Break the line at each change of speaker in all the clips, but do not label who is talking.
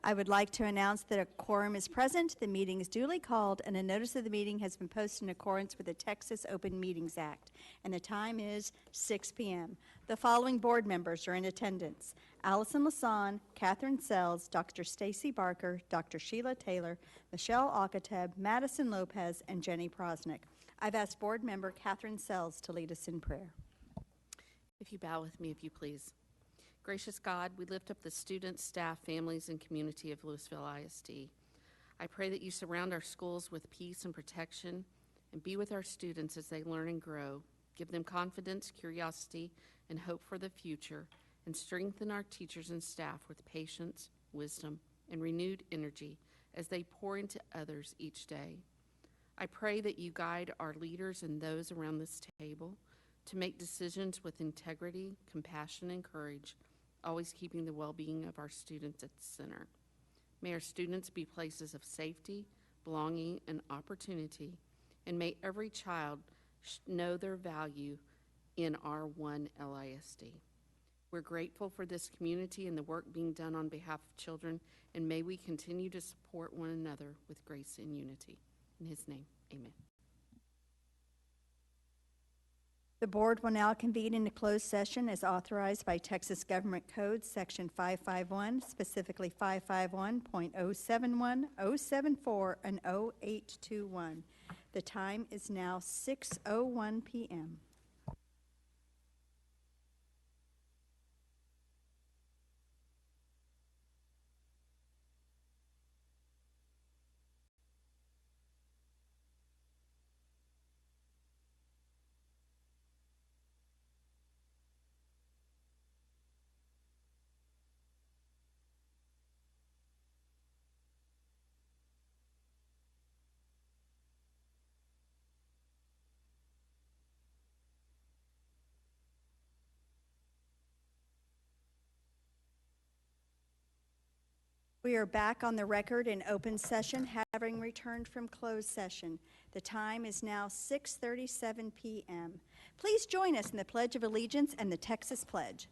I would like to announce that a quorum is present, the meeting is duly called, and a notice of the meeting has been posted in accordance with the Texas Open Meetings Act, and the time is 6 p.m. The following board members are in attendance: Allison Lasan, Catherine Sells, Dr. Stacy Barker, Dr. Sheila Taylor, Michelle Akateb, Madison Lopez, and Jenny Prosnick. I've asked board member Catherine Sells to lead us in prayer.
If you bow with me, if you please. Gracious God, we lift up the students, staff, families, and community of Lewisville ISD. I pray that you surround our schools with peace and protection and be with our students as they learn and grow. Give them confidence, curiosity, and hope for the future, and strengthen our teachers and staff with patience, wisdom, and renewed energy as they pour into others each day. I pray that you guide our leaders and those around this table to make decisions with integrity, compassion, and courage, always keeping the well-being of our students at the center. May our students be places of safety, belonging, and opportunity, and may every child know their value in our one LISD. We're grateful for this community and the work being done on behalf of children, and may we continue to support one another with grace and unity. In his name, amen.
The board will now convene in a closed session as authorized by Texas Government Code Section 551, specifically 551.071, 074, and 0821. The time is now 6:01 p.m. We are back on the record in open session, having returned from closed session. The time is now 6:37 p.m. Please join us in the Pledge of Allegiance and the Texas Pledge.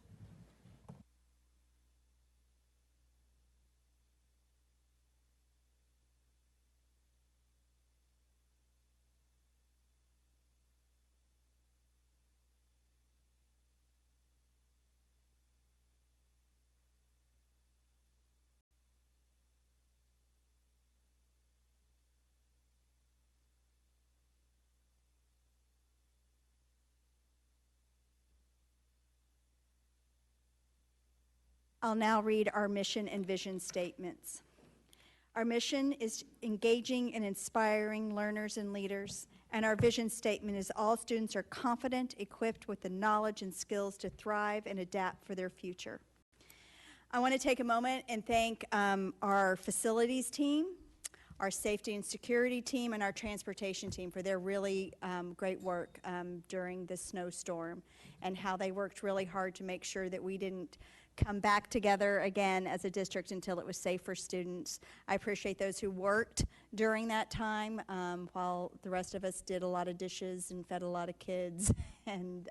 I'll now read our mission and vision statements. Our mission is engaging and inspiring learners and leaders, and our vision statement is all students are confident, equipped with the knowledge and skills to thrive and adapt for their future. I want to take a moment and thank our facilities team, our safety and security team, and our transportation team for their really great work during this snowstorm, and how they worked really hard to make sure that we didn't come back together again as a district until it was safe for students. I appreciate those who worked during that time while the rest of us did a lot of dishes and fed a lot of kids. And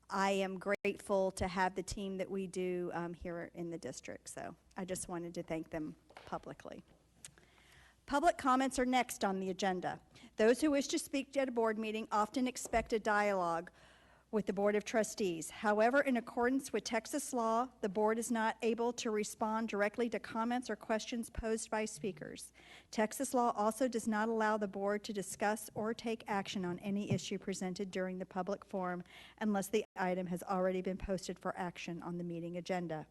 I am grateful to have the team that we do here in the district. So I just wanted to thank them publicly. Public comments are next on the agenda. Those who wish to speak at a board meeting often expect a dialogue with the Board of Trustees. However, in accordance with Texas law, the board is not able to respond directly to comments or questions posed by speakers. Texas law also does not allow the board to discuss or take action on any issue presented during the public forum unless the item has already been posted for action on the meeting agenda.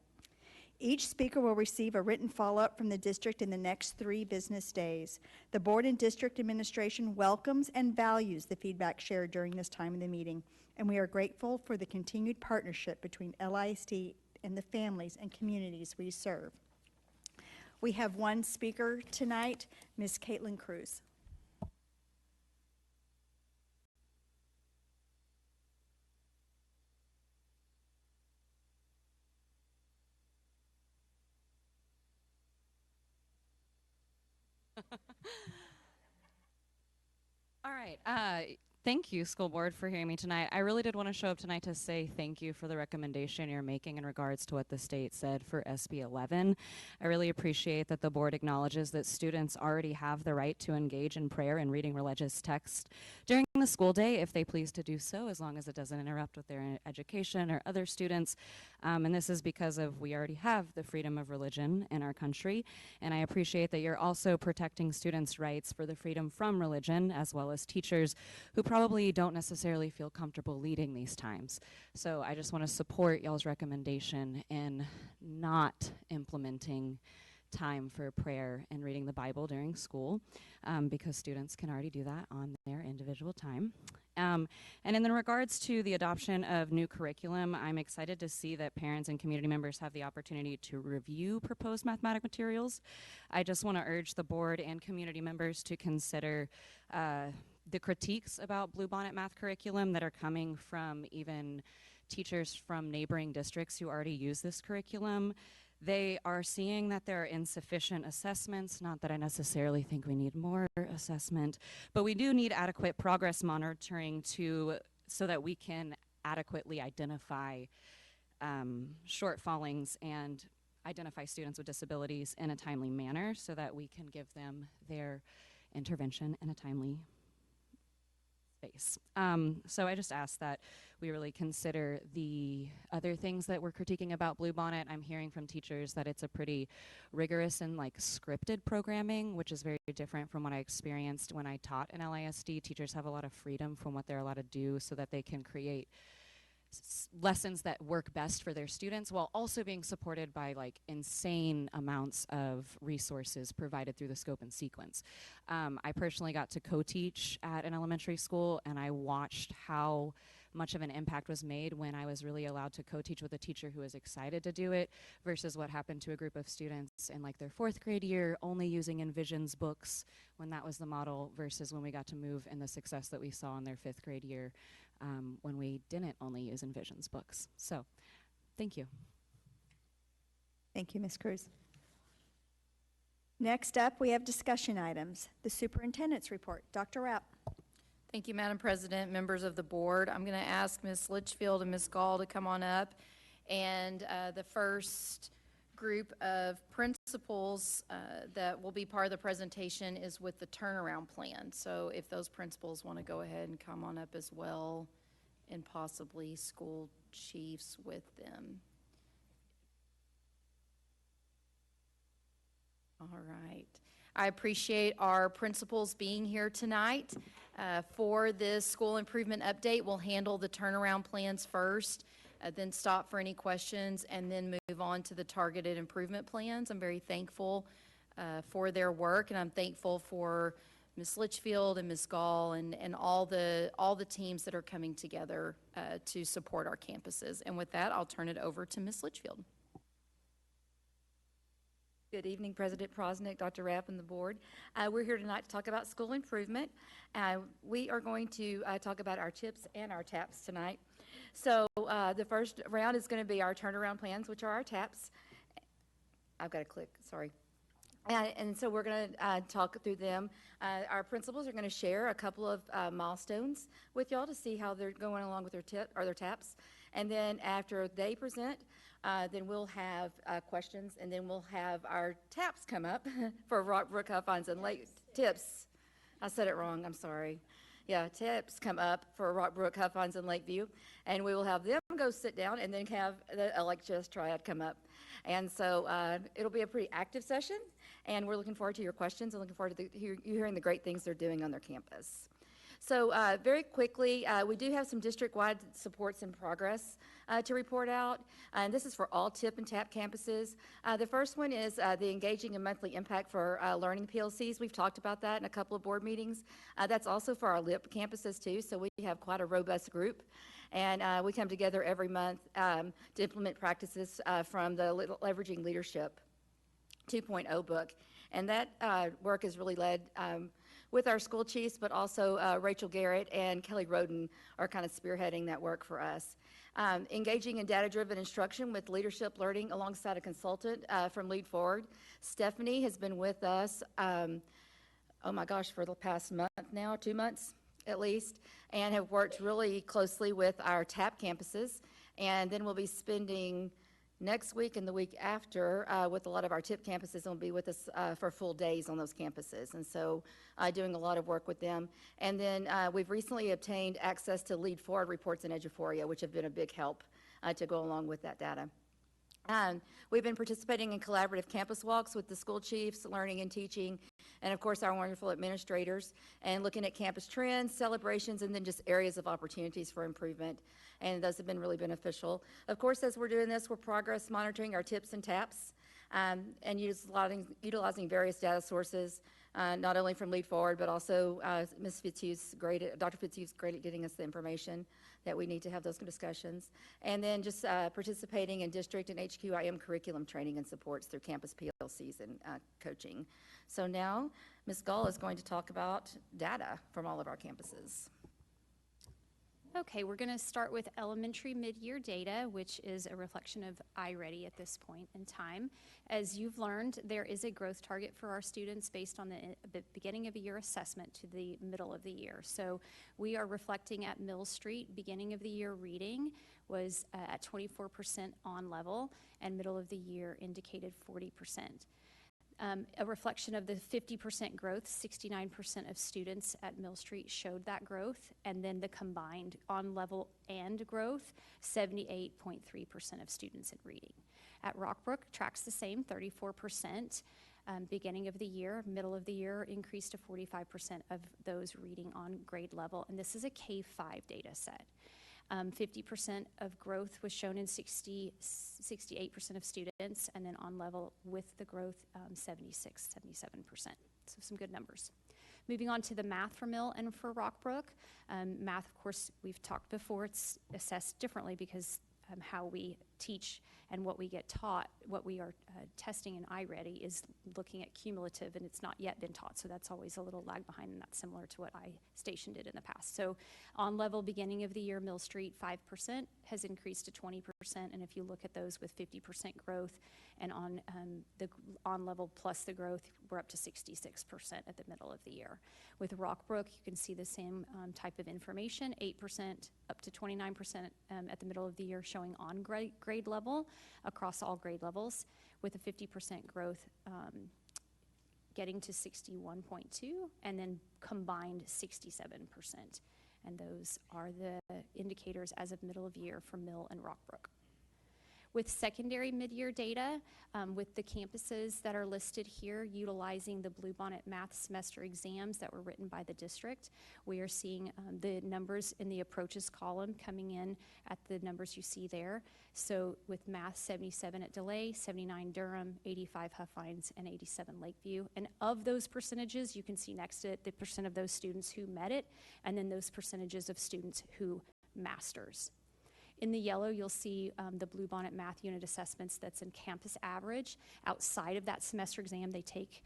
Each speaker will receive a written follow-up from the district in the next 3 business days. The board and district administration welcomes and values the feedback shared during this time of the meeting, and we are grateful for the continued partnership between LISD and the families and communities we serve. We have one speaker tonight, Ms. Caitlin Cruz.
All right. Thank you, school board, for hearing me tonight. I really did want to show up tonight to say thank you for the recommendation you're making in regards to what the state said for SB 11. I really appreciate that the board acknowledges that students already have the right to engage in prayer and reading religious text during the school day if they please to do so, as long as it doesn't interrupt with their education or other students. And this is because of we already have the freedom of religion in our country. And I appreciate that you're also protecting students' rights for the freedom from religion, as well as teachers who probably don't necessarily feel comfortable leading these times. So I just want to support y'all's recommendation in not implementing time for prayer and reading the Bible during school, because students can already do that on their individual time. And in regards to the adoption of new curriculum, I'm excited to see that parents and community members have the opportunity to review proposed mathematic materials. I just want to urge the board and community members to consider the critiques about Bluebonnet math curriculum that are coming from even teachers from neighboring districts who already use this curriculum. They are seeing that there are insufficient assessments, not that I necessarily think we need more assessment, but we do need adequate progress monitoring so that we can adequately identify shortfallings and identify students with disabilities in a timely manner so that we can give them their intervention in a timely space. So I just ask that we really consider the other things that we're critiquing about Bluebonnet. I'm hearing from teachers that it's a pretty rigorous and scripted programming, which is very different from what I experienced when I taught in LISD. Teachers have a lot of freedom from what they're allowed to do so that they can create lessons that work best for their students while also being supported by insane amounts of resources provided through the scope and sequence. I personally got to co-teach at an elementary school, and I watched how much of an impact was made when I was really allowed to co-teach with a teacher who was excited to do it versus what happened to a group of students in their 4th grade year only using Envision's books when that was the model versus when we got to move and the success that we saw in their 5th grade year when we didn't only use Envision's books. So, thank you.
Thank you, Ms. Cruz. Next up, we have discussion items. The superintendent's report. Dr. Rapp.
Thank you, Madam President, members of the board. I'm going to ask Ms. Litchfield and Ms. Gall to come on up. And the first group of principals that will be part of the presentation is with the turnaround plan. So if those principals want to go ahead and come on up as well, and possibly school chiefs with them. All right. I appreciate our principals being here tonight. For this school improvement update, we'll handle the turnaround plans first, then stop for any questions, and then move on to the targeted improvement plans. I'm very thankful for their work, and I'm thankful for Ms. Litchfield and Ms. Gall and all the teams that are coming together to support our campuses. And with that, I'll turn it over to Ms. Litchfield.
Good evening, President Prosnick, Dr. Rapp, and the board. We're here tonight to talk about school improvement. We are going to talk about our TIPs and our TAPs tonight. So the first round is going to be our turnaround plans, which are our TAPs. I've got to click, sorry. And so we're going to talk through them. Our principals are going to share a couple of milestones with y'all to see how they're going along with their TAPs. And then after they present, then we'll have questions, and then we'll have our TAPs come up for Rockbrook, Huffines, and Lake Tips. I said it wrong, I'm sorry. Yeah, TIPs come up for Rockbrook, Huffines, and Lakeview, and we will have them go sit down and then have the Electus Triad come up. And so it'll be a pretty active session, and we're looking forward to your questions and looking forward to you hearing the great things they're doing on their campus. So very quickly, we do have some district-wide supports in progress to report out, and this is for all TIP and TAP campuses. The first one is the Engaging and Monthly Impact for Learning PLCs. We've talked about that in a couple of board meetings. That's also for our LIP campuses too, so we have quite a robust group. And we come together every month to implement practices from the Leveraging Leadership 2.0 book. And that work is really led with our school chiefs, but also Rachel Garrett and Kelly Roden are kind of spearheading that work for us. Engaging in data-driven instruction with leadership learning alongside a consultant from Lead Forward. Stephanie has been with us, oh my gosh, for the past month now, 2 months. at least, and have worked really closely with our TAP campuses. And then we'll be spending next week and the week after with a lot of our TIP campuses, and will be with us for full days on those campuses. And so doing a lot of work with them. And then we've recently obtained access to Lead Forward reports in Eduphoria, which have been a big help to go along with that data. We've been participating in collaborative campus walks with the school chiefs, learning and teaching, and of course our wonderful administrators, and looking at campus trends, celebrations, and then just areas of opportunities for improvement. And those have been really beneficial. Of course, as we're doing this, we're progress monitoring our TIPs and TAPs, and utilizing various data sources, not only from Lead Forward, but also Dr. Fitzhugh's great at getting us the information that we need to have those discussions. And then just participating in district and HQIM curriculum training and supports through campus PLCs and coaching. So now, Ms. Gall is going to talk about data from all of our campuses.
Okay, we're going to start with elementary mid-year data, which is a reflection of iReady at this point in time. As you've learned, there is a growth target for our students based on the beginning of a year assessment to the middle of the year. So we are reflecting at Mill Street, beginning of the year reading was at 24% on level, and middle of the year indicated 40%. A reflection of the 50% growth, 69% of students at Mill Street showed that growth, and then the combined on-level and growth, 78.3% of students in reading. At Rockbrook, tracks the same, 34%. Beginning of the year, middle of the year increased to 45% of those reading on grade level, and this is a K-5 data set. 50% of growth was shown in 68% of students, and then on level with the growth, 77%. So some good numbers. Moving on to the math for Mill and for Rockbrook. Math, of course, we've talked before, it's assessed differently because how we teach and what we get taught, what we are testing in iReady is looking at cumulative, and it's not yet been taught, so that's always a little lag behind, and that's similar to what iStation did in the past. So on level beginning of the year, Mill Street 5% has increased to 20%, and if you look at those with 50% growth, and on the on level plus the growth, we're up to 66% at the middle of the year. With Rockbrook, you can see the same type of information, 8% up to 29% at the middle of the year, showing on grade level across all grade levels, with a 50% growth getting to 61.2, and then combined 67%. And those are the indicators as of middle of year for Mill and Rockbrook. With secondary mid-year data, with the campuses that are listed here utilizing the Bluebonnet Math semester exams that were written by the district, we are seeing the numbers in the approaches column coming in at the numbers you see there. So with Math, 77 at DeLay, 79 Durham, 85 Huffines, and 87 Lakeview. And of those percentages, you can see next to it the percent of those students who met it, and then those percentages of students who masters. In the yellow, you'll see the Bluebonnet Math unit assessments that's in campus average. Outside of that semester exam, they take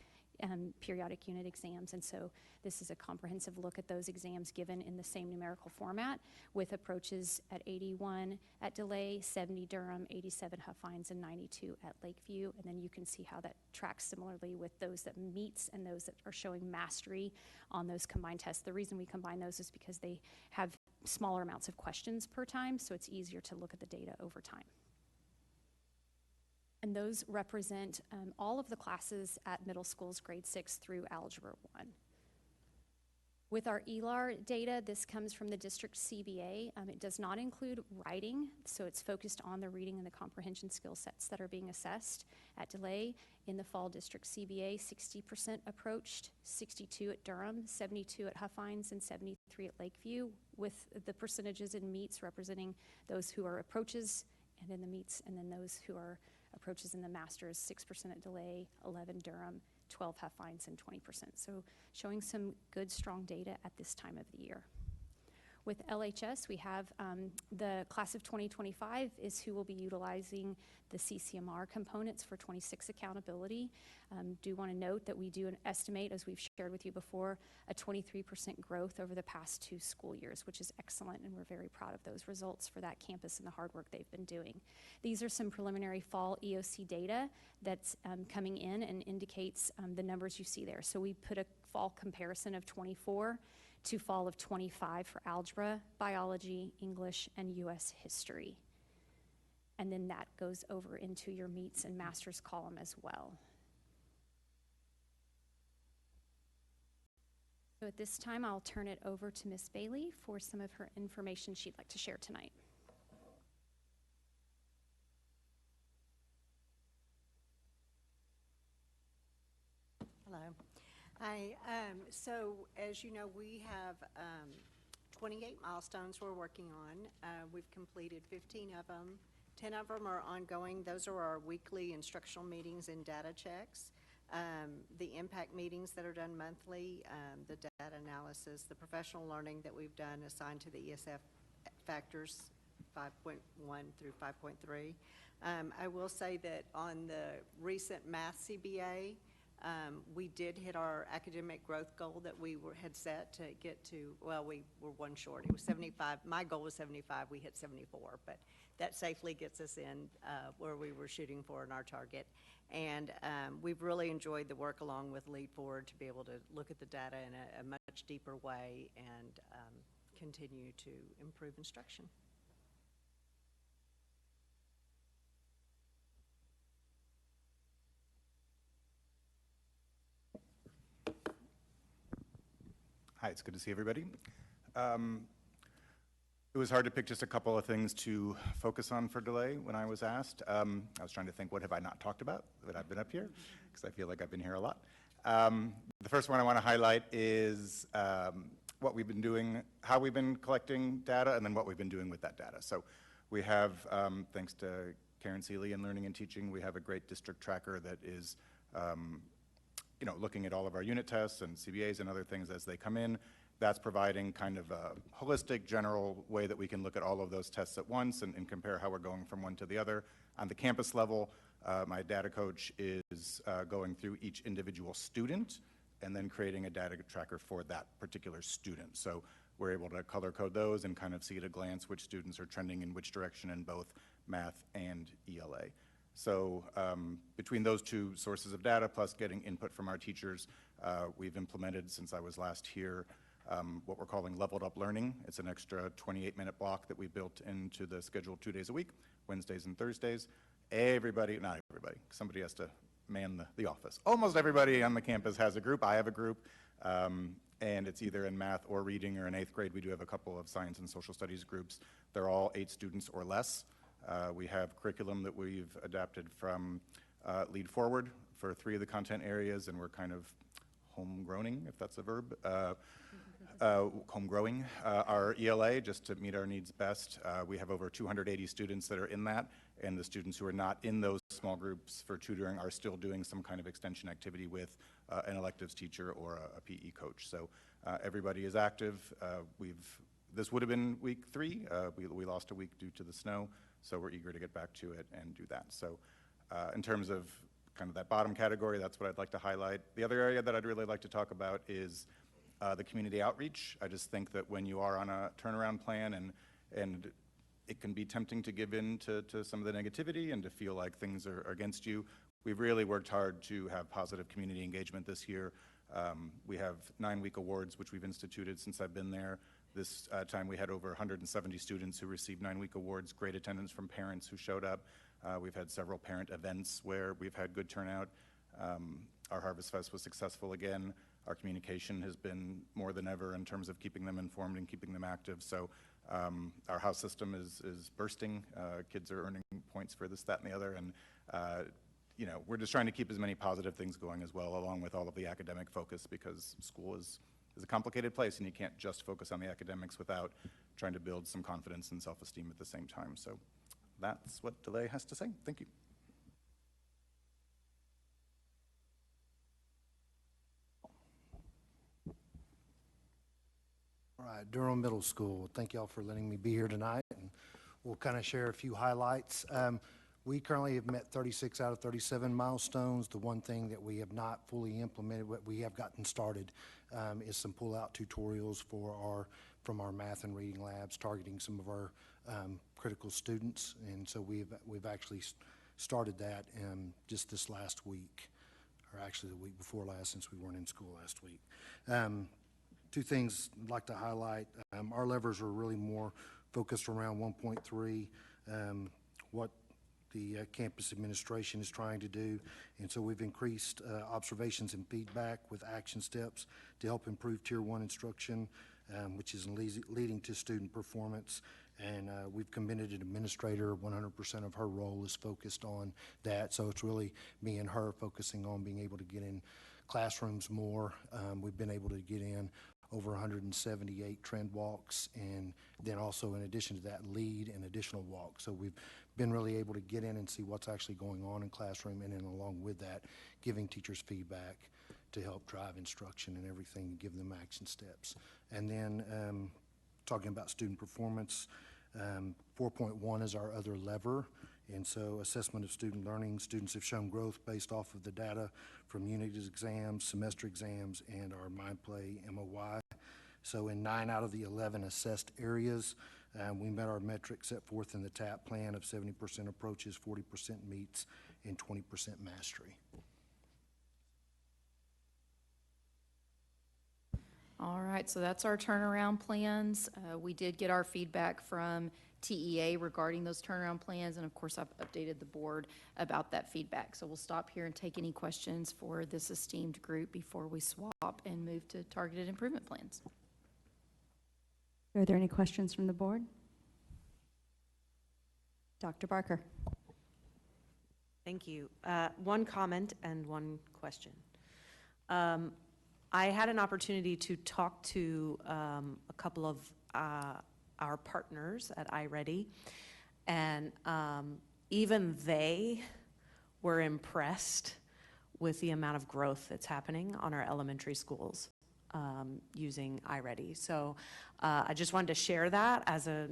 periodic unit exams, and so this is a comprehensive look at those exams given in the same numerical format, with approaches at 81 at DeLay, 70 Durham, 87 Huffines, and 92 at Lakeview. And then you can see how that tracks similarly with those that meets and those that are showing mastery on those combined tests. The reason we combine those is because they have smaller amounts of questions per time, so it's easier to look at the data over time. And those represent all of the classes at middle schools, grade 6 through Algebra 1. With our ELAR data, this comes from the district CBA. It does not include writing, so it's focused on the reading and the comprehension skill sets that are being assessed at DeLay. In the fall district CBA, 60% approached, 62 at Durham, 72 at Huffines, and 73 at Lakeview, with the percentages in meets representing those who are approaches, and then the meets, and then those who are approaches in the masters, 6% at DeLay, 11 Durham, 12 Huffines, and 20%. So showing some good, strong data at this time of the year. With LHS, we have the class of 2025 is who will be utilizing the CCMR components for 26 accountability. Do want to note that we do an estimate, as we've shared with you before, a 23% growth over the past 2 school years, which is excellent, and we're very proud of those results for that campus and the hard work they've been doing. These are some preliminary fall EOC data that's coming in and indicates the numbers you see there. So we put a fall comparison of 24 to fall of 25 for algebra, biology, English, and U.S. history. And then that goes over into your meets and masters column as well. So at this time, I'll turn it over to Ms. Bailey for some of her information she'd like to share tonight.
Hello. Hi. So as you know, we have 28 milestones we're working on. We've completed 15 of them. 10 of them are ongoing. Those are our weekly instructional meetings and data checks. The impact meetings that are done monthly, the data analysis, the professional learning that we've done assigned to the ESF factors 5.1 through 5.3. I will say that on the recent math CBA, we did hit our academic growth goal that we had set to get to, well, we were one short. It was 75. My goal was 75. We hit 74, but that safely gets us in where we were shooting for in our target. And we've really enjoyed the work along with Lead Forward to be able to look at the data in a much deeper way and continue to improve instruction.
Hi, it's good to see everybody. It was hard to pick just a couple of things to focus on for delay when I was asked. I was trying to think, what have I not talked about that I've been up here? Because I feel like I've been here a lot. The first one I want to highlight is what we've been doing, how we've been collecting data, and then what we've been doing with that data. So we have, thanks to Karen Seeley in Learning and Teaching, we have a great district tracker that is looking at all of our unit tests and CBAs and other things as they come in. That's providing kind of a holistic, general way that we can look at all of those tests at once and compare how we're going from one to the other. On the campus level, my data coach is going through each individual student and then creating a data tracker for that particular student. So we're able to color code those and kind of see at a glance which students are trending in which direction in both math and ELA. So between those two sources of data plus getting input from our teachers, we've implemented, since I was last here, what we're calling leveled up learning. It's an extra 28-minute block that we built into the schedule 2 days a week, Wednesdays and Thursdays. Everybody, not everybody, somebody has to man the office. Almost everybody on the campus has a group. I have a group, and it's either in math or reading, or in 8th grade we do have a couple of science and social studies groups. They're all 8 students or less. We have curriculum that we've adapted from Lead Forward for 3 of the content areas, and we're kind of homegrowing, if that's a verb, homegrowing our ELA just to meet our needs best. We have over 280 students that are in that, and the students who are not in those small groups for tutoring are still doing some kind of extension activity with an electives teacher or a PE coach. So everybody is active. This would have been week 3. We lost a week due to the snow, so we're eager to get back to it and do that. So in terms of kind of that bottom category, that's what I'd like to highlight. The other area that I'd really like to talk about is the community outreach. I just think that when you are on a turnaround plan and it can be tempting to give in to some of the negativity and to feel like things are against you, we've really worked hard to have positive community engagement this year. We have 9-week awards, which we've instituted since I've been there. This time we had over 170 students who received 9-week awards, great attendance from parents who showed up. We've had several parent events where we've had good turnout. Our Harvest Fest was successful again. Our communication has been more than ever in terms of keeping them informed and keeping them active. So our house system is bursting. Kids are earning points for this, that, and the other. And we're just trying to keep as many positive things going as well, along with all of the academic focus, because school is a complicated place and you can't just focus on the academics without trying to build some confidence and self-esteem at the same time. So that's what Delay has to say. Thank you.
All right, Durham Middle School. Thank y'all for letting me be here tonight, and we'll kind of share a few highlights. We currently have met 36 out of 37 milestones. The one thing that we have not fully implemented, what we have gotten started, is some pull-out tutorials from our math and reading labs, targeting some of our critical students, and so we've actually started that just this last week, or actually the week before last, since we weren't in school last week. Two things I'd like to highlight. Our levers are really more focused around 1.3, what the campus administration is trying to do. And so we've increased observations and feedback with action steps to help improve Tier 1 instruction, which is leading to student performance. And we've committed an administrator, 100% of her role is focused on that. So it's really me and her focusing on being able to get in classrooms more. We've been able to get in over 178 trend walks, and then also in addition to that, lead and additional walks. So we've been really able to get in and see what's actually going on in classroom, and then along with that, giving teachers feedback to help drive instruction and everything, and give them action steps. And then talking about student performance, 4.1 is our other lever. And so assessment of student learning, students have shown growth based off of the data from unit exams, semester exams, and our Mind Play MOY. So in 9 out of the 11 assessed areas, we met our metrics set forth in the TAP plan of 70% approaches, 40% meets, and 20% mastery.
All right, so that's our turnaround plans. We did get our feedback from TEA regarding those turnaround plans, and of course, I've updated the board about that feedback. So we'll stop here and take any questions for this esteemed group before we swap and move to targeted improvement plans.
Are there any questions from the board? Dr. Barker.
Thank you. One comment and one question. I had an opportunity to talk to a couple of our partners at iReady, and even they were impressed with the amount of growth that's happening on our elementary schools using iReady. So I just wanted to share that as a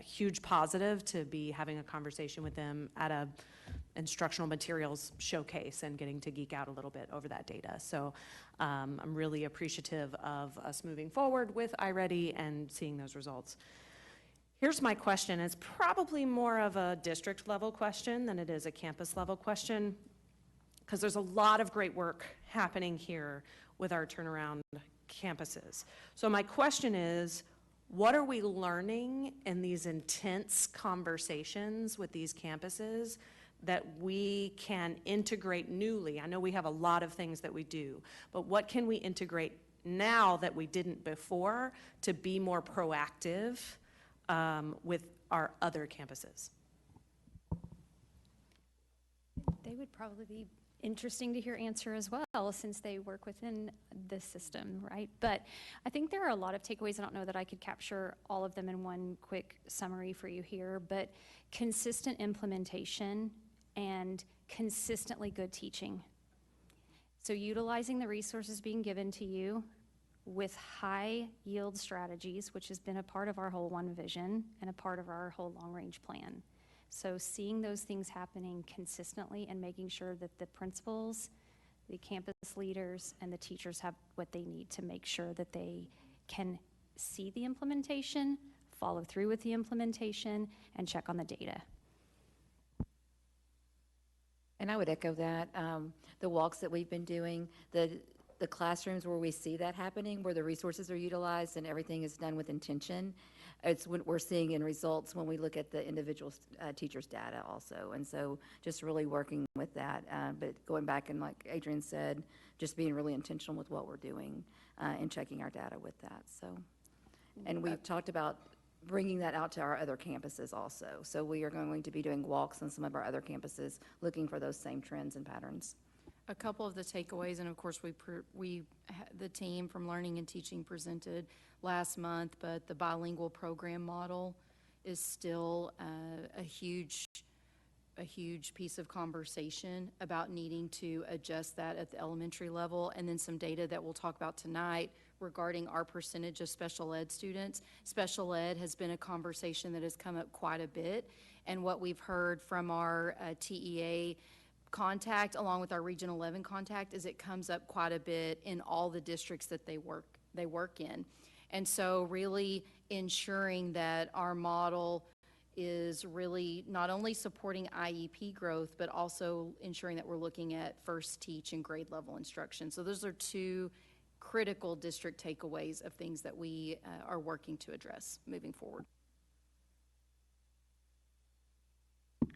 huge positive to be having a conversation with them at a instructional materials showcase and getting to geek out a little bit over that data. So I'm really appreciative of us moving forward with iReady and seeing those results. Here's my question. It's probably more of a district level question than it is a campus level question, because there's a lot of great work happening here with our turnaround campuses. So my question is, what are we learning in these intense conversations with these campuses that we can integrate newly? I know we have a lot of things that we do, but what can we integrate now that we didn't before to be more proactive with our other campuses?
They would probably be interesting to hear answer as well, since they work within the system, right? But I think there are a lot of takeaways. I don't know that I could capture all of them in one quick summary for you here, but consistent implementation and consistently good teaching. So utilizing the resources being given to you with high yield strategies, which has been a part of our whole One Vision and a part of our whole long range plan. So seeing those things happening consistently and making sure that the principals, the campus leaders, and the teachers have what they need to make sure that they can see the implementation, follow through with the implementation, and check on the data.
And I would echo that. The walks that we've been doing, the classrooms where we see that happening, where the resources are utilized and everything is done with intention, it's what we're seeing in results when we look at the individual teachers' data also. And so just really working with that. But going back and like Adrian said, just being really intentional with what we're doing and checking our data with that. So, and we've talked about bringing that out to our other campuses also. So we are going to be doing walks on some of our other campuses, looking for those same trends and patterns.
A couple of the takeaways, and of course, the team from Learning and Teaching presented last month, but the bilingual program model is still a huge piece of conversation about needing to adjust that at the elementary level, and then some data that we'll talk about tonight regarding our percentage of special ed students. Special ed has been a conversation that has come up quite a bit, and what we've heard from our TEA contact along with our Region 11 contact is it comes up quite a bit in all the districts that they work in. And so really ensuring that our model is really not only supporting IEP growth, but also ensuring that we're looking at first teach and grade level instruction. So those are two critical district takeaways of things that we are working to address moving forward.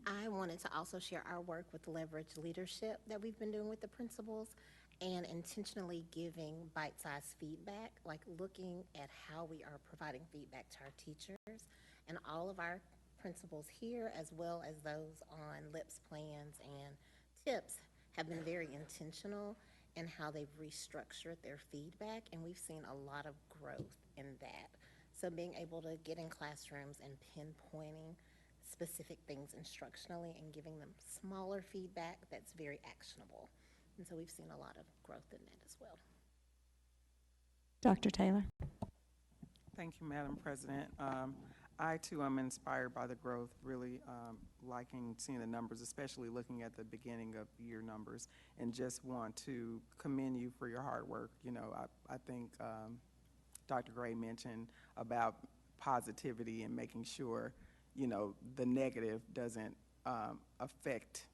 I wanted to also share our work with leverage leadership that we've been doing with the principals and intentionally giving bite-sized feedback, like looking at how we are providing feedback to our teachers and all of our principals here, as well as those on LIPS plans and TIPS, have been very intentional in how they've restructured their feedback, and we've seen a lot of growth in that. So being able to get in classrooms and pinpointing specific things instructionally and giving them smaller feedback that's very actionable. And so we've seen a lot of growth in that as well.
Dr. Taylor.
Thank you, Madam President. I too am inspired by the growth, really liking seeing the numbers, especially looking at the beginning of year numbers, and just want to commend you for your hard work. You know, I think Dr. Gray mentioned about positivity and making sure, you know, the negative doesn't affect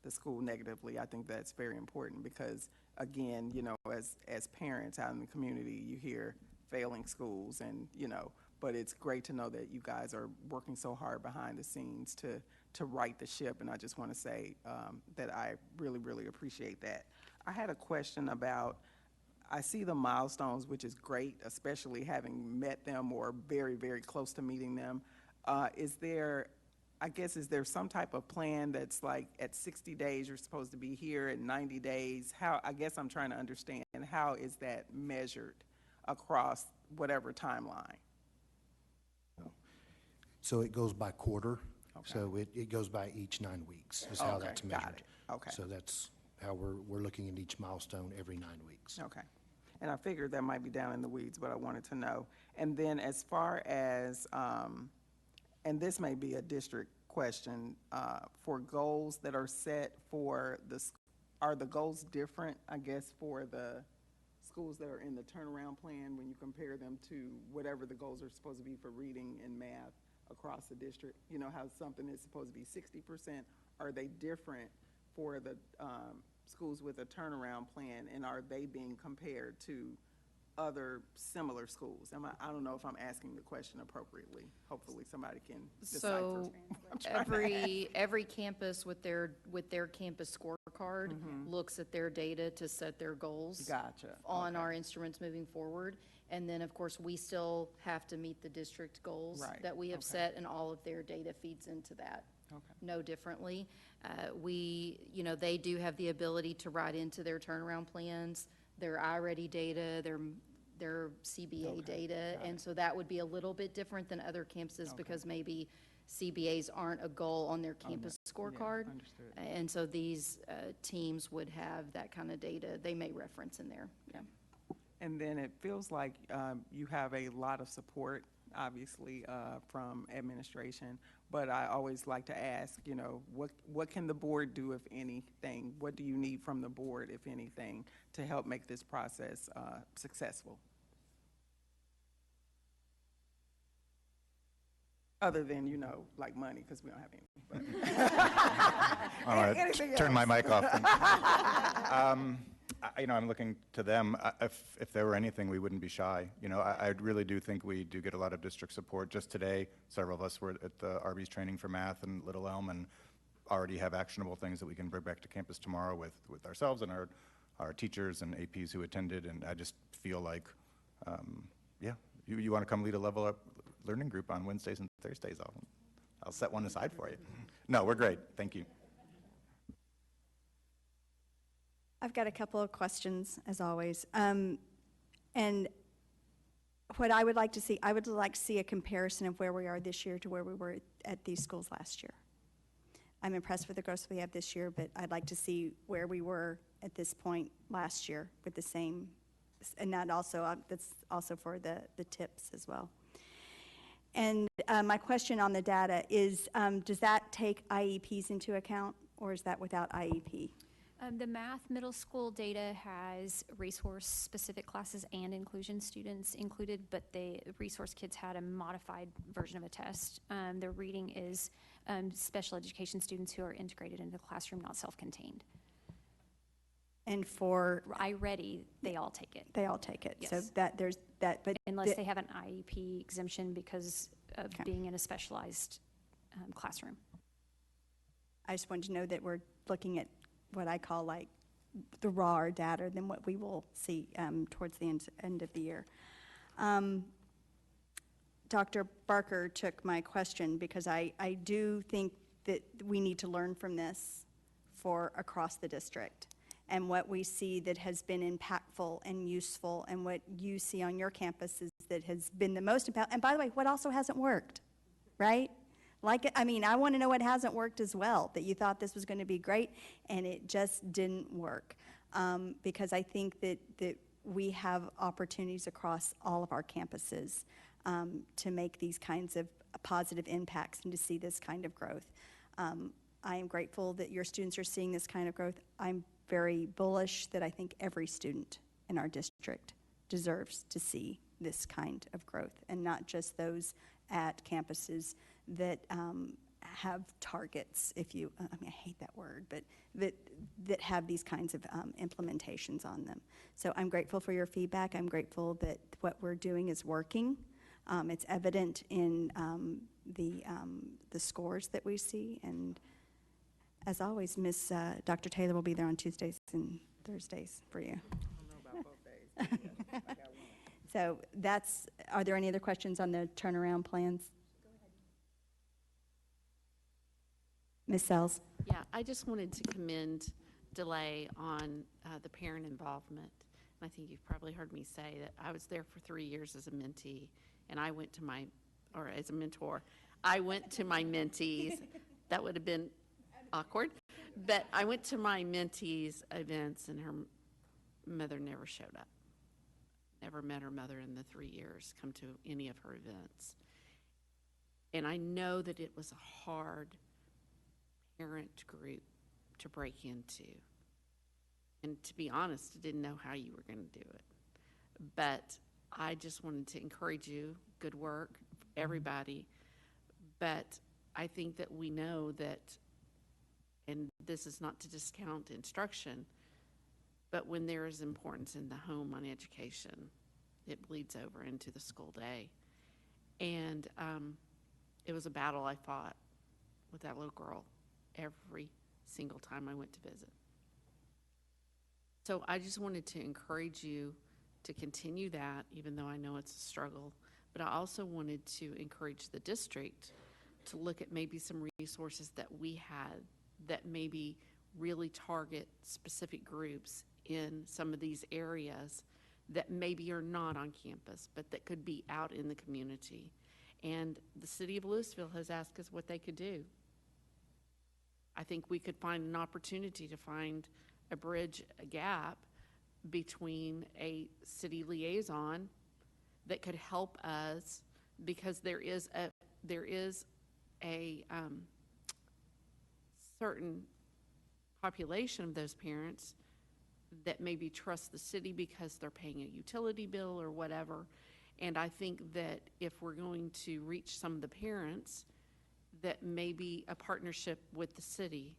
the school negatively. I think that's very important because, again, you know, as parents out in the community, you hear failing schools and, you know, but it's great to know that you guys are working so hard behind the scenes to right the ship, and I just want to say that I really, really appreciate that. I had a question about, I see the milestones, which is great, especially having met them or very, very close to meeting them. Is there some type of plan that's like at 60 days you're supposed to be here, at 90 days? I guess I'm trying to understand, how is that measured across whatever timeline?
So it goes by quarter.
Okay.
So it goes by each 9 weeks is how
Okay,
that's
got
measured.
it. Okay.
So that's how we're looking at each milestone every 9 weeks.
Okay. And I figured that might be down in the weeds, but I wanted to know. And then as far as, and this may be a district question, for goals that are set for are the goals different, I guess, for the schools that are in the turnaround plan when you compare them to whatever the goals are supposed to be for reading and math across the district? You know how something is supposed to be 60%? Are they different for the schools with a turnaround plan, and are they being compared to other similar schools? I don't know if I'm asking the question appropriately. Hopefully somebody can decipher.
So every campus with their campus scorecard looks at their data to set their goals.
Gotcha.
On
Okay.
our instruments moving forward. And then, of course, we still have to meet the district goals
Right.
that we have
Okay.
set, and all of their data feeds into that.
Okay.
No differently. They do have the ability to write into their turnaround plans, their iReady data, their CBA
Okay,
data.
got
And
it.
so that would be a little bit different than other campuses
Okay.
because maybe CBAs aren't a goal on their campus scorecard.
Yeah, understood.
And so these teams would have that kind of data they may reference in there. Yeah.
And then it feels like you have a lot of support, obviously, from administration. But I always like to ask, you know, what can the board do, if anything? What do you need from the board, if anything, to help make this process successful? Other than, you know, like money, because we don't have any. But
All right,
anything
turn my
else?
mic off. I'm looking to them. If there were anything, we wouldn't be shy. You know, I really do think we do get a lot of district support. Just today, several of us were at the Arby's training for math in Little Elm and already have actionable things that we can bring back to campus tomorrow with ourselves and our teachers and APs who attended. And I just feel like, you want to come lead a level up learning group on Wednesdays and Thursdays, I'll set one aside for you. No, we're great. Thank you.
I've got a couple of questions, as always. And what I would like to see, I would like to see a comparison of where we are this year to where we were at these schools last year. I'm impressed with the growth we have this year, but I'd like to see where we were at this point last year with the same, and that also, that's also for the TIPS as well. And my question on the data is, does that take IEPs into account, or is that without IEP?
The math middle school data has resource-specific classes and inclusion students included, but the resource kids had a modified version of a test. The reading is special education students who are integrated into the classroom, not self-contained.
And for,
iReady, they all take it,
they all take it. So
Yes.
that, there's that, but.
unless they have an IEP exemption because of
Okay.
being in a specialized classroom.
I just wanted to know that we're looking at what I call like the raw data than what we will see towards the end of the year. Dr. Barker took my question because I do think that we need to learn from this for across the district. And what we see that has been impactful and useful, and what you see on your campuses that has been the most impactful. And by the way, what also hasn't worked, right? Like, I mean, I want to know what hasn't worked as well, that you thought this was going to be great, and it just didn't work. Because I think that we have opportunities across all of our campuses to make these kinds of positive impacts and to see this kind of growth. I am grateful that your students are seeing this kind of growth. I'm very bullish that I think every student in our district deserves to see this kind of growth, and not just those at campuses that have targets, if you, I mean, I hate that word, but that have these kinds of implementations on them. So I'm grateful for your feedback. I'm grateful that what we're doing is working. It's evident in the scores that we see, and as always, Dr. Taylor will be there on Tuesdays and Thursdays for you.
I don't know about both days, but yeah, I got one.
So that's, are there any other questions on the turnaround plans? Ms. Sells?
Yeah, I just wanted to commend Delay on the parent involvement. And I think you've probably heard me say that I was there for 3 years as a mentee, and I went to my, or as a mentor, I went to my mentees. That would have been awkward, but I went to my mentees' events, and her mother never showed up. Never met her mother in the 3 years, come to any of her events. And I know that it was a hard parent group to break into. And to be honest, I didn't know how you were going to do it. But I just wanted to encourage you, good work, everybody. But I think that we know that, and this is not to discount instruction, but when there is importance in the home on education, it bleeds over into the school day. And it was a battle I fought with that little girl every single time I went to visit. So I just wanted to encourage you to continue that, even though I know it's a struggle. But I also wanted to encourage the district to look at maybe some resources that we had that maybe really target specific groups in some of these areas that maybe are not on campus, but that could be out in the community. And the city of Lewisville has asked us what they could do. I think we could find an opportunity to find a bridge, a gap between a city liaison that could help us, because there is a certain population of those parents that maybe trust the city because they're paying a utility bill or whatever. And I think that if we're going to reach some of the parents, that maybe a partnership with the city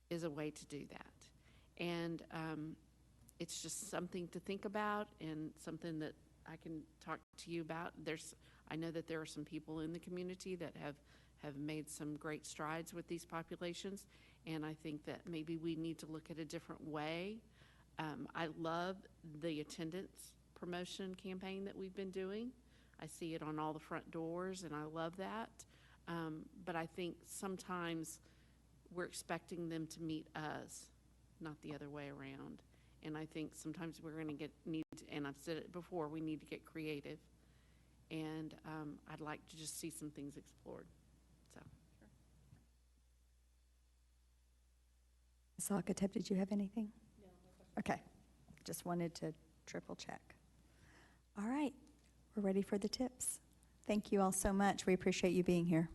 is a way to do that. And it's just something to think about, and something that I can talk to you about. I know that there are some people in the community that have made some great strides with these populations, and I think that maybe we need to look at a different way. I love the attendance promotion campaign that we've been doing. I see it on all the front doors, and I love that. But I think sometimes we're expecting them to meet us, not the other way around. And I think sometimes we're going to and I've said it before, we need to get creative. And I'd like to just see some things explored. So.
Ms. Alcatep, did you have anything? No. Okay. Just wanted to triple check. All right. We're ready for the tips. Thank you all so much. We appreciate you being here.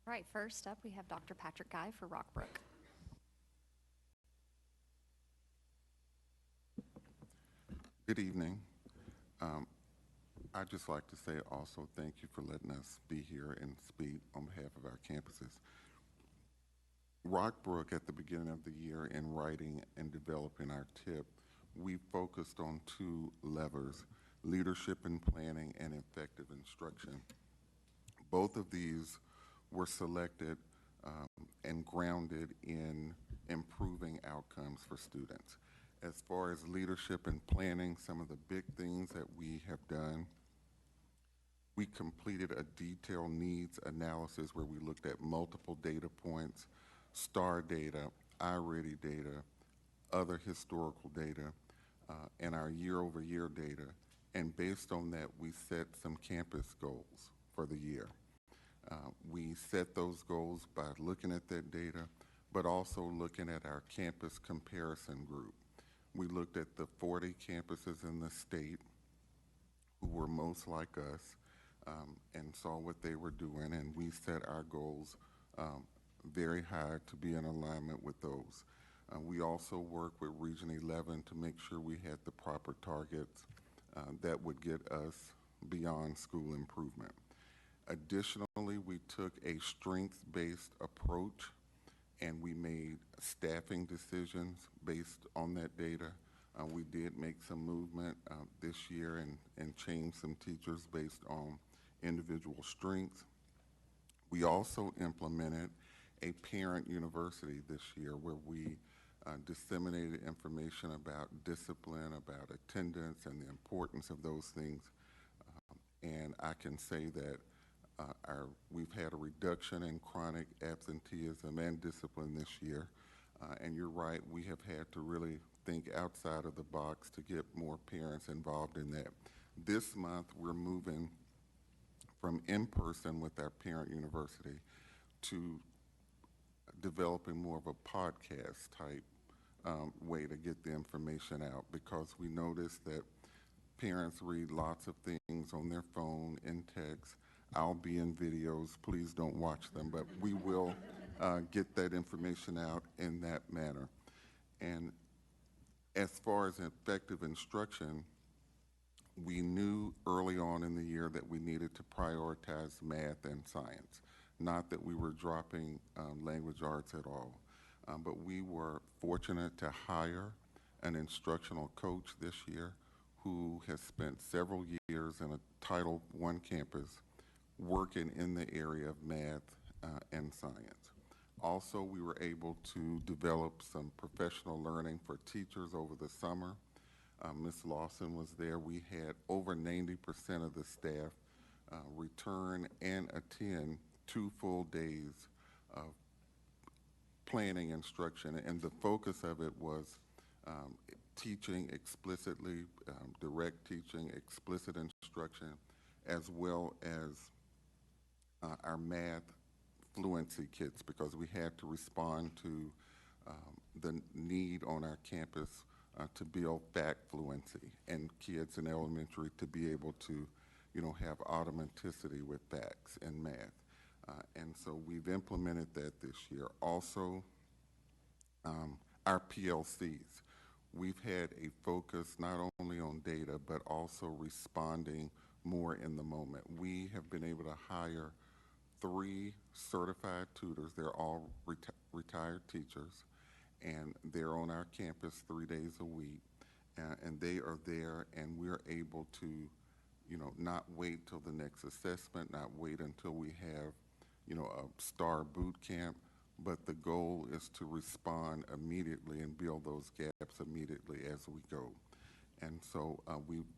All right, first up, we have Dr. Patrick Guy for Rockbrook.
Good evening. I'd just like to say also thank you for letting us be here and speak on behalf of our campuses. Rockbrook, at the beginning of the year in writing and developing our tip, we focused on two levers, leadership and planning and effective instruction. Both of these were selected and grounded in improving outcomes for students. As far as leadership and planning, some of the big things that we have done, we completed a detailed needs analysis where we looked at multiple data points, STAR data, iReady data, other historical data, and our year-over-year data. And based on that, we set some campus goals for the year. We set those goals by looking at that data, but also looking at our campus comparison group. We looked at the 40 campuses in the state who were most like us and saw what they were doing, and we set our goals very high to be in alignment with those. We also worked with Region 11 to make sure we had the proper targets that would get us beyond school improvement. Additionally, we took a strengths-based approach and we made staffing decisions based on that data. We did make some movement this year and changed some teachers based on individual strengths. We also implemented a parent university this year where we disseminated information about discipline, about attendance, and the importance of those things. And I can say that we've had a reduction in chronic absenteeism and discipline this year. And you're right, we have had to really think outside of the box to get more parents involved in that. This month, we're moving from in-person with our parent university to developing more of a podcast type way to get the information out, because we noticed that parents read lots of things on their phone, in text. I'll be in videos, please don't watch them, but we will get that information out in that manner. And as far as effective instruction, we knew early on in the year that we needed to prioritize math and science. Not that we were dropping language arts at all, but we were fortunate to hire an instructional coach this year who has spent several years in a Title I campus working in the area of math and science. Also, we were able to develop some professional learning for teachers over the summer. Ms. Lawson was there. We had over 90% of the staff return and attend 2 full days of planning instruction, and the focus of it was teaching explicitly, direct teaching, explicit instruction, as well as our math fluency kits, because we had to respond to the need on our campus to build fact fluency and kids in elementary to be able to, have automaticity with facts and math. And so we've implemented that this year. Also, our PLCs. We've had a focus not only on data, but also responding more in the moment. We have been able to hire 3 certified tutors. They're all retired teachers, and they're on our campus 3 days a week. And they are there, and we're able to, not wait till the next assessment, not wait until we have, a STAR boot camp, but the goal is to respond immediately and build those gaps immediately as we go. And so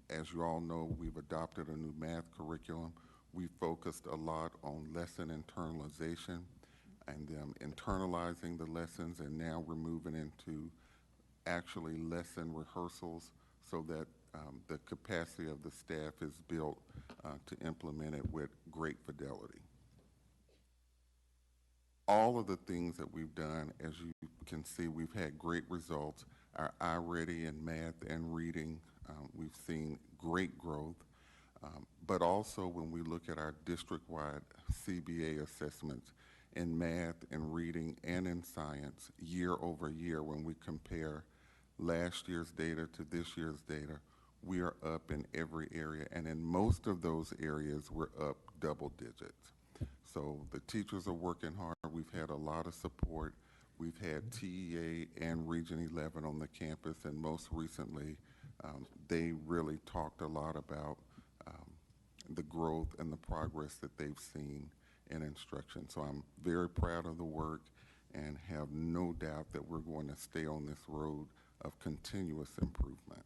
as you all know, we've adopted a new math curriculum. We focused a lot on lesson internalization and internalizing the lessons, and now we're moving into actually lesson rehearsals so that the capacity of the staff is built to implement it with great fidelity. All of the things that we've done, as you can see, we've had great results. Our iReady in math and reading, we've seen great growth. But also when we look at our district-wide CBA assessments, in math, in reading, and in science year over year. When we compare last year's data to this year's data, we are up in every area, and in most of those areas, we're up double digits. So the teachers are working hard. We've had a lot of support. We've had TEA and Region 11 on the campus, and most recently, they really talked a lot about the growth and the progress that they've seen in instruction. So I'm very proud of the work and have no doubt that we're going to stay on this road of continuous improvement.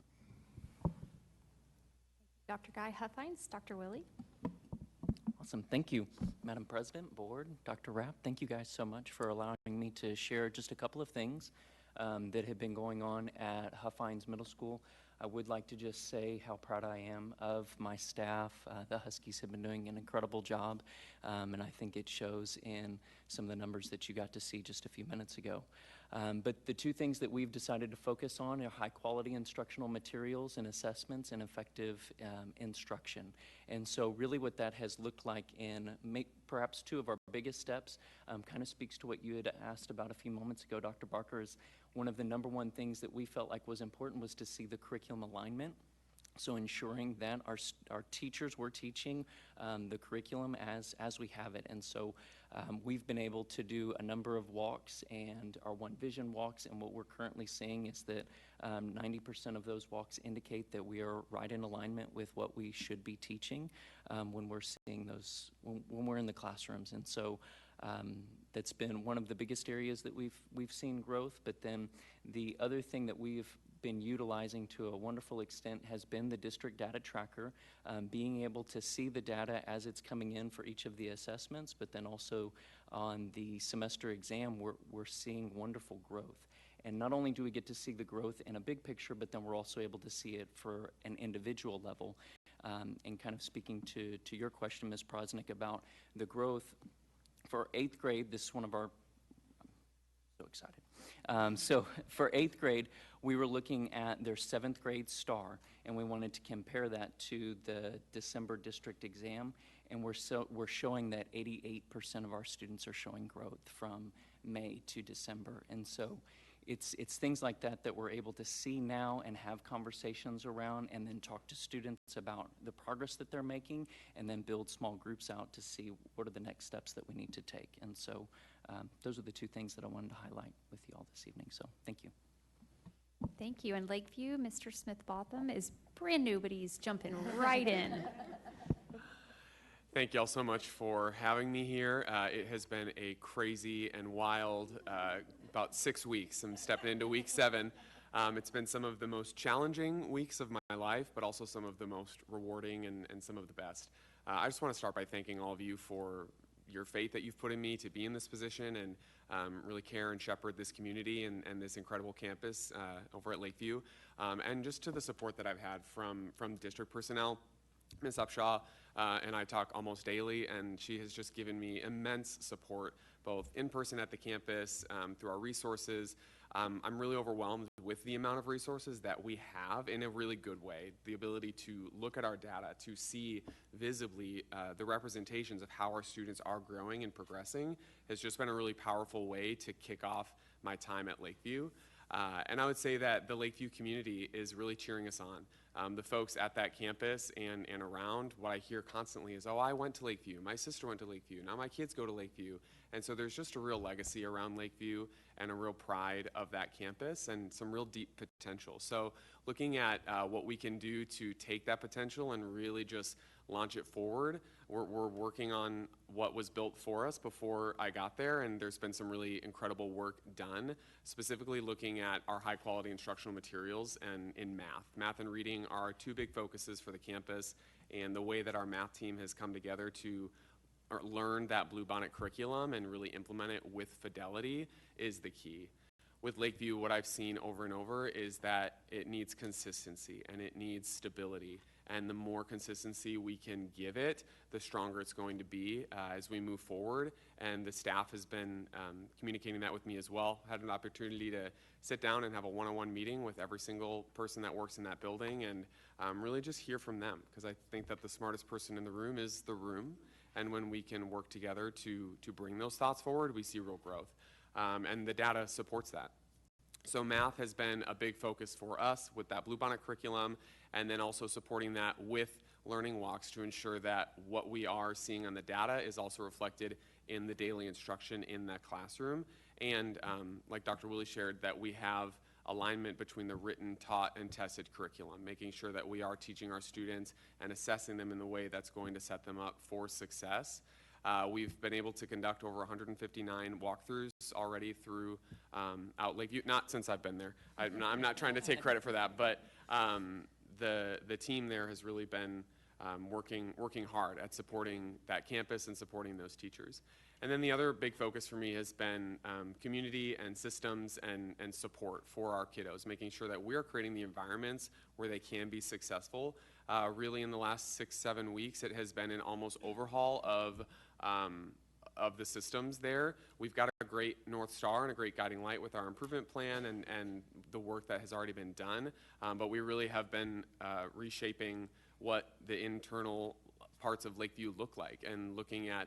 Dr. Guy Huffines, Dr. Willie.
Awesome. Thank you, Madam President, Board, Dr. Rapp. Thank you guys so much for allowing me to share just a couple of things that have been going on at Huffines Middle School. I would like to just say how proud I am of my staff. The Huskies have been doing an incredible job, and I think it shows in some of the numbers that you got to see just a few minutes ago. But the two things that we've decided to focus on are high-quality instructional materials and assessments and effective instruction. And so really what that has looked like in perhaps two of our biggest steps kind of speaks to what you had asked about a few moments ago, Dr. Barker, is one of the number one things that we felt like was important was to see the curriculum alignment. So ensuring that our teachers were teaching the curriculum as we have it. And so we've been able to do a number of walks and our One Vision walks, and what we're currently seeing is that 90% of those walks indicate that we are right in alignment with what we should be teaching when we're seeing those, when we're in the classrooms. And so that's been one of the biggest areas that we've seen growth. But then the other thing that we've been utilizing to a wonderful extent has been the district data tracker, being able to see the data as it's coming in for each of the assessments, but then also on the semester exam, we're seeing wonderful growth. And not only do we get to see the growth in a big picture, but then we're also able to see it for an individual level. And kind of speaking to your question, Ms. Prosnick, about the growth for 8th grade, this is one of our, so excited. So for 8th grade, we were looking at their 7th grade star, and we wanted to compare that to the December district exam, and we're showing that 88% of our students are showing growth from May to December. And so it's things like that that we're able to see now and have conversations around, and then talk to students about the progress that they're making, and then build small groups out to see what are the next steps that we need to take. And so those are the two things that I wanted to highlight with you all this evening. So thank you.
Thank you. And Lakeview, Mr. Smith-Botham is brand new, but he's jumping right in.
Thank you all so much for having me here. It has been a crazy and wild about 6 weeks. I'm stepping into week 7. It's been some of the most challenging weeks of my life, but also some of the most rewarding and some of the best. I just want to start by thanking all of you for your faith that you've put in me to be in this position and really care and shepherd this community and this incredible campus over at Lakeview. And just to the support that I've had from district personnel. Ms. Upshaw and I talk almost daily, and she has just given me immense support, both in person at the campus, through our resources. I'm really overwhelmed with the amount of resources that we have in a really good way. The ability to look at our data, to see visibly the representations of how our students are growing and progressing has just been a really powerful way to kick off my time at Lakeview. And I would say that the Lakeview community is really cheering us on. The folks at that campus and around, what I hear constantly is, oh, I went to Lakeview, my sister went to Lakeview, now my kids go to Lakeview. And so there's just a real legacy around Lakeview and a real pride of that campus and some real deep potential. So looking at what we can do to take that potential and really just launch it forward, we're working on what was built for us before I got there, and there's been some really incredible work done, specifically looking at our high quality instructional materials and in math. Math and reading are our two big focuses for the campus, and the way that our math team has come together to learn that Bluebonnet curriculum and really implement it with fidelity is the key. With Lakeview, what I've seen over and over is that it needs consistency and it needs stability. And the more consistency we can give it, the stronger it's going to be as we move forward. And the staff has been communicating that with me as well. Had an opportunity to sit down and have a one-on-one meeting with every single person that works in that building and really just hear from them. Because I think that the smartest person in the room is the room. and when we can work together to bring those thoughts forward, we see real growth. And the data supports that. So math has been a big focus for us with that Bluebonnet curriculum, and then also supporting that with learning walks to ensure that what we are seeing on the data is also reflected in the daily instruction in that classroom. And like Dr. Willie shared, that we have alignment between the written, taught, and tested curriculum, making sure that we are teaching our students and assessing them in the way that's going to set them up for success. We've been able to conduct over 159 walkthroughs already through out Lakeview, not since I've been there. I'm not trying to take credit for that, but the team there has really been working hard at supporting that campus and supporting those teachers. And then the other big focus for me has been community and systems and support for our kiddos, making sure that we're creating the environments where they can be successful. Really in the last 6-7 weeks, it has been an almost overhaul of the systems there. We've got a great North Star and a great guiding light with our improvement plan and the work that has already been done, but we really have been reshaping what the internal parts of Lakeview look like and looking at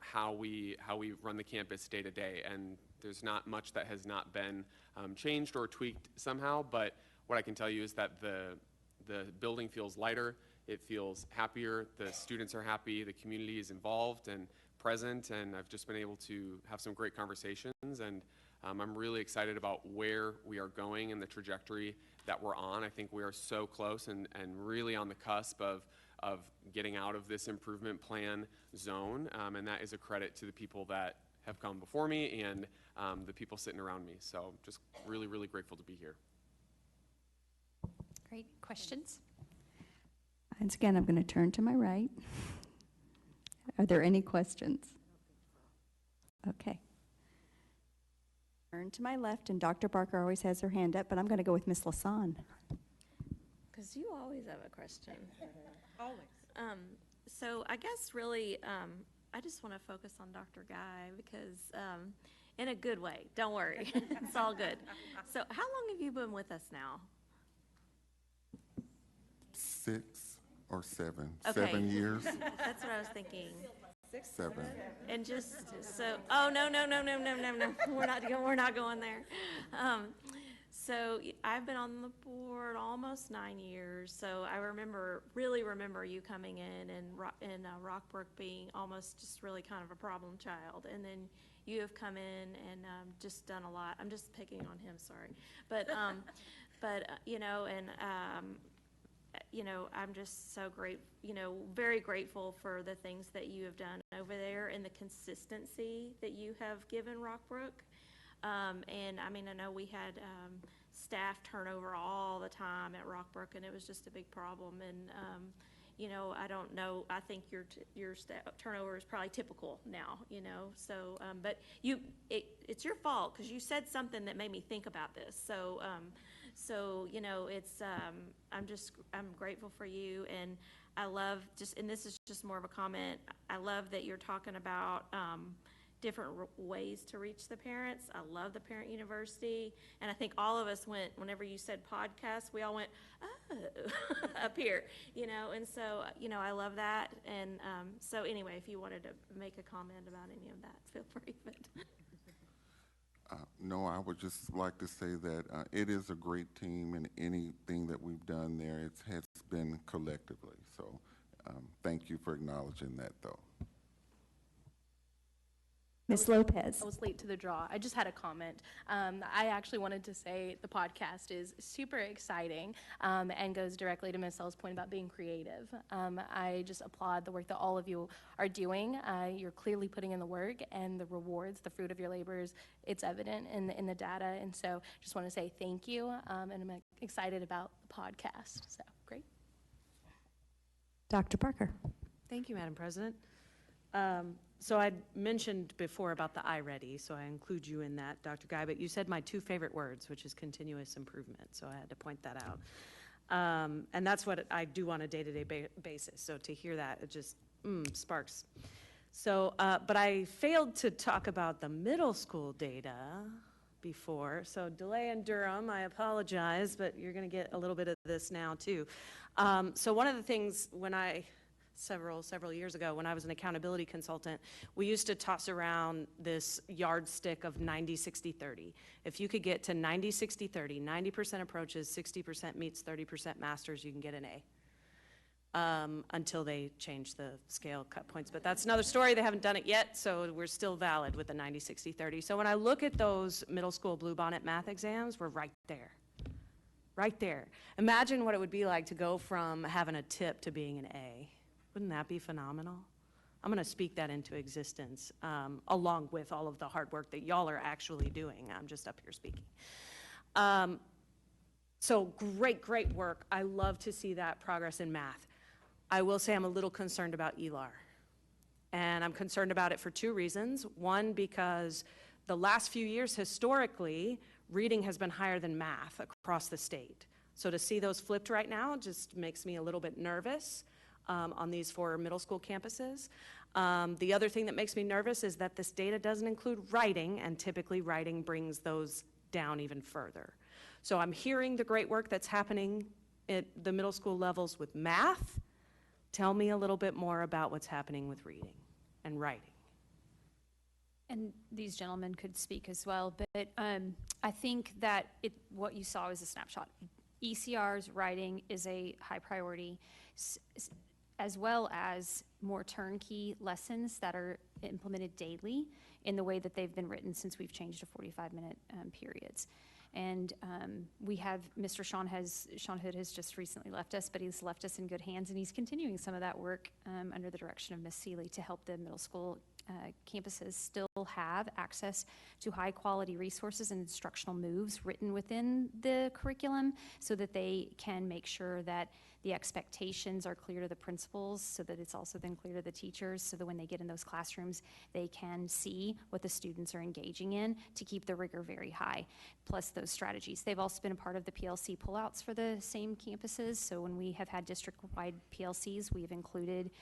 how we run the campus day to day. And there's not much that has not been changed or tweaked somehow, but what I can tell you is that the building feels lighter, it feels happier, the students are happy, the community is involved and present, and I've just been able to have some great conversations, and I'm really excited about where we are going and the trajectory that we're on. I think we are so close and really on the cusp of getting out of this improvement plan zone, and that is a credit to the people that have come before me and the people sitting around me. So just really, really grateful to be here.
Great. Questions?
Once again, I'm going to turn to my right. Are there any questions? Okay. Turn to my left, and Dr. Barker always has her hand up, but I'm going to go with Miss Lasan.
Because you always have a question.
Always.
So I guess really, I just want to focus on Dr. Guy because, in a good way, don't worry, it's all good. So how long have you been with us now?
6 or 7.
Okay.
7 years.
That's what I was thinking.
7.
And just so, oh, no, we're not going there. So I've been on the board almost 9 years. So I really remember you coming in and Rockbrook being almost just really kind of a problem child. And then you have come in and just done a lot. I'm just picking on him, sorry. But, I'm just so very grateful for the things that you have done over there and the consistency that you have given Rockbrook. And I mean, I know we had staff turnover all the time at Rockbrook, and it was just a big problem. And I don't know. I think your staff turnover is probably typical now. So, but it's your fault because you said something that made me think about this. So, it's I'm grateful for you, and I love and this is just more of a comment. I love that you're talking about different ways to reach the parents. I love the Parent University, and I think all of us went, whenever you said podcast, we all went, oh, up here, and so, I love that, and so anyway, if you wanted to make a comment about any of that, feel free. But
No, I would just like to say that it is a great team, and anything that we've done there, it has been collectively, so thank you for acknowledging that, though.
Ms. Lopez.
I was late to the draw. I just had a comment. I actually wanted to say the podcast is super exciting and goes directly to Ms. L's point about being creative. I just applaud the work that all of you are doing. You're clearly putting in the work, and the rewards, the fruit of your labors, it's evident in the data. And so just want to say thank you, and I'm excited about the podcast. So great.
Dr. Parker.
Thank you, Madam President. So I mentioned before about the iReady, so I include you in that, Dr. Guy, but you said my 2 favorite words, which is continuous improvement, so I had to point that out. And that's what I do on a day-to-day basis, so to hear that, it just sparks. So, but I failed to talk about the middle school data before, so delay in Durham, I apologize, but you're going to get a little bit of this now, too. So one of the things when I several years ago when I was an accountability consultant, we used to toss around this yardstick of 90-60-30. If you could get to 90-60-30, 90% approaches, 60% meets, 30% masters, you can get an A. Until they change the scale cut points. But that's another story. They haven't done it yet, so we're still valid with the 90-60-30. So when I look at those middle school bluebonnet math exams, we're right there. Right there. Imagine what it would be like to go from having a tip to being an A. Wouldn't that be phenomenal? I'm going to speak that into existence, along with all of the hard work that y'all are actually doing. I'm just up here speaking. So great work. I love to see that progress in math. I will say I'm a little concerned about ELAR. And I'm concerned about it for two reasons. One, because the last few years, historically, reading has been higher than math across the state. So to see those flipped right now just makes me a little bit nervous on these 4 middle school campuses. The other thing that makes me nervous is that this data doesn't include writing, and typically writing brings those down even further. So I'm hearing the great work that's happening at the middle school levels with math. Tell me a little bit more about what's happening with reading and writing.
And these gentlemen could speak as well, but I think that what you saw is a snapshot. ECR's writing is a high priority, as well as more turnkey lessons that are implemented daily in the way that they've been written since we've changed to 45-minute periods. And we have Mr. Sean Hood has just recently left us, but he's left us in good hands, and he's continuing some of that work under the direction of Ms. Seeley to help the middle school campuses still have access to high-quality resources and instructional moves written within the curriculum so that they can make sure that the expectations are clear to the principals, so that it's also then clear to the teachers, so that when they get in those classrooms, they can see what the students are engaging in to keep the rigor very high, plus those strategies. They've also been a part of the PLC pullouts for the same campuses, so when we have had district-wide PLCs, we've included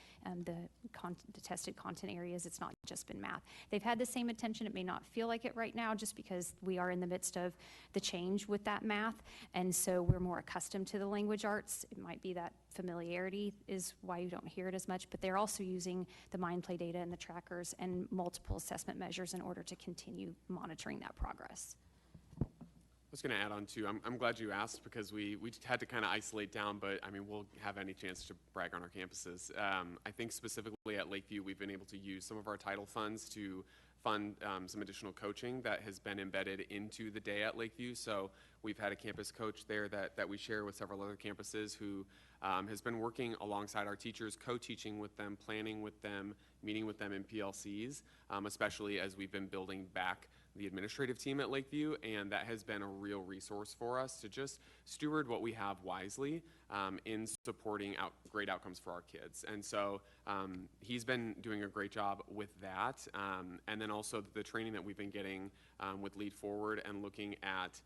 the tested content areas. It's not just been math. They've had the same attention. It may not feel like it right now just because we are in the midst of the change with that math, and so we're more accustomed to the language arts. It might be that familiarity is why you don't hear it as much, but they're also using the mind play data and the trackers and multiple assessment measures in order to continue monitoring that progress.
I was going to add on too, I'm glad you asked, because we had to kind of isolate down, but I mean, we'll have any chance to brag on our campuses. I think specifically at Lakeview, we've been able to use some of our title funds to fund some additional coaching that has been embedded into the day at Lakeview. So we've had a campus coach there that we share with several other campuses who has been working alongside our teachers, co-teaching with them, planning with them, meeting with them in PLCs, especially as we've been building back the administrative team at Lakeview, and that has been a real resource for us to just steward what we have wisely in supporting great outcomes for our kids. And so he's been doing a great job with that. And then also the training that we've been getting with Lead Forward and looking at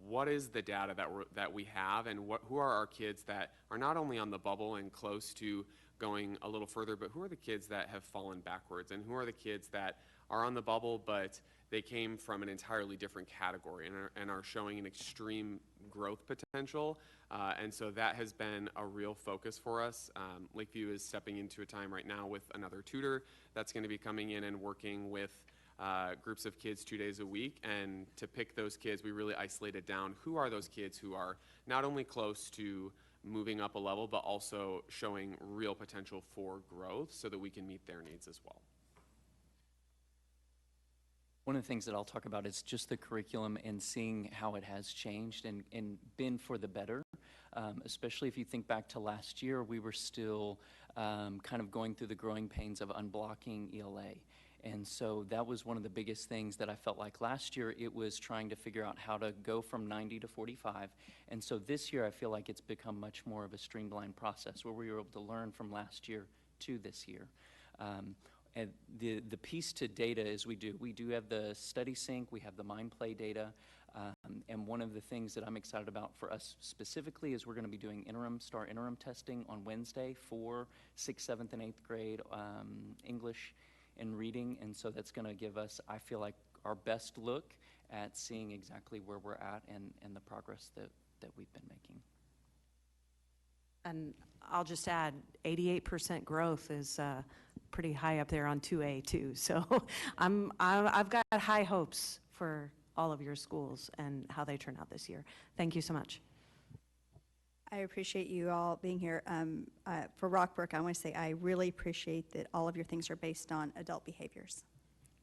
what is the data that we have, and who are our kids that are not only on the bubble and close to going a little further, but who are the kids that have fallen backwards, and who are the kids that are on the bubble but they came from an entirely different category and are showing an extreme growth potential. And so that has been a real focus for us. Lakeview is stepping into a time right now with another tutor that's going to be coming in and working with groups of kids 2 days a week. And to pick those kids, we really isolated down who are those kids who are not only close to moving up a level, but also showing real potential for growth so that we can meet their needs as well.
One of the things that I'll talk about is just the curriculum and seeing how it has changed and been for the better. Especially if you think back to last year, we were still kind of going through the growing pains of unblocking ELA. And so that was one of the biggest things that I felt like last year. It was trying to figure out how to go from 90 to 45. And so this year I feel like it's become much more of a streamlined process where we were able to learn from last year to this year. And the piece to data is we do have the study sync, we have the mind play data, and one of the things that I'm excited about for us specifically is we're going to be doing STAR interim testing on Wednesday for 6th, 7th, and 8th grade English and reading, and so that's going to give us, I feel like, our best look at seeing exactly where we're at and the progress that we've been making.
And I'll just add, 88% growth is pretty high up there on 2A too. So I've got high hopes for all of your schools and how they turn out this year. Thank you so much.
I appreciate you all being here. For Rockbrook, I want to say I really appreciate that all of your things are based on adult behaviors,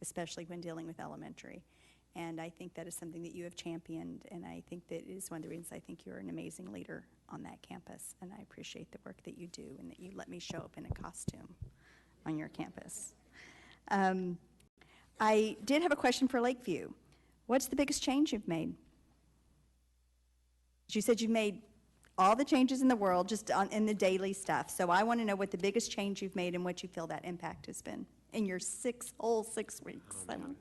especially when dealing with elementary. And I think that is something that you have championed, and I think that is one of the reasons I think you're an amazing leader on that campus. And I appreciate the work that you do and that you let me show up in a costume on your campus. I did have a question for Lakeview. What's the biggest change you've made? You said you've made all the changes in the world just in the daily stuff. So I want to know what the biggest change you've made and what you feel that impact has been in your whole 6 weeks.
Oh, man.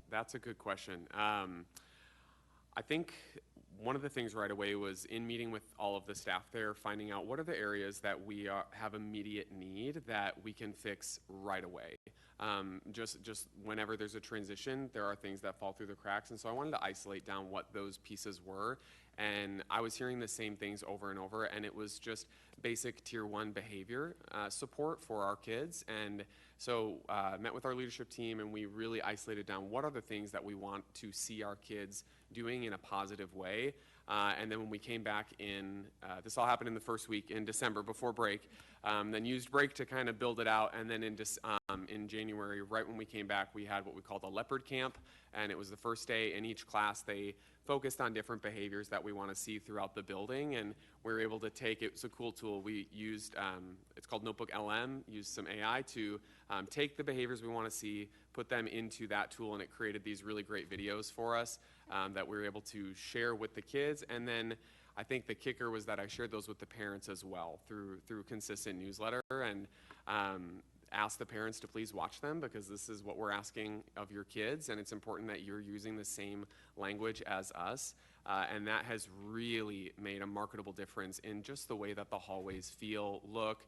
That's a good question. I think one of the things right away was in meeting with all of the staff there, finding out what are the areas that we have immediate need that we can fix right away. Just whenever there's a transition, there are things that fall through the cracks. And so I wanted to isolate down what those pieces were. And I was hearing the same things over and over, and it was just basic tier 1 behavior support for our kids. And so met with our leadership team, and we really isolated down what are the things that we want to see our kids doing in a positive way. And then when we came back in, this all happened in the first week in December before break, then used break to kind of build it out. And then in January, right when we came back, we had what we called a leopard camp. And it was the first day in each class. They focused on different behaviors that we want to see throughout the building. And we were able to take, it was a cool tool. We used, it's called Notebook LM, used some AI to take the behaviors we want to see, put them into that tool, and it created these really great videos for us that we were able to share with the kids. And then I think the kicker was that I shared those with the parents as well through consistent newsletter, and ask the parents to please watch them, because this is what we're asking of your kids, and it's important that you're using the same language as us. And that has really made a marketable difference in just the way that the hallways feel, look,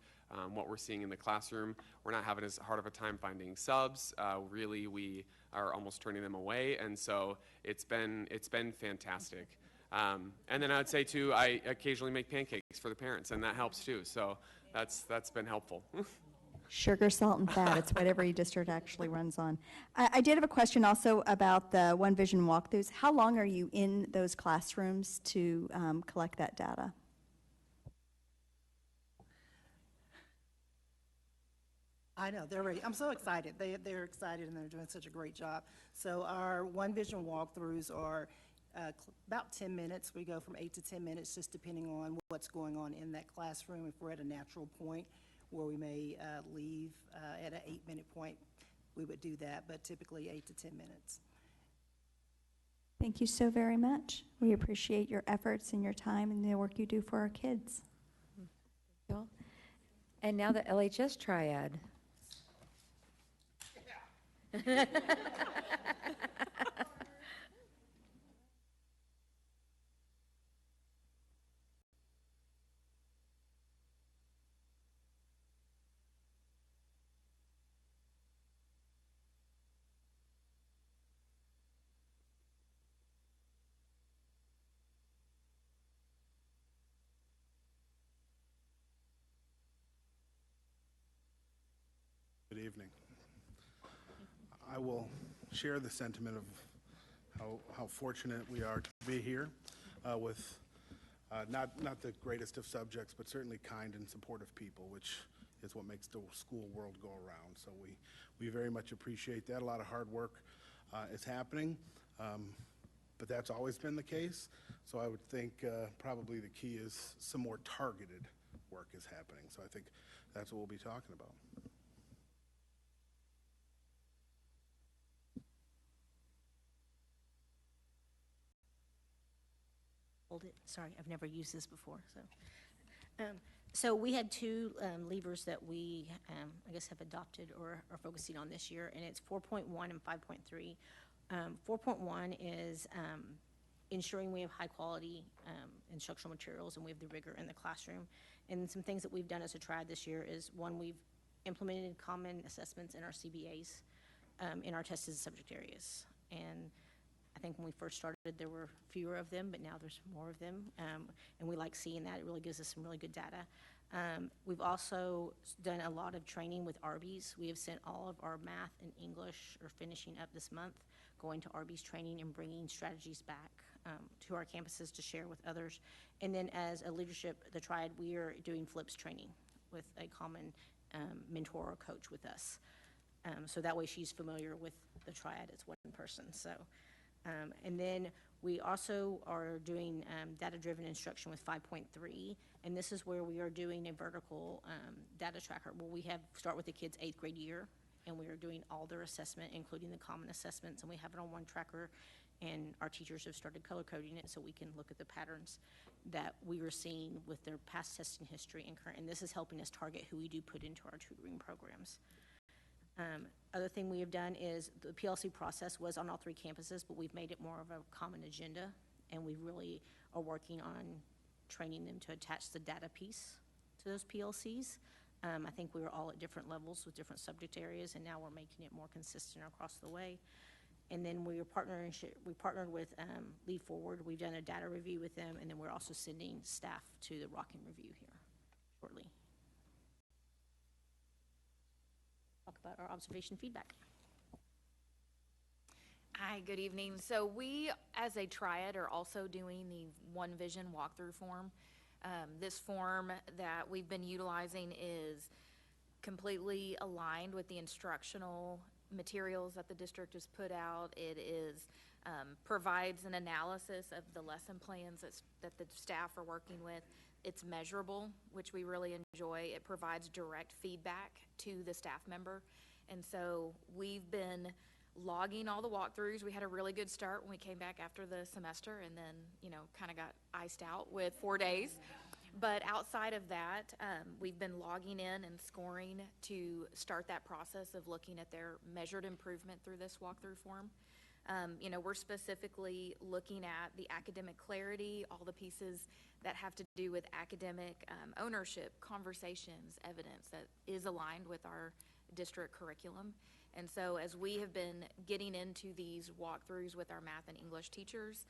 what we're seeing in the classroom. We're not having as hard of a time finding subs. Really, we are almost turning them away, and so it's been fantastic. And then I'd say too, I occasionally make pancakes for the parents, and that helps too. So that's been helpful.
Sugar, salt, and fat. It's what every district actually runs on. I did have a question also about the One Vision walkthroughs. How long are you in those classrooms to collect that data?
I know, they're ready. I'm so excited. They're excited, and they're doing such a great job. So our One Vision walkthroughs are about 10 minutes. We go from 8 to 10 minutes, just depending on what's going on in that classroom. If we're at a natural point where we may leave at an 8-minute point, we would do that, but typically 8 to 10 minutes.
Thank you so very much. We appreciate your efforts and your time and the work you do for our kids.
And now the LHS triad.
Good evening. I will share the sentiment of how fortunate we are to be here with not the greatest of subjects, but certainly kind and supportive people, which is what makes the school world go around. So we very much appreciate that. A lot of hard work is happening, but that's always been the case. So I would think probably the key is some more targeted work is happening. So I think that's what we'll be talking about.
Hold it. Sorry, I've never used this before. So we had two levers that we, I guess, have adopted or are focusing on this year, and it's 4.1 and 5.3. 4.1 is ensuring we have high-quality instructional materials and we have the rigor in the classroom. And some things that we've done as a triad this year is, one, we've implemented common assessments in our CBAs in our tested subject areas. And
I think when we first started, there were fewer of them, but now there's more of them. And we like seeing that. It really gives us some really good data. We've also done a lot of training with Arby's. We have sent all of our math and English, or finishing up this month, going to Arby's training and bringing strategies back to our campuses to share with others. And then as a leadership, the Triad, we are doing flips training with a common mentor or coach with us. So that way she's familiar with the Triad as one person. So, and then we also are doing data-driven instruction with 5.3, and this is where we are doing a vertical data tracker, where we start with the kids' 8th grade year, and we are doing all their assessment, including the common assessments, and we have it on one tracker, and our teachers have started color coding it so we can look at the patterns that we are seeing with their past testing history and current, and this is helping us target who we do put into our tutoring programs. Other thing we have done is the PLC process was on all 3 campuses, but we've made it more of a common agenda, and we really are working on training them to attach the data piece to those PLCs. I think we were all at different levels with different subject areas, and now we're making it more consistent across the way. And then we partnered with Lead Forward. We've done a data review with them, and then we're also sending staff to the Rockin' Review here shortly. Talk about our observation feedback.
Hi, good evening. So we, as a Triad, are also doing the One Vision walkthrough form. This form that we've been utilizing is completely aligned with the instructional materials that the district has put out. It is provides an analysis of the lesson plans that the staff are working with. It's measurable, which we really enjoy. It provides direct feedback to the staff member. And so we've been logging all the walkthroughs. We had a really good start when we came back after the semester, and then, kind of got iced out with 4 days. But outside of that, we've been logging in and scoring to start that process of looking at their measured improvement through this walkthrough form. We're specifically looking at the academic clarity, all the pieces that have to do with academic ownership, conversations, evidence that is aligned with our district curriculum. And so as we have been getting into these walkthroughs with our math and English teachers,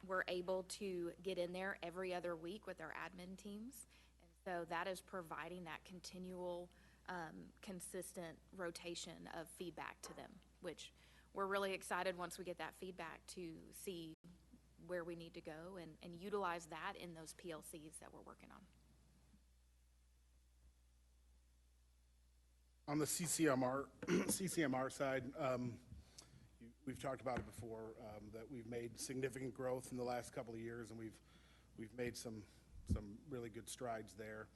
we're able to get in there every other week with our admin teams. And so that is providing that continual, consistent rotation of feedback to them, which we're really excited once we get that feedback to see where we need to go and utilize that in those PLCs that we're working on.
On the CCMR side, we've talked about it before, that we've made significant growth in the last couple of years, and we've made some really good strides there.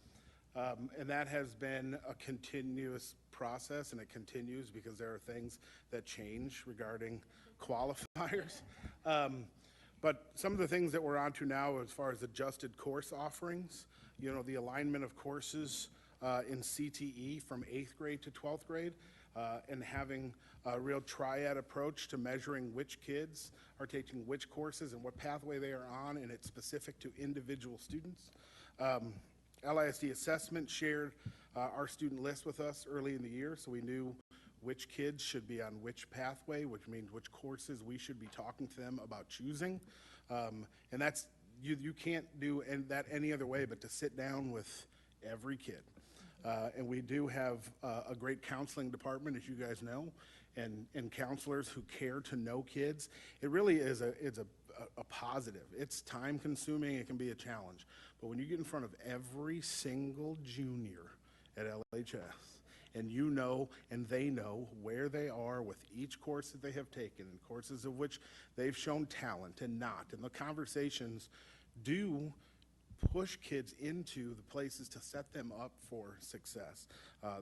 And that has been a continuous process, and it continues because there are things that change regarding qualifiers. But some of the things that we're onto now as far as adjusted course offerings, the alignment of courses in CTE from 8th grade to 12th grade, and having a real triad approach to measuring which kids are taking which courses and what pathway they are on, and it's specific to individual students. LISD assessment shared our student list with us early in the year, so we knew which kids should be on which pathway, which means which courses we should be talking to them about choosing. And that's, you can't do that any other way but to sit down with every kid. And we do have a great counseling department, as you guys know, and counselors who care to know kids. It really is a positive. It's time consuming, it can be a challenge. But when you get in front of every single junior at LHS, and you know and they know where they are with each course that they have taken, and courses of which they've shown talent and not, and the conversations do push kids into the places to set them up for success.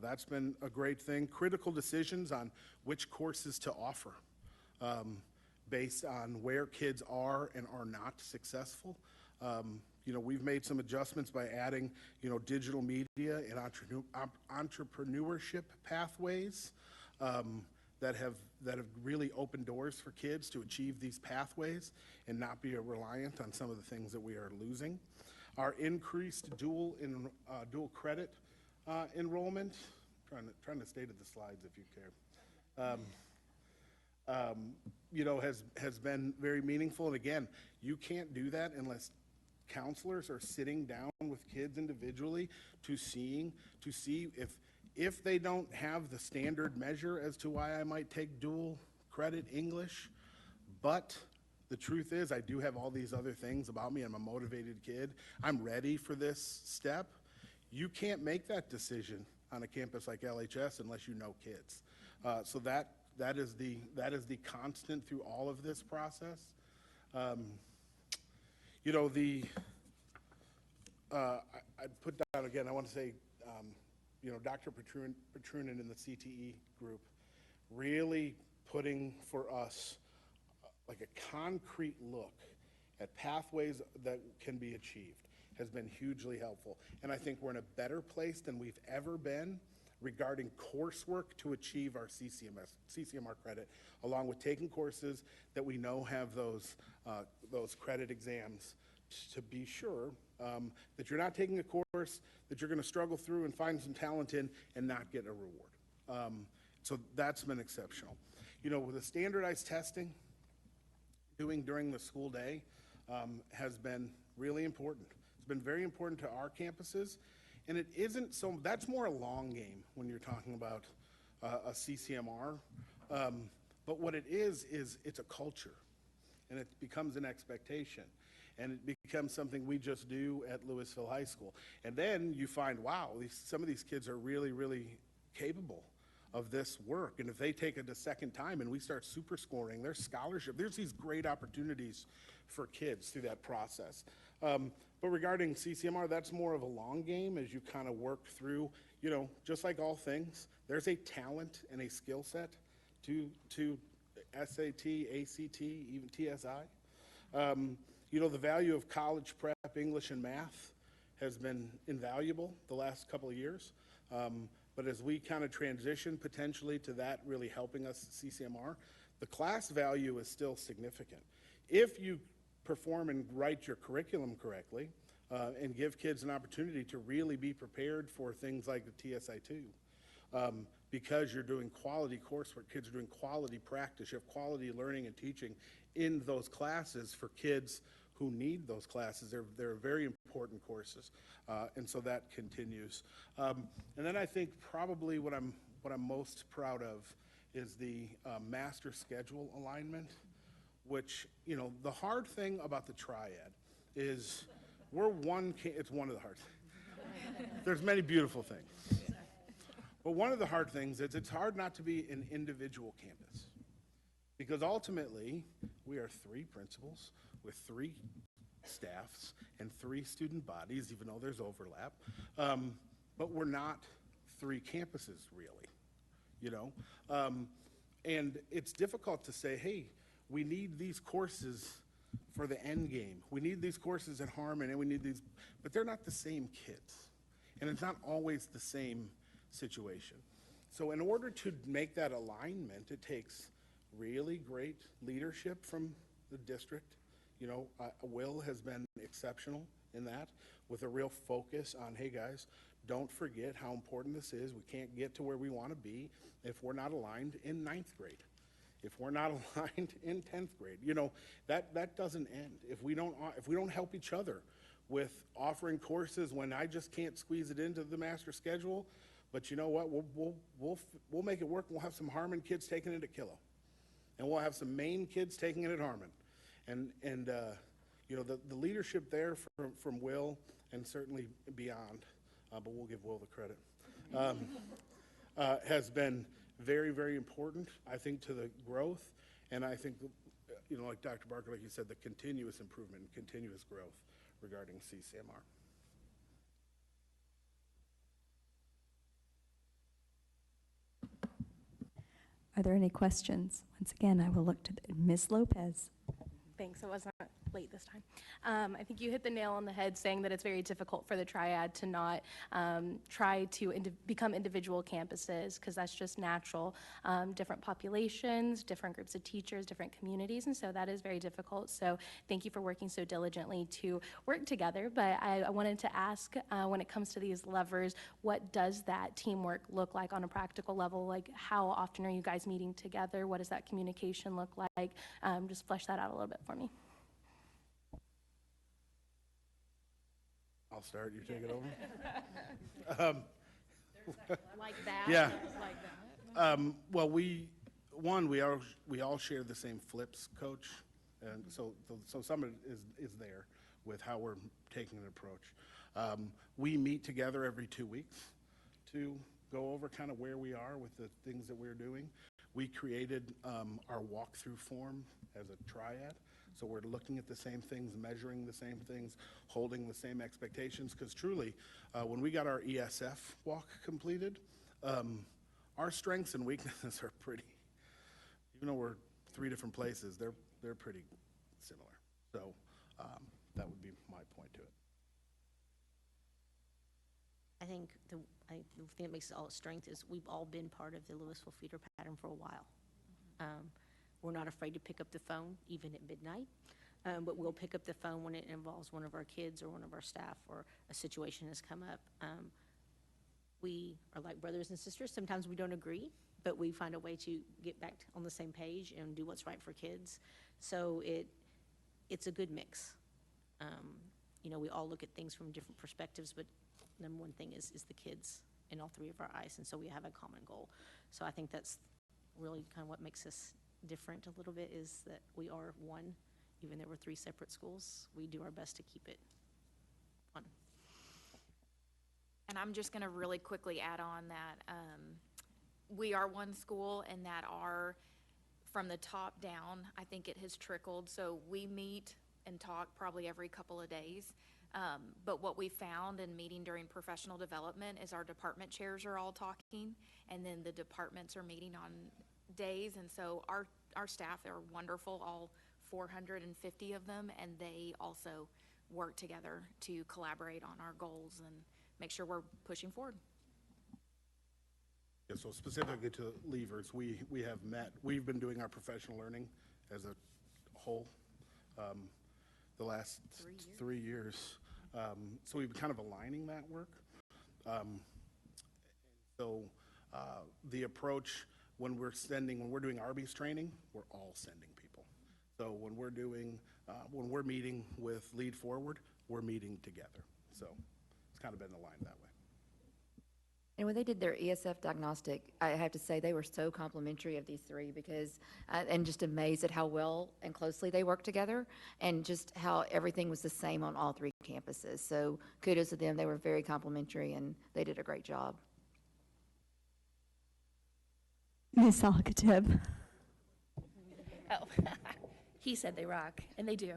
That's been a great thing. Critical decisions on which courses to offer based on where kids are and are not successful. We've made some adjustments by adding, digital media and entrepreneurship pathways that have really opened doors for kids to achieve these pathways and not be reliant on some of the things that we are losing. Our increased dual credit enrollment, trying to stay to the slides if you care. has been very meaningful. And again, you can't do that unless counselors are sitting down with kids individually to see if they don't have the standard measure as to why I might take dual credit English, but the truth is I do have all these other things about me. I'm a motivated kid. I'm ready for this step. You can't make that decision on a campus like LHS unless you know kids. So that is the constant through all of this process. I'd put down again, I want to say, Dr. Petrunin and the CTE group really putting for us like a concrete look at pathways that can be achieved has been hugely helpful. And I think we're in a better place than we've ever been regarding coursework to achieve our CCMR credit, along with taking courses that we know have those credit exams to be sure that you're not taking a course that you're going to struggle through and find some talent in and not get a reward. So that's been exceptional. With the standardized testing doing during the school day has been really important. It's been very important to our campuses, and it isn't so, that's more a long game when you're talking about a CCMR. But what it is it's a culture, and it becomes an expectation. And it becomes something we just do at Lewisville High School. And then you find, wow, some of these kids are really, really capable of this work. And if they take it a second time and we start super scoring, there's scholarship. There's these great opportunities for kids through that process. But regarding CCMR, that's more of a long game as you kind of work through, just like all things, there's a talent and a skill set to SAT, ACT, even TSI. The value of college prep, English, and math has been invaluable the last couple of years. But as we kind of transition potentially to that really helping us at CCMR, the class value is still significant. If you perform and write your curriculum correctly and give kids an opportunity to really be prepared for things like the TSI-2, because you're doing quality coursework, kids are doing quality practice, you have quality learning and teaching in those classes for kids who need those classes. They're very important courses, and so that continues. And then I think probably what I'm most proud of is the master schedule alignment, which, the hard thing about the triad is it's one of the hard things. There's many beautiful things. But one of the hard things is it's hard not to be an individual campus, because ultimately we are 3 principals with 3 staffs and 3 student bodies, even though there's overlap. But we're not 3 campuses really, and it's difficult to say, hey, we need these courses for the end game. We need these courses at Harmon, and we need these, but they're not the same kids. And it's not always the same situation. So in order to make that alignment, it takes really great leadership from the district. Will has been exceptional in that, with a real focus on, hey guys, don't forget how important this is. We can't get to where we want to be if we're not aligned in 9th grade. If we're not aligned in 10th grade, that doesn't end. If we don't help each other with offering courses when I just can't squeeze it into the master schedule, but you know what, we'll make it work. We'll have some Harmon kids taking it at Killow, and we'll have some Maine kids taking it at Harmon, and the leadership there from Will and certainly beyond, but we'll give Will the credit, has been very, very important, I think, to the growth, and I think, like Dr. Barker, like you said, the continuous improvement and continuous growth regarding CCMR.
Are there any questions? Once again, I will look to Ms. Lopez.
Thanks. I wasn't
late this time. I think you hit the nail on the head saying that it's very difficult for the triad to not try to become individual campuses, because that's just natural. Different populations, different groups of teachers, different communities, and so that is very difficult. So thank you for working so diligently to work together. But I wanted to ask, when it comes to these levers, what does that teamwork look like on a practical level? Like, how often are you guys meeting together? What does that communication look like? Just flesh that out a little bit for me.
I'll start, you take it over.
Like that?
Yeah.
Like that?
Well, we all share the same flips coach, and so some of it is there with how we're taking an approach. We meet together every 2 weeks to go over kind of where we are with the things that we're doing. We created our walkthrough form as a triad. So we're looking at the same things, measuring the same things, holding the same expectations. Because truly, when we got our ESF walk completed, our strengths and weaknesses are pretty, even though we're 3 different places, they're pretty similar. So that would be my point to it.
I think the thing that makes it all a strength is we've all been part of the Lewisville feeder pattern for a while. We're not afraid to pick up the phone, even at midnight, but we'll pick up the phone when it involves one of our kids or one of our staff or a situation has come up. We are like brothers and sisters. Sometimes we don't agree, but we find a way to get back on the same page and do what's right for kids. So it's a good mix. You know, we all look at things from different perspectives, but number one thing is the kids in all 3 of our eyes, and so we have a common goal. So I think that's really kind of what makes us different a little bit, is that we are one. Even though we're 3 separate schools, we do our best to keep it one.
And I'm just going to really quickly add on that we are one school, and that from the top down, I think it has trickled. So we meet and talk probably every couple of days. But what we found in meeting during professional development is our department chairs are all talking, and then the departments are meeting on days. And so our staff are wonderful, all 450 of them, and they also work together to collaborate on our goals and make sure we're pushing forward.
Yeah, so specifically to levers, we have met, we've been doing our professional learning as a whole the last 3 years. So we've been kind of aligning that work. The approach when we're doing RB's training, we're all sending people. So when we're meeting with Lead Forward, we're meeting together. So it's kind of been aligned that way.
And when they did their ESF diagnostic, I have to say they were so complimentary of these 3 because, and just amazed at how well and closely they worked together, and just how everything was the same on all 3 campuses. So kudos to them. They were very complimentary and they did a great job.
Ms. Alkatib.
Oh, he said they rock, and they do.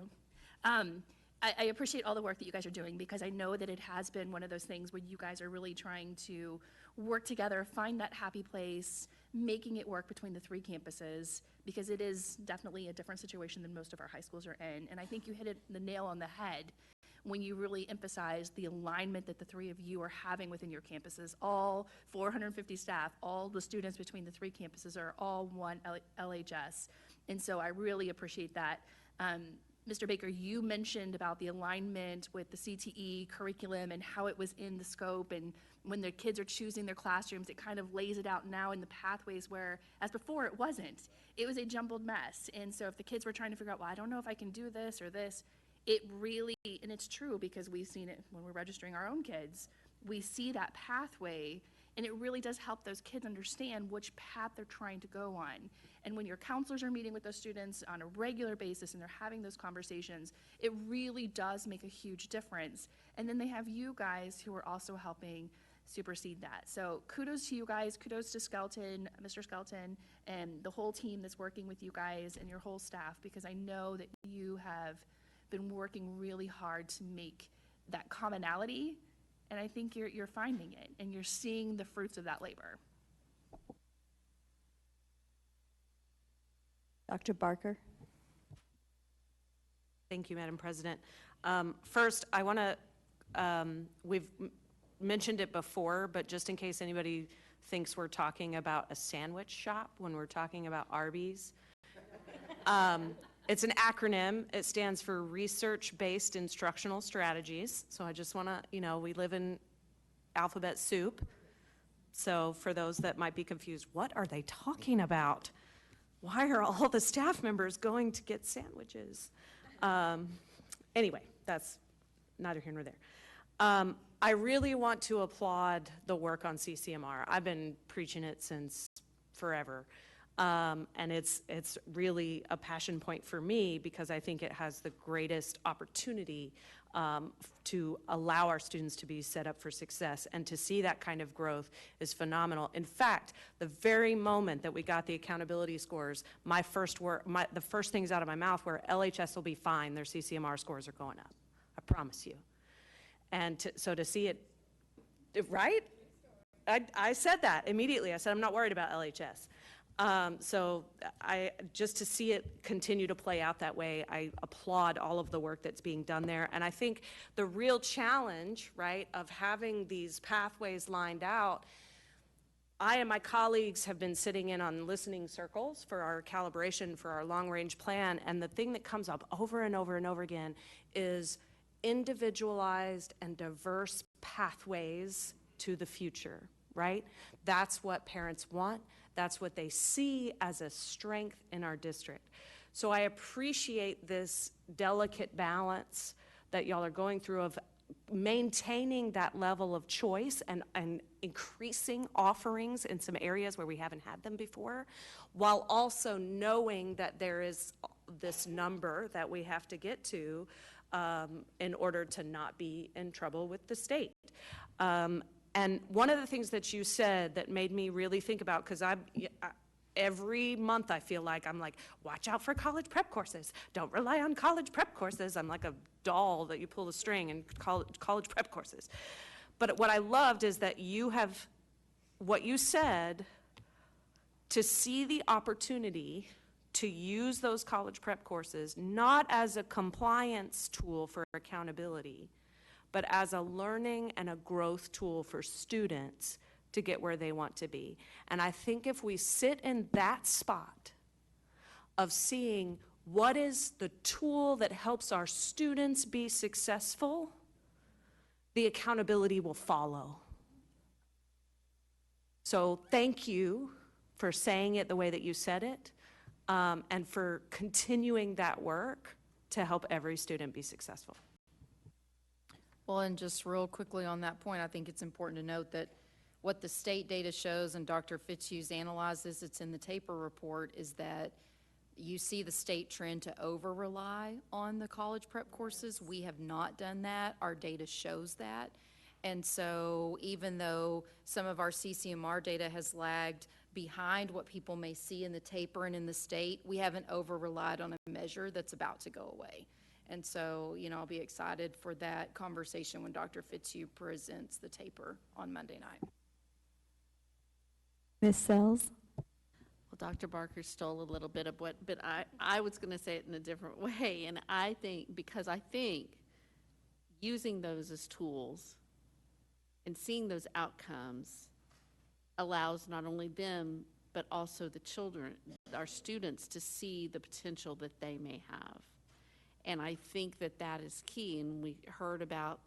I appreciate all the work that you guys are doing, because I know that it has been one of those things where you guys are really trying to work together, find that happy place, making it work between the 3 campuses, because it is definitely a different situation than most of our high schools are in. And I think you hit the nail on the head when you really emphasize the alignment that the 3 of you are having within your campuses. All 450 staff, all the students between the 3 campuses are all one LHS. And so I really appreciate that. Mr. Baker, you mentioned about the alignment with the CTE curriculum and how it was in the scope, and when the kids are choosing their classrooms, it kind of lays it out now in the pathways, where, as before, it wasn't. It was a jumbled mess. And so if the kids were trying to figure out, well, I don't know if I can do this or this, it really, and it's true because we've seen it when we're registering our own kids, we see that pathway, and it really does help those kids understand which path they're trying to go on. And when your counselors are meeting with those students on a regular basis and they're having those conversations, it really does make a huge difference. And then they have you guys who are also helping supersede that. So kudos to you guys, kudos to Skelton, Mr. Skelton, and the whole team that's working with you guys and your whole staff, because I know that you have been working really hard to make that commonality, and I think you're finding it, and you're seeing the fruits of that labor.
Dr. Barker.
Thank you, Madam President. First, I want to, we've mentioned it before, but just in case anybody thinks we're talking about a sandwich shop when we're talking about Arby's. It's an acronym. It stands for Research-Based Instructional Strategies. So I just want to, we live in alphabet soup. So for those that might be confused, what are they talking about? Why are all the staff members going to get sandwiches? Anyway, that's neither here nor there. I really want to applaud the work on CCMR. I've been preaching it since forever. And it's really a passion point for me because I think it has the greatest opportunity to allow our students to be set up for success, and to see that kind of growth is phenomenal. In fact, the very moment that we got the accountability scores, the first things out of my mouth were LHS will be fine, their CCMR scores are going up. I promise you. And so to see it, right? I said that immediately. I said, I'm not worried about LHS. So just to see it continue to play out that way, I applaud all of the work that's being done there. And I think the real challenge, right, of having these pathways lined out, I and my colleagues have been sitting in on listening circles for our calibration for our long-range plan, and the thing that comes up over and over and over again is individualized and diverse pathways to the future, right? That's what parents want. That's what they see as a strength in our district. So I appreciate this delicate balance that y'all are going through of maintaining that level of choice and increasing offerings in some areas where we haven't had them before, while also knowing that there is this number that we have to get to in order to not be in trouble with the state. And one of the things that you said that made me really think about, because every month I feel like I'm like, watch out for college prep courses. Don't rely on college prep courses. I'm like a doll that you pull the string in college prep courses. But what I loved is that what you said, to see the opportunity to use those college prep courses, not as a compliance tool for accountability, but as a learning and a growth tool for students to get where they want to be. And I think if we sit in that spot of seeing what is the tool that helps our students be successful, the accountability will follow. So thank you for saying it the way that you said it, and for continuing that work to help every student be successful.
Well, and just real quickly on that point, I think it's important to note that what the state data shows, and Dr. Fitzhugh's analyzes, it's in the TAPER report, is that you see the state trend to over-rely on the college prep courses. We have not done that. Our data shows that. And so even though some of our CCMR data has lagged behind what people may see in the TAPER and in the state, we haven't over-relied on a measure that's about to go away. And so, I'll be excited for that conversation when Dr. Fitzhugh presents the TAPER on Monday night.
Ms. Sells?
Well, Dr. Barker stole a little bit of but I was going to say it in a different way. And I think using those as tools and seeing those outcomes allows not only them, but also the children, our students, to see the potential that they may have. And I think that is key. And we heard about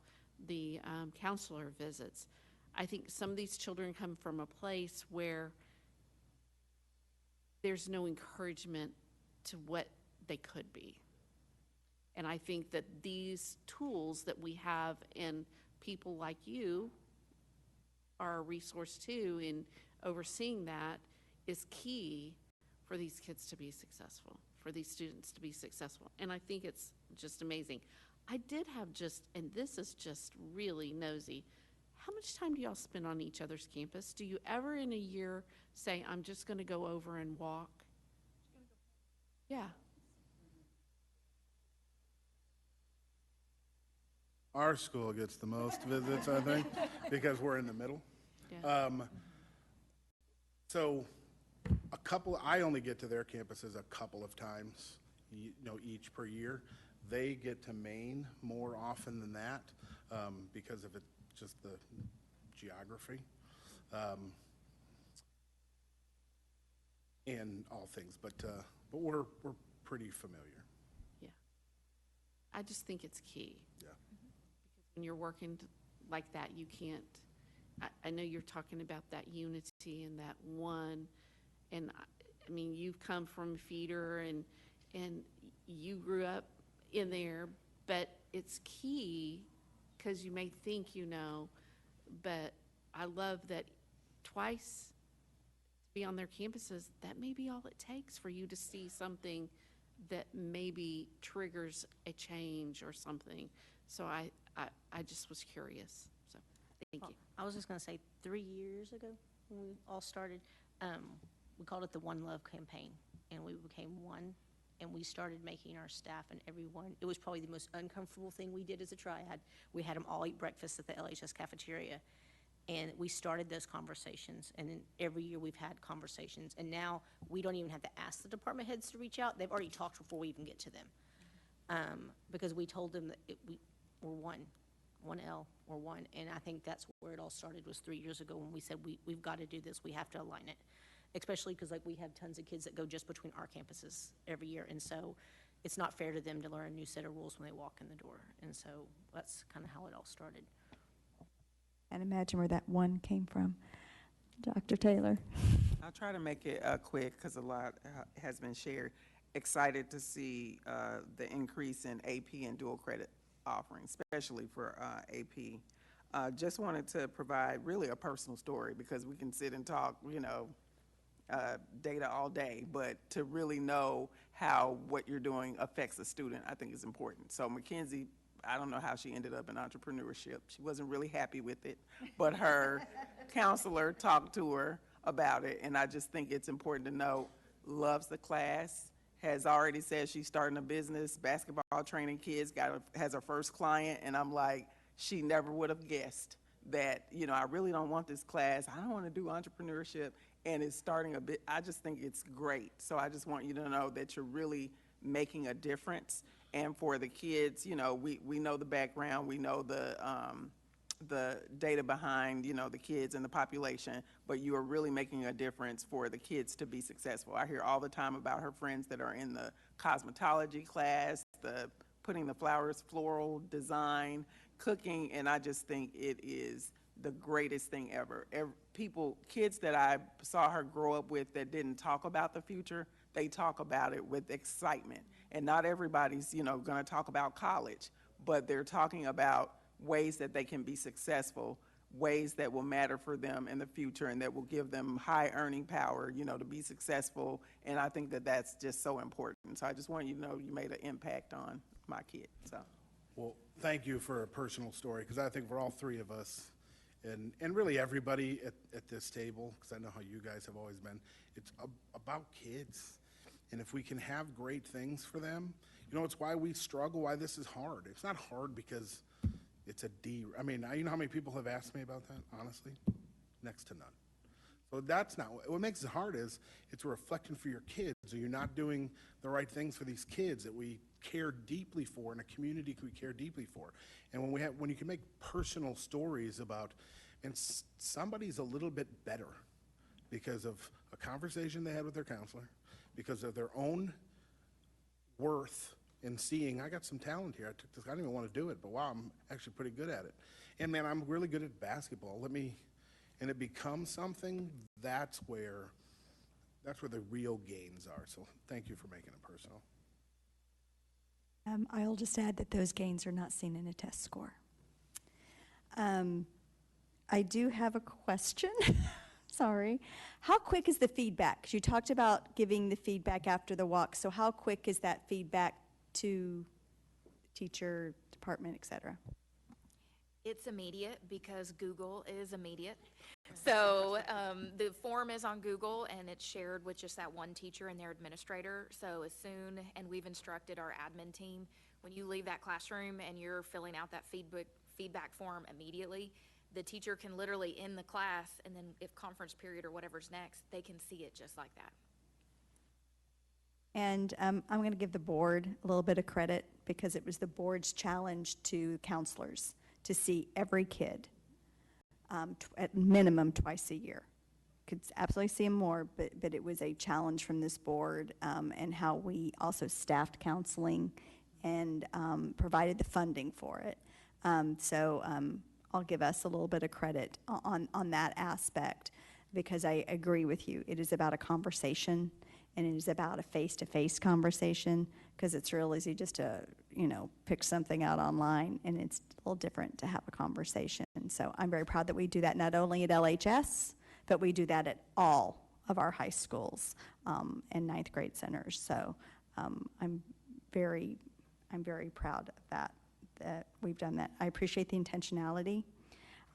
the counselor visits. I think some of these children come from a place where there's no encouragement to what they could be. And I think that these tools that we have and people like you are a resource too in overseeing that is key for these kids to be successful, for these students to be successful. And I think it's just amazing. I did have and this is just really nosy, how much time do y'all spend on each other's campus? Do you ever in a year say, I'm just going to go over and walk? Yeah.
Our school gets the most visits, I think, because we're in the middle.
Yeah.
So I only get to their campuses a couple of times, each per year. they get to Maine more often than that because of just the geography and all things. But we're pretty familiar.
Yeah. I just think it's key.
Yeah.
Because when you're working like that, you can't, I know you're talking about that unity and that one, and I mean, you've come from feeder and you grew up in there, but it's key because you may think you know, but I love that twice to be on their campuses, that may be all it takes for you to see something that maybe triggers a change or something. So I just was curious. So thank you.
I was just going to say 3 years ago when we all started, we called it the One Love campaign, and we became one, and we started making our staff and everyone, it was probably the most uncomfortable thing we did as a triad. We had them all eat breakfast at the LHS cafeteria, and we started those conversations, and then every year we've had conversations, and now we don't even have to ask the department heads to reach out. They've already talked before we even get to them, because we told them that we're one L or one, and I think that's where it all started, was 3 years ago when we said we've got to do this, we have to align it, especially because like we have tons of kids that go just between our campuses every year, and so it's not fair to them to learn a new set of rules when they walk in the door, and so that's kind of how it all started.
And imagine where that one came from. Dr. Taylor.
I'll try to make it quick because a lot has been shared. Excited to see the increase in AP and dual credit offerings, especially for AP. Just wanted to provide really a personal story because we can sit and talk, data all day, but to really know how what you're doing affects a student, I think is important. So Mackenzie, I don't know how she ended up in entrepreneurship. She wasn't really happy with it, but her counselor talked to her about it, and I just think it's important to know, loves the class, has already said she's starting a business, basketball training kids, has her first client, and I'm like, she never would have guessed that, I really don't want this class. I don't want to do entrepreneurship, and it's starting a bit. I just think it's great. So I just want you to know that you're really making a difference. And for the kids, we know the background, we know the data behind, the kids and the population, but you are really making a difference for the kids to be successful. I hear all the time about her friends that are in the cosmetology class, putting the flowers, floral design, cooking, and I just think it is the greatest thing ever. Kids that I saw her grow up with that didn't talk about the future, they talk about it with excitement. And not everybody's, going to talk about college, but they're talking about ways that they can be successful, ways that will matter for them in the future and that will give them high earning power, to be successful. And I think that that's just so important. So I just want you to know you made an impact on my kid. So.
Well, thank you for a personal story, because I think for all three of us, and really everybody at this table, because I know how you guys have always been, it's about kids. And if we can have great things for them, it's why we struggle, why this is hard. It's not hard because it's a D. I mean, you know how many people have asked me about that, honestly? Next to none. So that's not, what makes it hard is it's a reflection for your kids. So you're not doing the right things for these kids that we care deeply for, in a community we care deeply for. And when you can make personal stories about, and somebody's a little bit better because of a conversation they had with their counselor, because of their own worth in seeing, I got some talent here. I took this, I didn't even want to do it, but wow, I'm actually pretty good at it. And man, I'm really good at basketball. And it becomes something, that's where the real gains are. So thank you for making it personal.
I'll just add that those gains are not seen in a test score. I do have a question. Sorry. How quick is the feedback? 'Cause you talked about giving the feedback after the walk. So how quick is that feedback to teacher, department, et cetera?
It's immediate because Google is immediate. So the form is on Google and it's shared with just that one teacher and their administrator. So as soon, and we've instructed our admin team, when you leave that classroom and you're filling out that feedback form immediately, the teacher can literally end the class, and then if conference period or whatever's next, they can see it just like that.
And I'm going to give the board a little bit of credit because it was the board's challenge to counselors to see every kid at minimum twice a year. Could absolutely see them more, but it was a challenge from this board, and how we also staffed counseling and provided the funding for it. So I'll give us a little bit of credit on that aspect, because I agree with you. It is about a conversation, and it is about a face-to-face conversation, because it's real easy just to, pick something out online, and it's a little different to have a conversation. So I'm very proud that we do that not only at LHS, but we do that at all of our high schools and ninth grade centers. So I'm very proud of that we've done that. I appreciate the intentionality.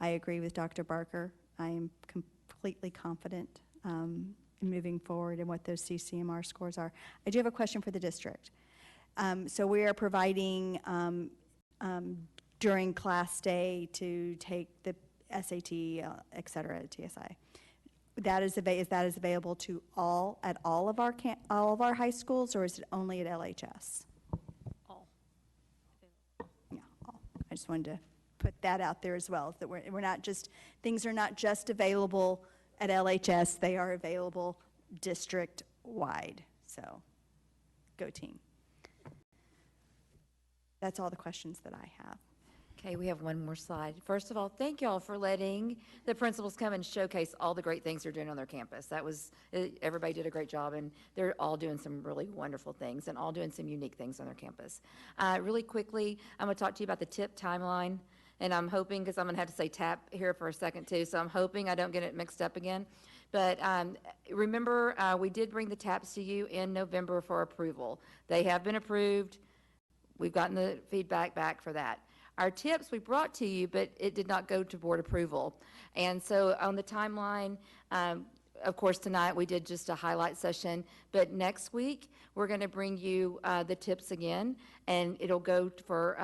I agree with Dr. Barker. I am completely confident in moving forward and what those CCMR scores are. I do have a question for the district. So we are providing during class day to take the SAT, et cetera, TSI. Is that available to all of our high schools, or is it only at LHS?
All.
Yeah, all. I just wanted to put that out there as well, that we're not just, things are not just available at LHS, they are available district-wide. So, go team. That's all the questions that I have.
Okay, we have one more slide. First of all, thank you all for letting the principals come and showcase all the great things they're doing on their campus. Everybody did a great job, and they're all doing some really wonderful things and all doing some unique things on their campus. Really quickly, I'm going to talk to you about the TIP timeline, and I'm hoping, because I'm going to have to say TAP here for a second too, so I'm hoping I don't get it mixed up again. But remember, we did bring the TAPs to you in November for approval. They have been approved. We've gotten the feedback back for that. Our tips we brought to you, but it did not go to board approval. And so on the timeline, of course, tonight we did just a highlight session, but next week we're going to bring you the tips again, and it'll go for,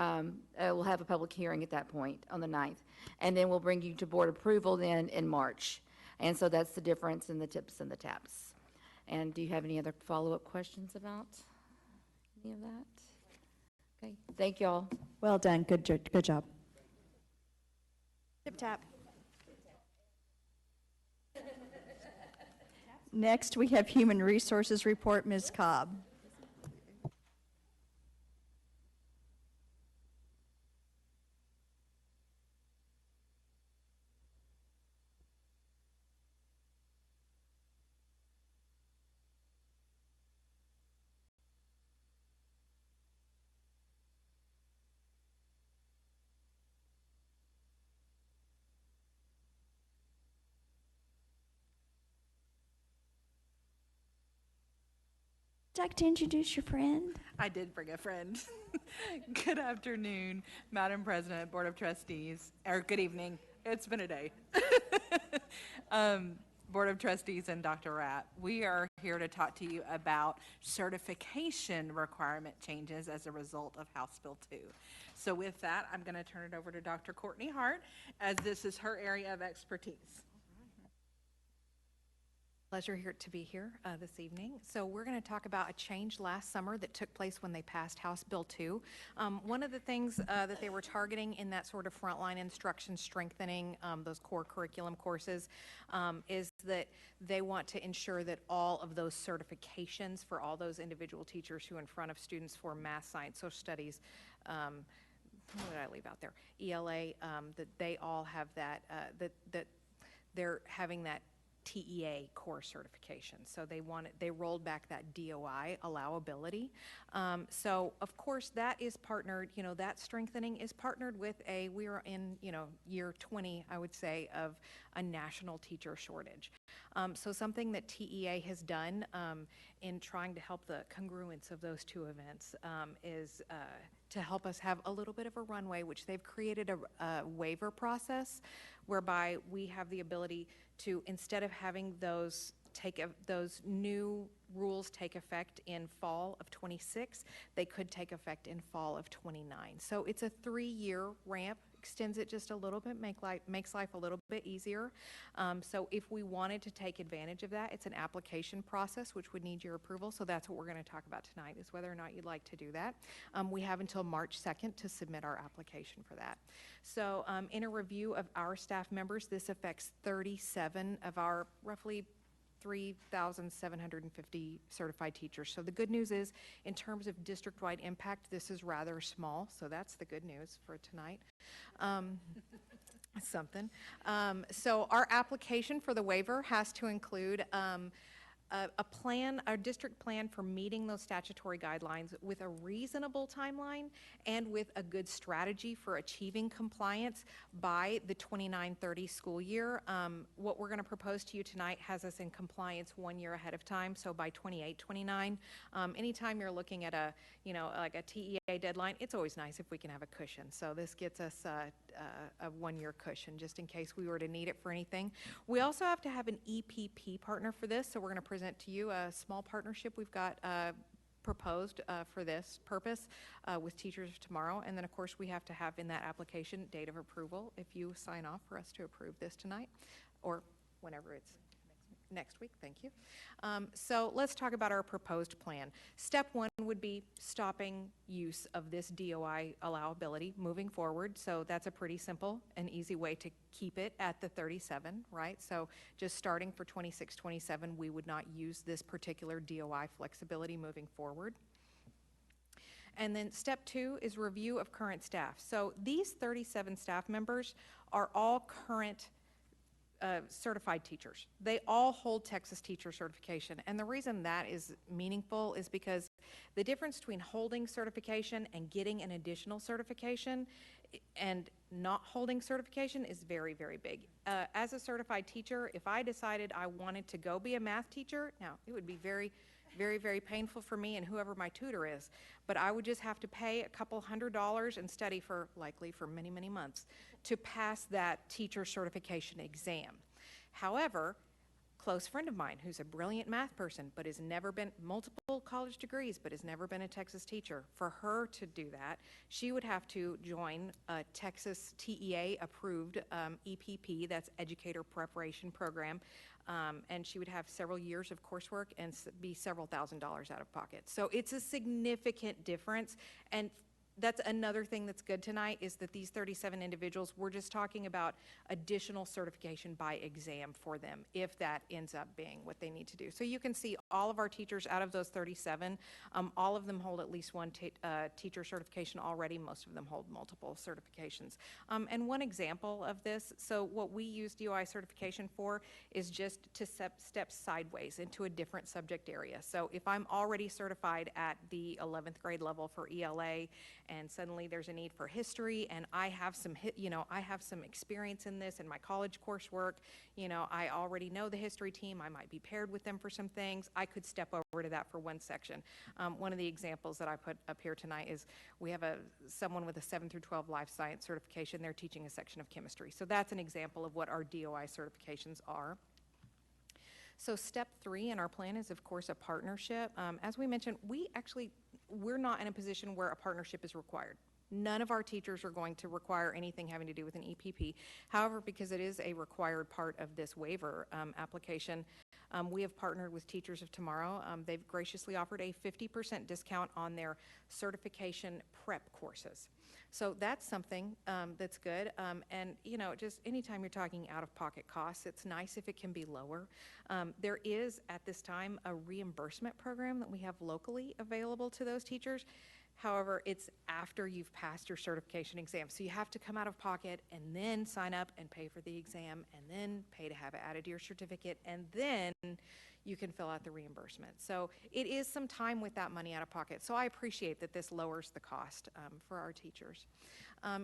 we'll have a public hearing at that point on the 9th. And then we'll bring you to board approval then in March. And so that's the difference in the tips and the TAPs. And do you have any other follow-up questions about any of that? Okay, thank you all.
Well done, good job.
Tip tap.
Next, we have Human Resources Report, Ms. Cobb. Would you like to introduce your friend?
I did bring a friend. Good afternoon, Madam President, Board of Trustees, or good evening. It's been a day. Board of Trustees and Dr. Rapp. We are here to talk to you about certification requirement changes as a result of House Bill 2. So with that, I'm going to turn it over to Dr. Courtney Hart, as this is her area of expertise.
Pleasure to be here this evening. So we're going to talk about a change last summer that took place when they passed House Bill 2. One of the things that they were targeting in that sort of frontline instruction strengthening, those core curriculum courses, is that they want to ensure that all of those certifications for all those individual teachers who are in front of students for math, science, social studies, what did I leave out there? ELA, that they all have that, that they're having that TEA core certification. So they rolled back that DOI allowability. So of course that is partnered, that strengthening is partnered with we are in, year 20, I would say, of a national teacher shortage. So something that TEA has done in trying to help the congruence of those two events is to help us have a little bit of a runway, which they've created a waiver process whereby we have the ability to, instead of having those new rules take effect in fall of 26, they could take effect in fall of 29. So it's a 3-year ramp, extends it just a little bit, makes life a little bit easier. So if we wanted to take advantage of that, it's an application process which would need your approval. So that's what we're going to talk about tonight, is whether or not you'd like to do that. We have until March 2nd to submit our application for that. So in a review of our staff members, this affects 37 of our roughly 3,750 certified teachers. So the good news is, in terms of district-wide impact, this is rather small. So that's the good news for tonight. Something. So our application for the waiver has to include a plan, a district plan for meeting those statutory guidelines with a reasonable timeline and with a good strategy for achieving compliance by the 29-30 school year. What we're going to propose to you tonight has us in compliance 1 year ahead of time, so by 28-29. Anytime you're looking at a, like a TEA deadline, it's always nice if we can have a cushion. So this gets us a 1 year cushion just in case we were to need it for anything. We also have to have an EPP partner for this, so we're going to present to you a small partnership we've got proposed for this purpose with Teachers of Tomorrow. And then, of course, we have to have in that application date of approval if you sign off for us to approve this tonight or whenever it's next week. Thank you. So let's talk about our proposed plan. Step one would be stopping use of this DOI allowability moving forward. So that's a pretty simple and easy way to keep it at the 37, right? So just starting for 26-27, we would not use this particular DOI flexibility moving forward. And then step two is review of current staff. So these 37 staff members are all current certified teachers. They all hold Texas teacher certification. And the reason that is meaningful is because the difference between holding certification and getting an additional certification and not holding certification is very, very big. As a certified teacher, if I decided I wanted to go be a math teacher, now it would be very, very painful for me and whoever my tutor is, but I would just have to pay a couple $100 and study for likely for many, many months to pass that teacher certification exam. However, close friend of mine who's a brilliant math person but has never been, multiple college degrees, but has never been a Texas teacher, for her to do that, she would have to join a Texas TEA approved EPP, that's Educator Preparation Program, and she would have several years of coursework and be several $1,000s out of pocket. So it's a significant difference, and that's another thing that's good tonight is that these 37 individuals, we're just talking about additional certification by exam for them if that ends up being what they need to do. So you can see all of our teachers out of those 37, all of them hold at least one teacher certification already. Most of them hold multiple certifications. And one example of this, so what we use DOI certification for is just to step sideways into a different subject area. So if I'm already certified at the 11th grade level for ELA, and suddenly there's a need for history, and I have some, I have some experience in this in my college coursework. I already know the history team. I might be paired with them for some things. I could step over to that for one section. One of the examples that I put up here tonight is we have someone with a 7 through 12 life science certification. They're teaching a section of chemistry. So that's an example of what our DOI certifications are. So step three in our plan is, of course, a partnership. As we mentioned, we're not in a position where a partnership is required. None of our teachers are going to require anything having to do with an EPP. However, because it is a required part of this waiver application, we have partnered with Teachers of Tomorrow. They've graciously offered a 50% discount on their certification prep courses. So that's something that's good. And, just anytime you're talking out-of-pocket costs, it's nice if it can be lower. There is, at this time, a reimbursement program that we have locally available to those teachers. However, it's after you've passed your certification exam. So you have to come out of pocket and then sign up and pay for the exam and then pay to have it added to your certificate, and then you can fill out the reimbursement. So it is some time with that money out of pocket. So I appreciate that this lowers the cost for our teachers.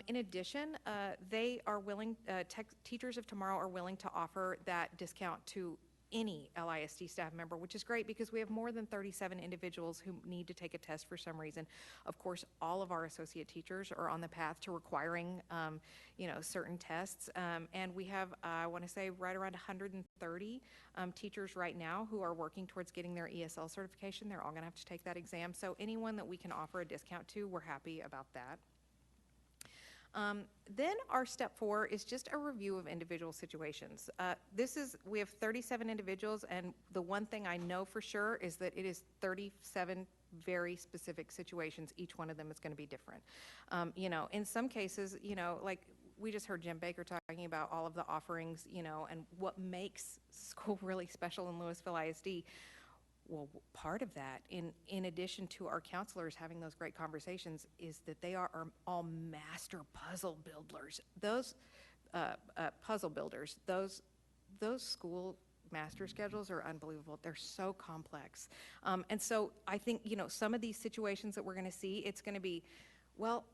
In addition, they are willing, Teachers of Tomorrow are willing to offer that discount to any LISD staff member, which is great because we have more than 37 individuals who need to take a test for some reason. Of course, all of our associate teachers are on the path to requiring, certain tests. And we have, I want to say, right around 130 teachers right now who are working towards getting their ESL certification. They're all going to have to take that exam. So anyone that we can offer a discount to, we're happy about that. Then our step 4 is just a review of individual situations. We have 37 individuals, and the one thing I know for sure is that it is 37 very specific situations. Each one of them is going to be different. In some cases, like we just heard Jim Baker talking about all of the offerings, and what makes school really special in Lewisville ISD. Well, part of that, in addition to our counselors having those great conversations, is that they are all master puzzle builders. Those puzzle builders, those school master schedules are unbelievable. They're so complex. And so I think, some of these situations that we're going to see, it's going to be, well,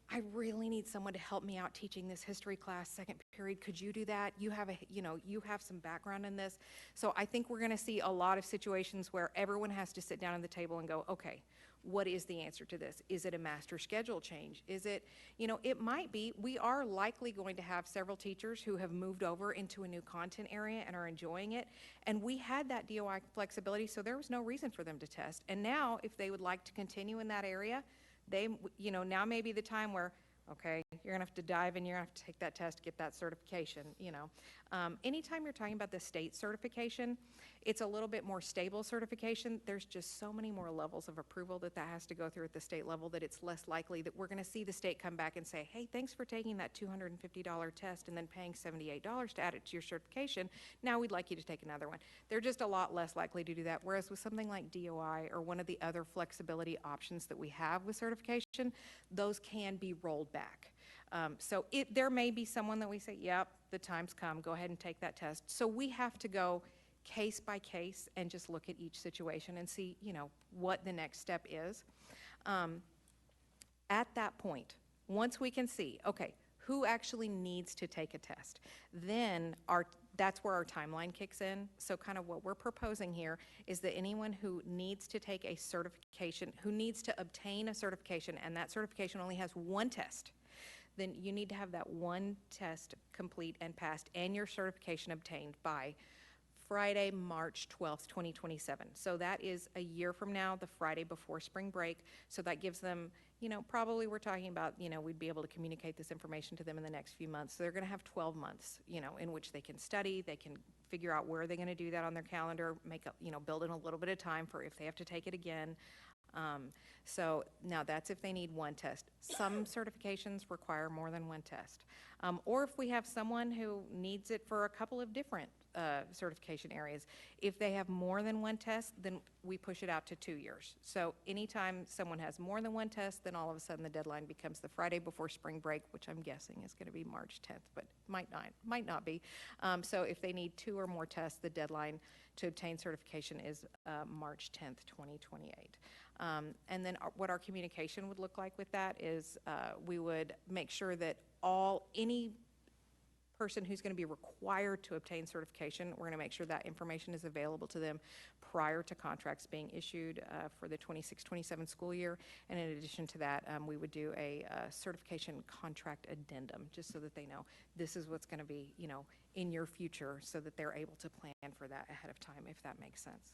I really need someone to help me out teaching this history class, second period. Could you do that? You have you have some background in this. So I think we're going to see a lot of situations where everyone has to sit down at the table and go, okay, what is the answer to this? Is it a master schedule change? Is it, it might be, we are likely going to have several teachers who have moved over into a new content area and are enjoying it. And we had that DOI flexibility, so there was no reason for them to test. And now, if they would like to continue in that area, now may be the time where, okay, you're gonna have to dive in, you're gonna have to take that test, get that certification, Anytime you're talking about the state certification, it's a little bit more stable certification. There's just so many more levels of approval that has to go through at the state level that it's less likely that we're gonna see the state come back and say, hey, thanks for taking that $250 test and then paying $78 to add it to your certification. Now we'd like you to take another one. They're just a lot less likely to do that. Whereas with something like DOI or one of the other flexibility options that we have with certification, those can be rolled back. So there may be someone that we say, yep, the time's come, go ahead and take that test. So we have to go case by case and just look at each situation and see, what the next step is. At that point, once we can see, okay, who actually needs to take a test, then that's where our timeline kicks in. So kind of what we're proposing here is that anyone who needs to take a certification, who needs to obtain a certification, and that certification only has one test, then you need to have that one test complete and passed and your certification obtained by Friday, March 12th, 2027. So that is a year from now, the Friday before spring break. So that gives them, probably we're talking about, we'd be able to communicate this information to them in the next few months. So they're going to have 12 months, in which they can study, they can figure out where they're going to do that on their calendar, build in a little bit of time for if they have to take it again. So now that's if they need one test. Some certifications require more than one test. Or if we have someone who needs it for a couple of different certification areas. If they have more than one test, then we push it out to 2 years. So anytime someone has more than one test, then all of a sudden the deadline becomes the Friday before spring break, which I'm guessing is going to be March 10th, but might not be. So if they need 2 or more tests, the deadline to obtain certification is March 10th, 2028. And then what our communication would look like with that is we would make sure that any person who's going to be required to obtain certification, we're going to make sure that information is available to them prior to contracts being issued for the 26-27 school year. And in addition to that, we would do a certification contract addendum, just so that they know this is what's going to be, in your future, so that they're able to plan for that ahead of time, if that makes sense.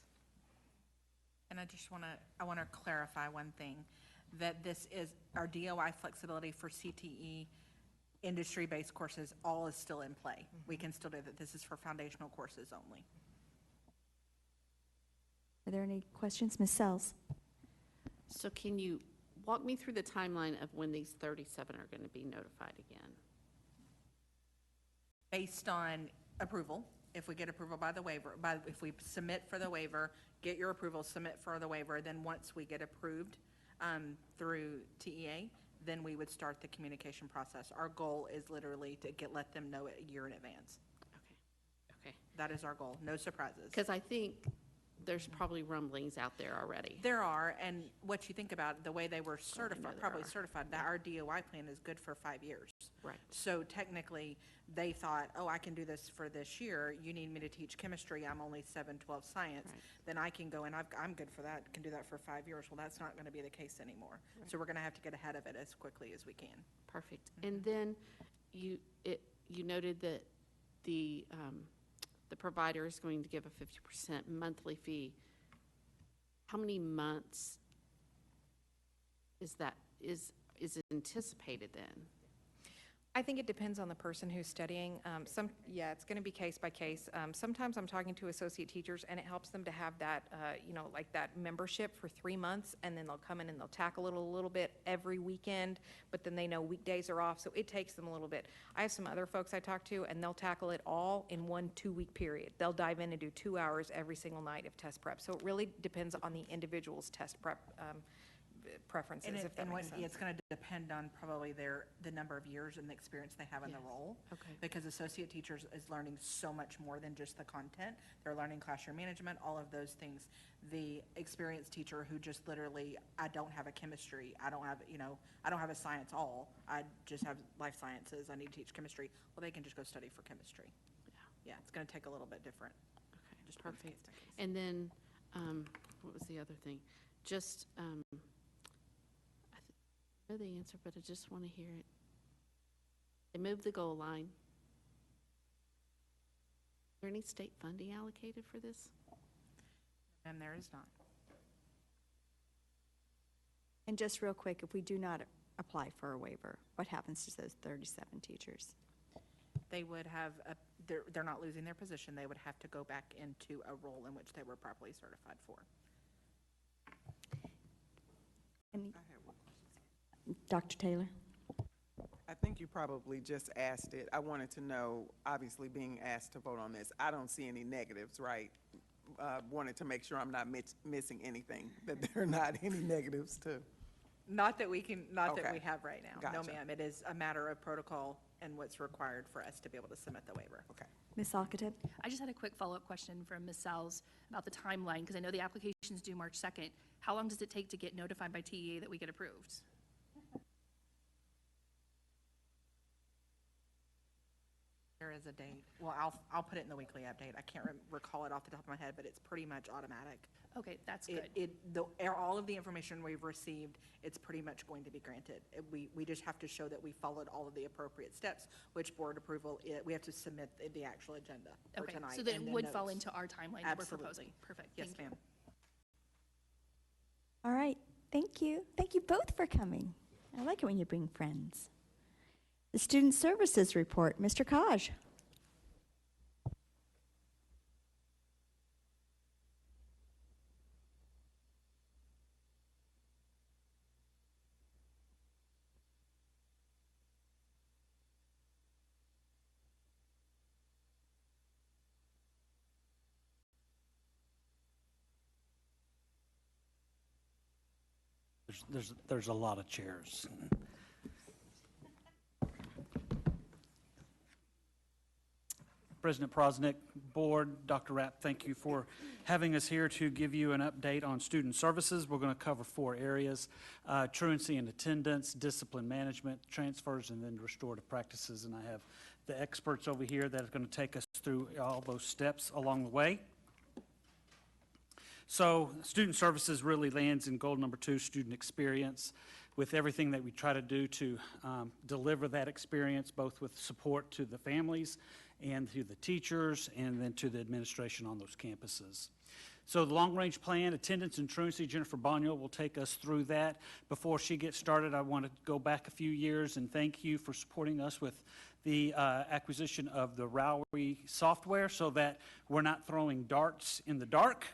And I want to clarify one thing, that this is our DOI flexibility for CTE industry-based courses, all is still in play. We can still do that. This is for foundational courses only.
Are there any questions? Ms. Sells?
So can you walk me through the timeline of when these 37 are going to be notified again?
Based on approval, if we get approval by the waiver, if we submit for the waiver, get your approval, submit for the waiver, then once we get approved through TEA, then we would start the communication process. Our goal is literally to let them know it a year in advance.
Okay.
That is our goal, no surprises.
Because I think there's probably rumblings out there already.
There are, and what you think about the way they were certified, that our DOI plan is good for 5 years.
Right.
So technically, they thought, oh, I can do this for this year. You need me to teach chemistry. I'm only 7/12 science.
Right.
Then I can go and I'm good for that. Can do that for 5 years. Well, that's not going to be the case anymore.
Right.
So we're going to have to get ahead of it as quickly as we can.
Perfect. And then you noted that the provider is going to give a 50% monthly fee. How many months is that is anticipated then?
I think it depends on the person who's studying. It's going to be case by case. Sometimes I'm talking to associate teachers, and it helps them to have that, like that membership for 3 months, and then they'll come in and they'll tackle it a little bit every weekend, but then they know weekdays are off, so it takes them a little bit. I have some other folks I talk to, and they'll tackle it all in 1 2-week period. They'll dive in and do 2 hours every single night of test prep. So it really depends on the individual's test prep preferences, if that makes sense.
It's going to depend on probably the number of years and the experience they have in the role.
Okay.
Because associate teachers is learning so much more than just the content. They're learning classroom management, all of those things. The experienced teacher who just literally, I don't have a chemistry, I don't have a science I just have life sciences, I need to teach chemistry. Well, they can just go study for chemistry. Yeah, it's going to take a little bit different.
Okay,
Just
perfect. And then, what was the other thing? Just, I know the answer, but I just want to hear it. They moved the goal line. Is there any state funding allocated for this?
And there is not.
And just real quick, if we do not apply for a waiver, what happens to those 37 teachers?
They would have, they're not losing their position. They would have to go back into a role in which they were properly certified for.
Any, Dr. Taylor?
I think you probably just asked it. I wanted to know, obviously being asked to vote on this, I don't see any negatives, right? Wanted to make sure I'm not missing anything, that there are not any negatives to.
Not that we can, not that
Okay.
we have right now. No,
Gotcha.
ma'am. It is a matter of protocol and what's required for us to be able to submit the waiver.
Okay.
Ms. Alcative?
I just had a quick follow-up question from Ms. Salz about the timeline, because I know the application's due March 2nd. How long does it take to get notified by TEA that we get approved?
There is a date. Well, I'll put it in the weekly update. I can't recall it off the top of my head, but it's pretty much automatic.
Okay, that's good.
All of the information we've received, it's pretty much going to be granted. We just have to show that we followed all of the appropriate steps, which board approval, we have to submit the actual agenda for
Okay,
tonight.
so that
and
it
then
would fall
notes.
into our timeline that we're
Absolutely.
proposing. Perfect,
Yes,
thank you.
ma'am.
All right, thank you. Thank you both for coming. I like it when you bring friends. The Student Services Report, Mr. Kaj.
There's a lot of chairs. President Prosnick, Board, Dr. Rapp, thank you for having us here to give you an update on student services. We're going to cover 4 areas: truancy and attendance, discipline management, transfers, and then restorative practices. And I have the experts over here that are going to take us through all those steps along the way. So student services really lands in goal number 2, student experience, with everything that we try to do to deliver that experience, both with support to the families and to the teachers and then to the administration on those campuses. So the long-range plan, attendance and truancy, Jennifer Bonio will take us through that. Before she gets started, I want to go back a few years and thank you for supporting us with the acquisition of the Rowry software so that we're not throwing darts in the dark.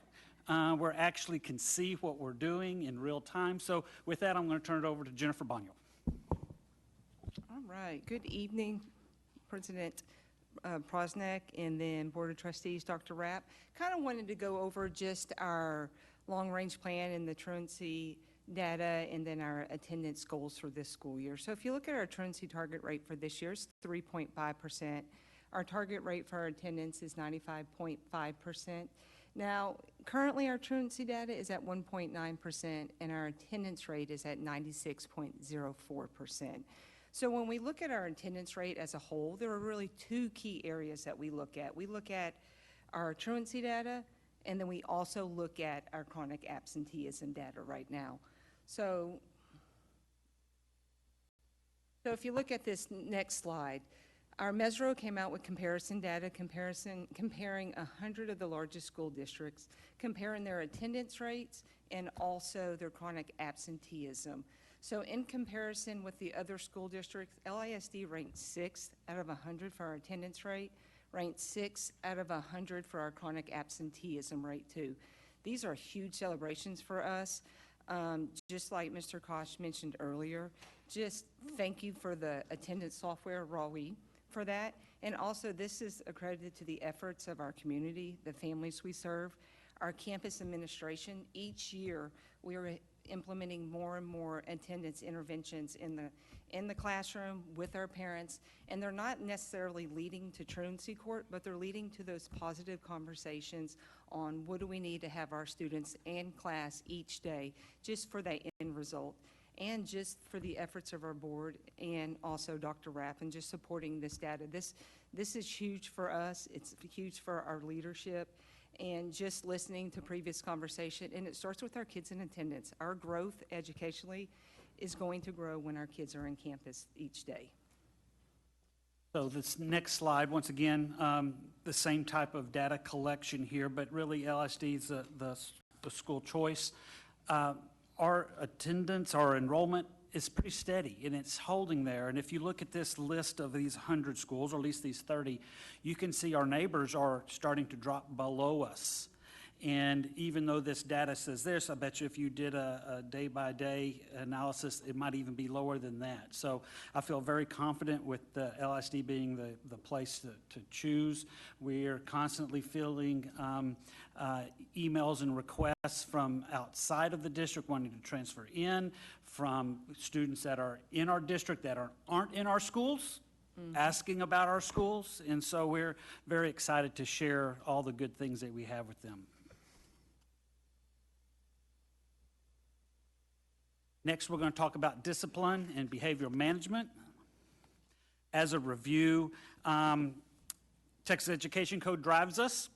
We actually can see what we're doing in real time. So with that, I'm going to turn it over to Jennifer Bonio.
All right. Good evening, President Prosnick, and then Board of Trustees, Dr. Rapp. Kind of wanted to go over just our long-range plan and the truancy data and then our attendance goals for this school year. So if you look at our truancy target rate for this year, it's 3.5%. Our target rate for our attendance is 95.5%. Now, currently our truancy data is at 1.9% and our attendance rate is at 96.04%. So when we look at our attendance rate as a whole, there are really 2 key areas that we look at. We look at our truancy data, and then we also look at our chronic absenteeism data right now. So if you look at this next slide, our Mesro came out with comparison data, comparing 100 of the largest school districts, comparing their attendance rates and also their chronic absenteeism. So in comparison with the other school districts, LISD ranked 6th out of 100 for our attendance rate, ranked 6th out of 100 for our chronic absenteeism rate too. These are huge celebrations for us. Just like Mr. Kosh mentioned earlier, just thank you for the attendance software, Rawi, for that. And also, this is accredited to the efforts of our community, the families we serve, our campus administration. Each year, we are implementing more and more attendance interventions in the classroom with our parents, and they're not necessarily leading to truancy court, but they're leading to those positive conversations on what do we need to have our students in class each day, just for that end result, and just for the efforts of our board and also Dr. Rapp and just supporting this data. This is huge for us. It's huge for our leadership. And just listening to previous conversation, and it starts with our kids in attendance. Our growth educationally is going to grow when our kids are in campus each day.
So this next slide, once again, the same type of data collection here, but really LSD is the school choice. Our attendance, our enrollment is pretty steady, and it's holding there. And if you look at this list of these 100 schools, or at least these 30, you can see our neighbors are starting to drop below us. And even though this data says this, I bet you if you did a day-by-day analysis, it might even be lower than that. So I feel very confident with the LSD being the place to choose. We are constantly fielding emails and requests from outside of the district wanting to transfer in, from students that are in our district that aren't in our schools, asking about our schools. And so we're very excited to share all the good things that we have with them. Next, we're going to talk about discipline and behavioral management. As a review, Texas Education Code drives us.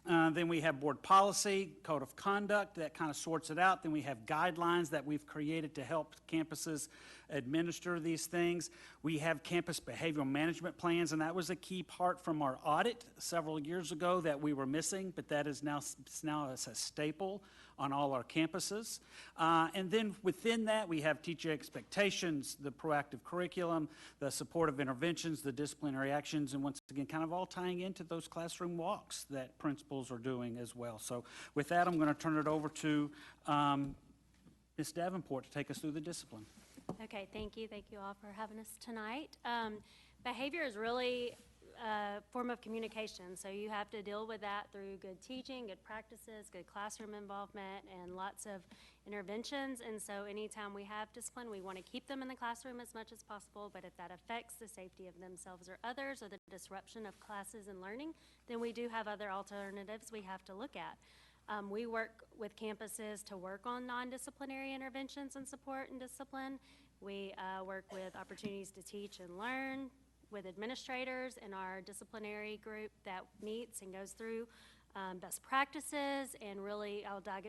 Then we have board policy, code of conduct that kind of sorts it out. Then we have guidelines that we've created to help campuses administer these things. We have campus behavioral management plans, and that was a key part from our audit several years ago that we were missing, but that is now a staple on all our campuses. And then within that, we have teacher expectations, the proactive curriculum, the supportive interventions, the disciplinary actions, and once again, kind of all tying into those classroom walks that principals are doing as well. So with that, I'm going to turn it over to Ms. Davenport to take us through the discipline.
Okay, thank you. Thank you all for having us tonight. Behavior is really a form of communication, so you have to deal with that through good teaching, good practices, good classroom involvement, and lots of interventions. And so anytime we have discipline, we want to keep them in the classroom as much as possible, but if that affects the safety of themselves or others or the disruption of classes and learning, then we do have other alternatives we have to look at. We work with campuses to work on non-disciplinary interventions and support and discipline. We work with opportunities to teach and learn with administrators in our disciplinary group that meets and goes through best practices, and really I'll dive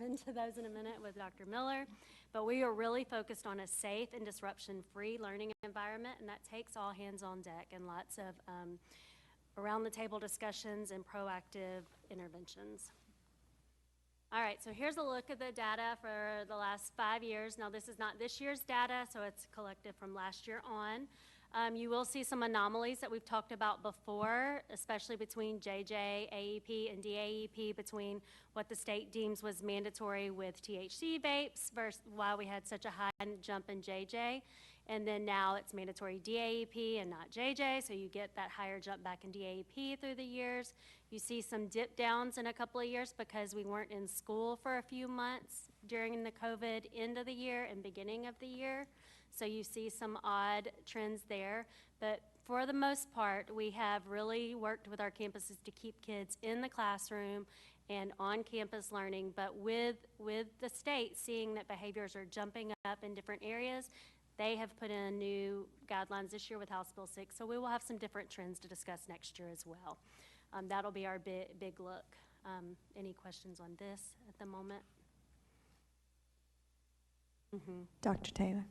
into those in a minute with Dr. Miller. But we are really focused on a safe and disruption-free learning environment, and that takes all hands on deck and lots of around-the-table discussions and proactive interventions. All right, so here's a look at the data for the last 5 years. Now, this is not this year's data, so it's collected from last year on. You will see some anomalies that we've talked about before, especially between JJ, AEP, and DAEP, between what the state deems was mandatory with THC vapes versus why we had such a high jump in JJ. And then now it's mandatory DAEP and not JJ, so you get that higher jump back in DAEP through the years. You see some dip downs in a couple of years because we weren't in school for a few months during the COVID end of the year and beginning of the year. So you see some odd trends there. But for the most part, we have really worked with our campuses to keep kids in the classroom and on-campus learning, but with the state seeing that behaviors are jumping up in different areas, they have put in new guidelines this year with House Bill 6, so we will have some different trends to discuss next year as well. That'll be our big look. Any questions on this at the moment?
Dr. Taylor.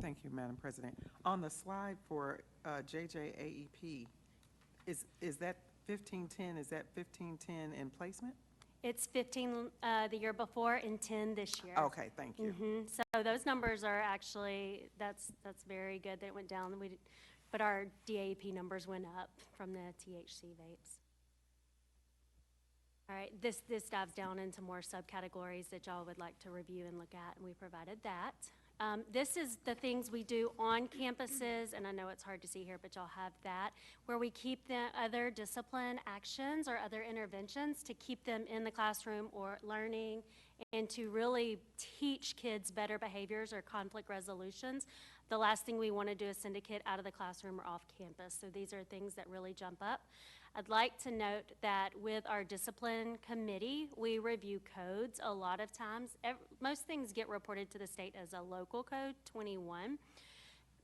Thank you, Madam President. On the slide for JJAEP, is that 1510, is that 1510 in placement?
It's 15 the year before and 10 this year.
Okay, thank you.
So those numbers are actually, that's very good. They went down, but our DAP numbers went up from the THC vapes. All right, this dives down into more subcategories that y'all would like to review and look at, and we provided that. This is the things we do on campuses, and I know it's hard to see here, but y'all have that, where we keep the other discipline actions or other interventions to keep them in the classroom or learning and to really teach kids better behaviors or conflict resolutions. The last thing we want to do is send a kid out of the classroom or off campus. So these are things that really jump up. I'd like to note that with our discipline committee, we review codes a lot of times. Most things get reported to the state as a local code, 21,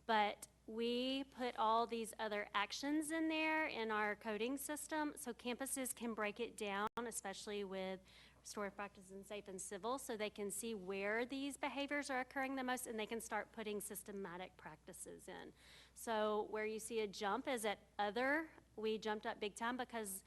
but we put all these other actions in there in our coding system so campuses can break it down, especially with restorative practice and safe and civil, so they can see where these behaviors are occurring the most and they can start putting systematic practices in. So where you see a jump is at other. We jumped up big time because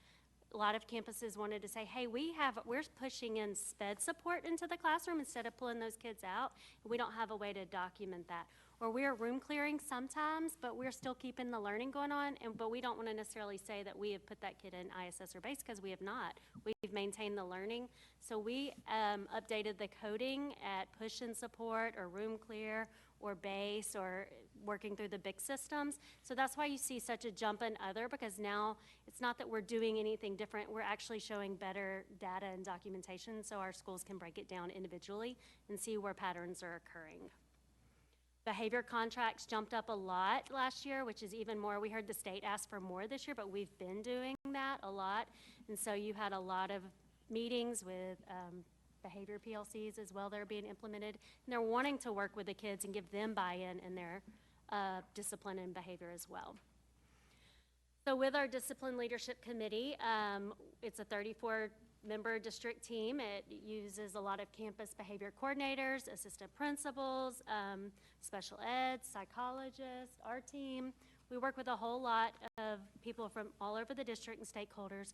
a lot of campuses wanted to say, hey, we're pushing in SPED support into the classroom instead of pulling those kids out, and we don't have a way to document that. Or we're room clearing sometimes, but we're still keeping the learning going on, but we don't want to necessarily say that we have put that kid in ISS or base because we have not. We've maintained the learning. So we updated the coding at push in support or room clear or base or working through the big systems. So that's why you see such a jump in other, because now it's not that we're doing anything different, we're actually showing better data and documentation so our schools can break it down individually and see where patterns are occurring. Behavior contracts jumped up a lot last year, which is even more. We heard the state ask for more this year, but we've been doing that a lot. And so you had a lot of meetings with behavior PLCs as well that are being implemented. And they're wanting to work with the kids and give them buy-in in their discipline and behavior as well. So with our discipline leadership committee, it's a 34-member district team. It uses a lot of campus behavior coordinators, assistant principals, special ed, psychologists, our team. We work with a whole lot of people from all over the district and stakeholders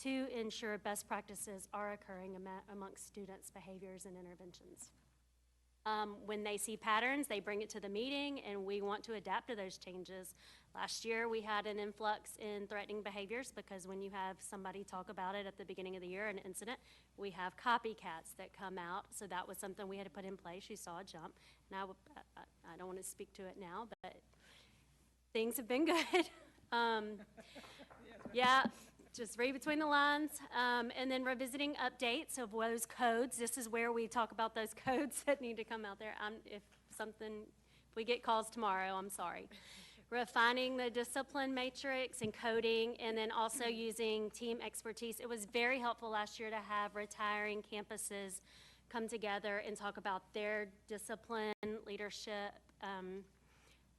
to ensure best practices are occurring amongst students' behaviors and interventions. When they see patterns, they bring it to the meeting, and we want to adapt to those changes. Last year, we had an influx in threatening behaviors because when you have somebody talk about it at the beginning of the year, an incident, we have copycats that come out. So that was something we had to put in place. You saw a jump. Now, I don't want to speak to it now, but things have been good. Yeah. Just read between the lines, and then revisiting updates of those codes. This is where we talk about those codes that need to come out there. If we get calls tomorrow, I'm sorry. Refining the discipline matrix and coding, and then also using team expertise. It was very helpful last year to have retiring campuses come together and talk about their discipline, leadership,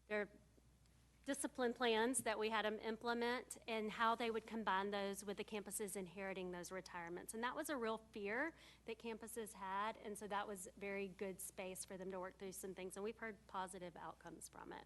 their discipline plans that we had them implement and how they would combine those with the campuses inheriting those retirements. And that was a real fear that campuses had, and so that was very good space for them to work through some things, and we've heard positive outcomes from it.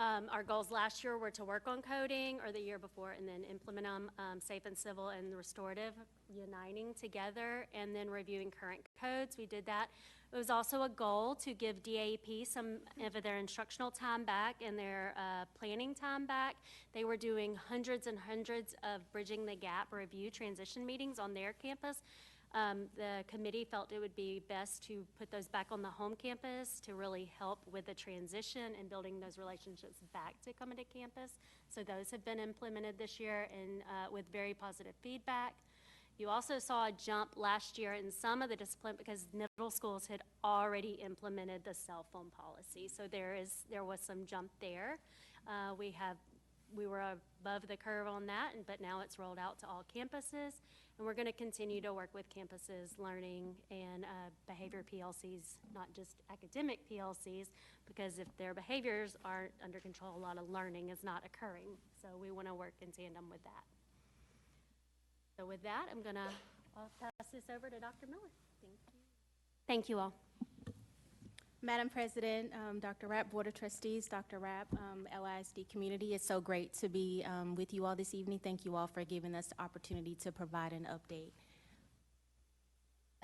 Our goals last year were to work on coding, or the year before, and then implement them, safe and civil and restorative, uniting together, and then reviewing current codes. We did that. It was also a goal to give DAP some of their instructional time back and their planning time back. They were doing hundreds and hundreds of Bridging the Gap review transition meetings on their campus. The committee felt it would be best to put those back on the home campus to really help with the transition and building those relationships back to coming to campus. So those have been implemented this year and with very positive feedback. You also saw a jump last year in some of the discipline because middle schools had already implemented the cell phone policy. So there was some jump there. We were above the curve on that, but now it's rolled out to all campuses. And we're going to continue to work with campuses, learning, and behavior PLCs, not just academic PLCs, because if their behaviors aren't under control, a lot of learning is not occurring. So we want to work in tandem with that. So with that, I'm going to pass this over to Dr. Miller. Thank you. Thank you all.
Madam President, Dr. Rapp, Board of Trustees, Dr. Rapp, LISD community, it's so great to be with you all this evening. Thank you all for giving us the opportunity to provide an update.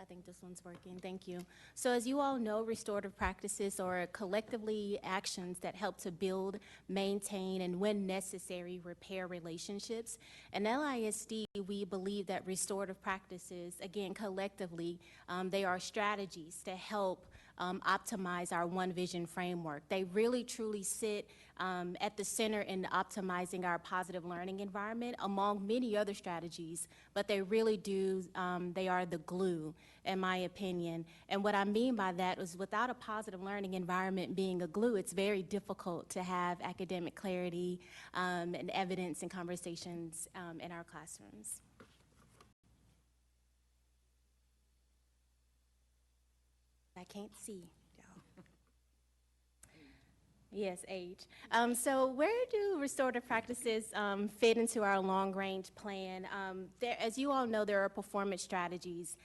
I think this one's working. Thank you. So as you all know, restorative practices are collectively actions that help to build, maintain, and when necessary, repair relationships. And LISD, we believe that restorative practices, again, collectively, they are strategies to help optimize our One Vision framework. They really truly sit at the center in optimizing our positive learning environment among many other strategies, but they really do, they are the glue, in my opinion. And what I mean by that is without a positive learning environment being a glue, it's very difficult to have academic clarity and evidence and conversations in our classrooms. I can't see, y'all. Yes, age. So where do restorative practices fit into our long-range plan? As you all know, there are performance strategies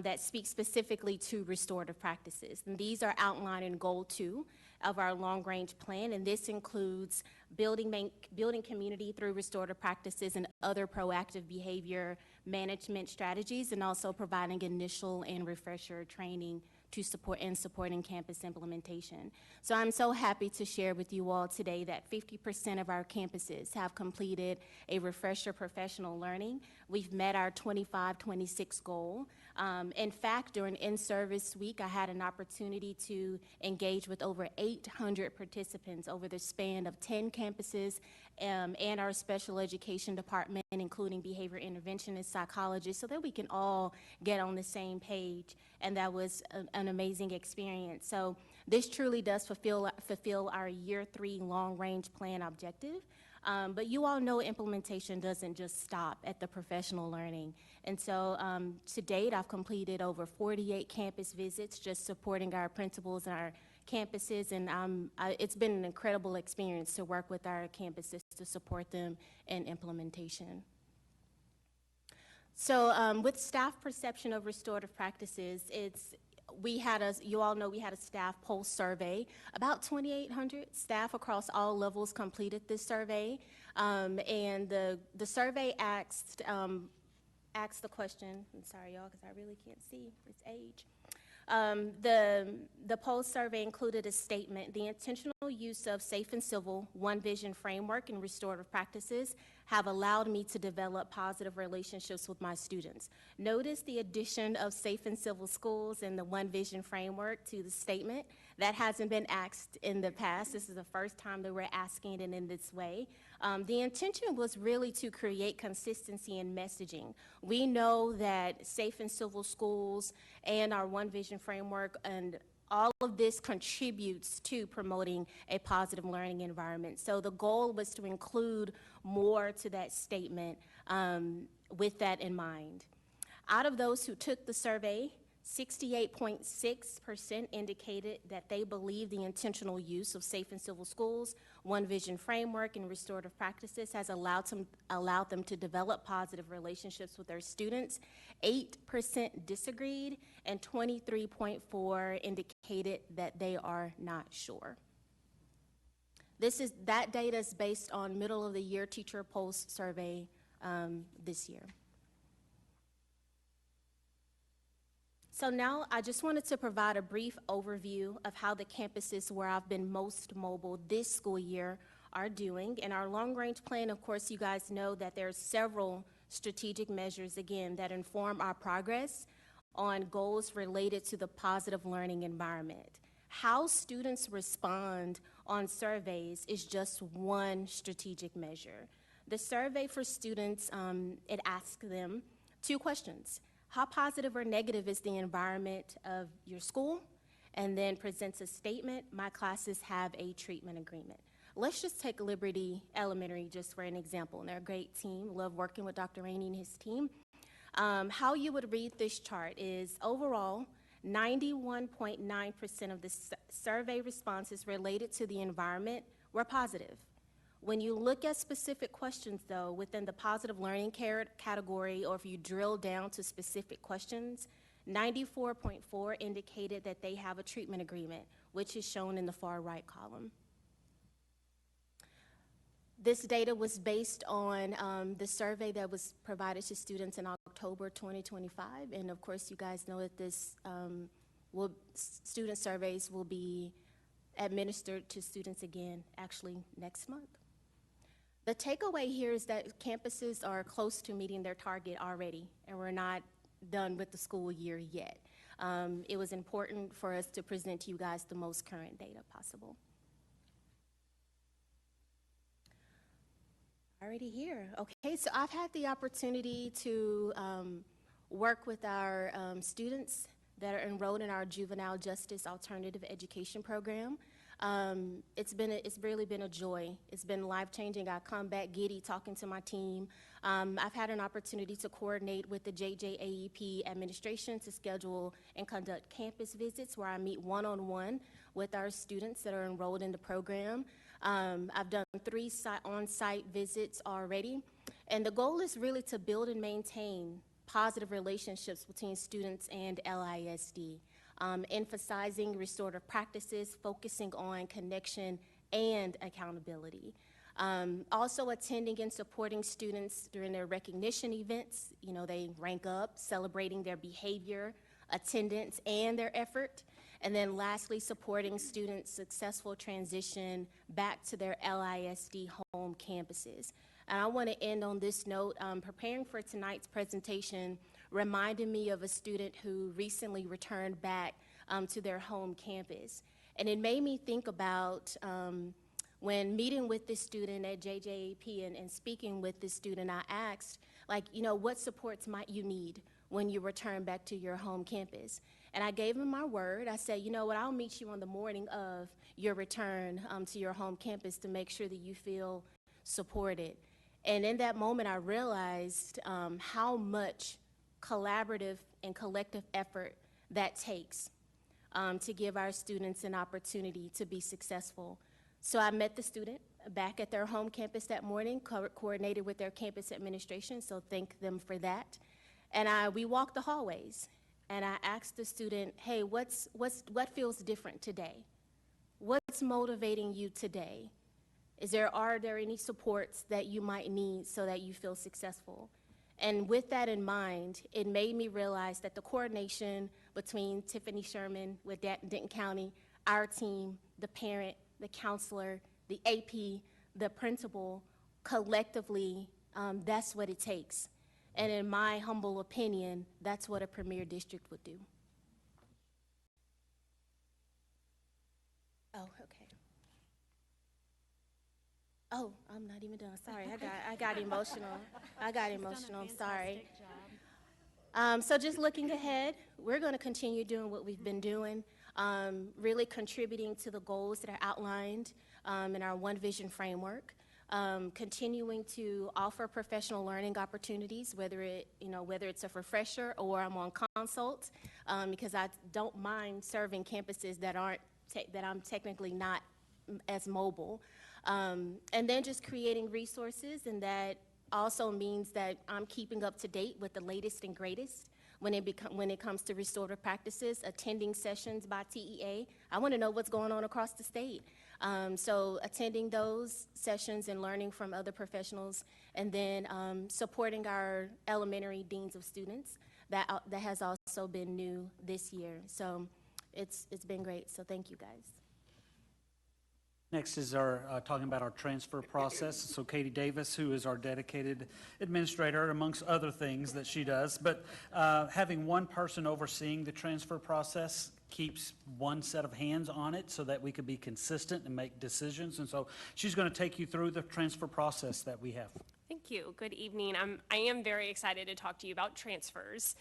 that speak specifically to restorative practices. And these are outlined in Goal 2 of our long-range plan, and this includes building community through restorative practices and other proactive behavior management strategies, and also providing initial and refresher training to supporting campus implementation. So I'm so happy to share with you all today that 50% of our campuses have completed a refresher professional learning. We've met our 25-26 goal. In fact, during in-service week, I had an opportunity to engage with over 800 participants over the span of 10 campuses and our special education department, including behavior interventionists, psychologists, so that we can all get on the same page. And that was an amazing experience. So this truly does fulfill our year 3 long-range plan objective. But you all know implementation doesn't just stop at the professional learning. And so to date, I've completed over 48 campus visits just supporting our principals and our campuses, and it's been an incredible experience to work with our campuses to support them in implementation. So with staff perception of restorative practices, you all know we had a staff pulse survey. About 2,800 staff across all levels completed this survey. And the survey asked the question, I'm sorry y'all, because I really can't see, it's age. The pulse survey included a statement: the intentional use of safe and civil One Vision framework and restorative practices have allowed me to develop positive relationships with my students. Notice the addition of safe and civil schools and the One Vision framework to the statement. That hasn't been asked in the past. This is the first time that we're asking it in this way. The intention was really to create consistency in messaging. We know that safe and civil schools and our One Vision framework and all of this contributes to promoting a positive learning environment. So the goal was to include more to that statement with that in mind. Out of those who took the survey, 68.6% indicated that they believe the intentional use of safe and civil schools, One Vision framework, and restorative practices has allowed them to develop positive relationships with their students. 8% disagreed, and 23.4% indicated that they are not sure. That data is based on middle of the year teacher pulse survey this year. So now I just wanted to provide a brief overview of how the campuses where I've been most mobile this school year are doing. In our long-range plan, of course, you guys know that there are several strategic measures, again, that inform our progress on goals related to the positive learning environment. How students respond on surveys is just one strategic measure. The survey for students, it asks them 2 questions. How positive or negative is the environment of your school? And then presents a statement: my classes have a treatment agreement. Let's just take Liberty Elementary just for an example. And they're a great team. Love working with Dr. Rainey and his team. How you would read this chart is overall, 91.9% of the survey responses related to the environment were positive. When you look at specific questions, though, within the positive learning category, or if you drill down to specific questions, 94.4% indicated that they have a treatment agreement, which is shown in the far right column. This data was based on the survey that was provided to students in October October 2025. And of course, you guys know that this student surveys will be administered to students again, actually next month. The takeaway here is that campuses are close to meeting their target already, and we're not done with the school year yet. It was important for us to present to you guys the most current data possible. Already here. Okay, so I've had the opportunity to work with our students that are enrolled in our Juvenile Justice Alternative Education Program. It's really been a joy. It's been life-changing. I come back giddy talking to my team. I've had an opportunity to coordinate with the JJAEP administration to schedule and conduct campus visits where I meet one-on-one with our students that are enrolled in the program. I've done 3 on-site visits already, and the goal is really to build and maintain positive relationships between students and LISD, emphasizing restorative practices, focusing on connection and accountability. Also attending and supporting students during their recognition events. You know, they rank up, celebrating their behavior, attendance, and their effort. And then lastly, supporting students' successful transition back to their LISD home campuses. And I want to end on this note. Preparing for tonight's presentation reminded me of a student who recently returned back to their home campus. And it made me think about when meeting with this student at JJAP and speaking with this student, I asked, like, you know, what supports might you need when you return back to your home campus? And I gave him my word. I said, you know what, I'll meet you on the morning of your return to your home campus to make sure that you feel supported. And in that moment, I realized how much collaborative and collective effort that takes to give our students an opportunity to be successful. So I met the student back at their home campus that morning, coordinated with their campus administration, so thank them for that. And we walked the hallways, and I asked the student, hey, what feels different today? What's motivating you today? Are there any supports that you might need so that you feel successful? And with that in mind, it made me realize that the coordination between Tiffany Sherman with Denton County, our team, the parent, the counselor, the AP, the principal, collectively, that's what it takes. And in my humble opinion, that's what a premier district would do. Oh, okay. Oh, I'm not even done. Sorry, I got emotional. I'm sorry. So just looking ahead, we're going to continue doing what we've been doing, really contributing to the goals that are outlined in our One Vision framework, continuing to offer professional learning opportunities, whether it's a refresher or I'm on consult, because I don't mind serving campuses that I'm technically not as mobile. And then just creating resources, and that also means that I'm keeping up to date with the latest and greatest when it comes to restorative practices, attending sessions by TEA. I want to know what's going on across the state. So attending those sessions and learning from other professionals, and then supporting our elementary deans of students. That has also been new this year. So it's been great. So thank you, guys.
Next is our talking about our transfer process. So Katie Davis, who is our dedicated administrator, amongst other things that she does, but having one person overseeing the transfer process keeps one set of hands on it so that we can be consistent and make decisions. And so she's going to take you through the transfer process that we have.
Thank you. Good evening. I am very excited to talk to you about transfers.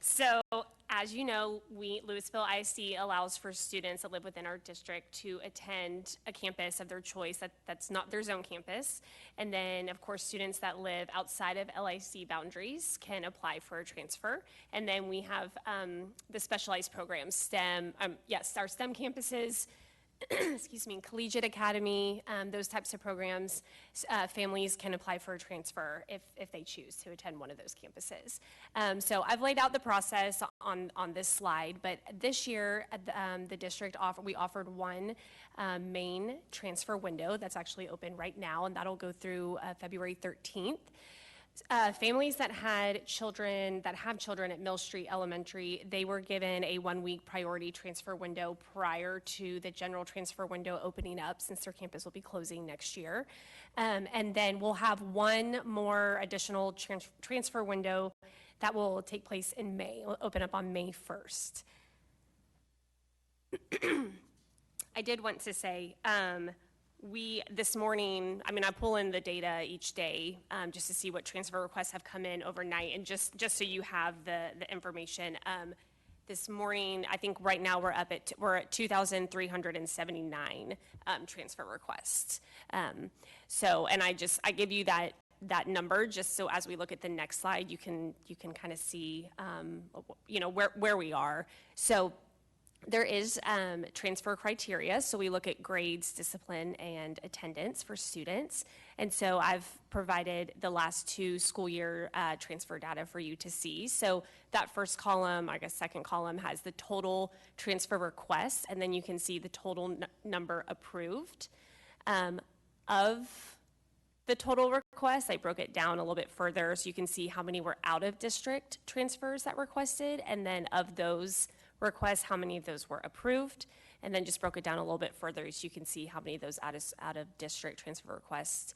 So, as you know, Lewisville ISD allows for students that live within our district to attend a campus of their choice that's not their zone campus. And then, of course, students that live outside of LIC boundaries can apply for a transfer. And then we have the specialized programs, our STEM campuses, excuse me, Collegiate Academy, those types of programs. Families can apply for a transfer if they choose to attend one of those campuses. So I've laid out the process on this slide, but this year the district offered one main transfer window that's actually open right now, and that'll go through February 13th. Families that have children at Mill Street Elementary, they were given a 1-week priority transfer window prior to the general transfer window opening up, since their campus will be closing next year. And then we'll have one more additional transfer window that will take place in May. It will open up on May 1st. I did want to say, this morning, I pull in the data each day just to see what transfer requests have come in overnight, and just so you have the information. This morning, I think right now we're at 2,379 transfer requests. And I give you that number just so as we look at the next slide, you can kind of see where we are. So there is transfer criteria, so we look at grades, discipline, and attendance for students. And so I've provided the last 2 school year transfer data for you to see. So that first column, second column, has the total transfer requests, and then you can see the total number approved. Of the total requests, I broke it down a little bit further so you can see how many were out of district transfers that requested, and then of those requests, how many of those were approved, and then just broke it down a little bit further so you can see how many of those out of district transfer requests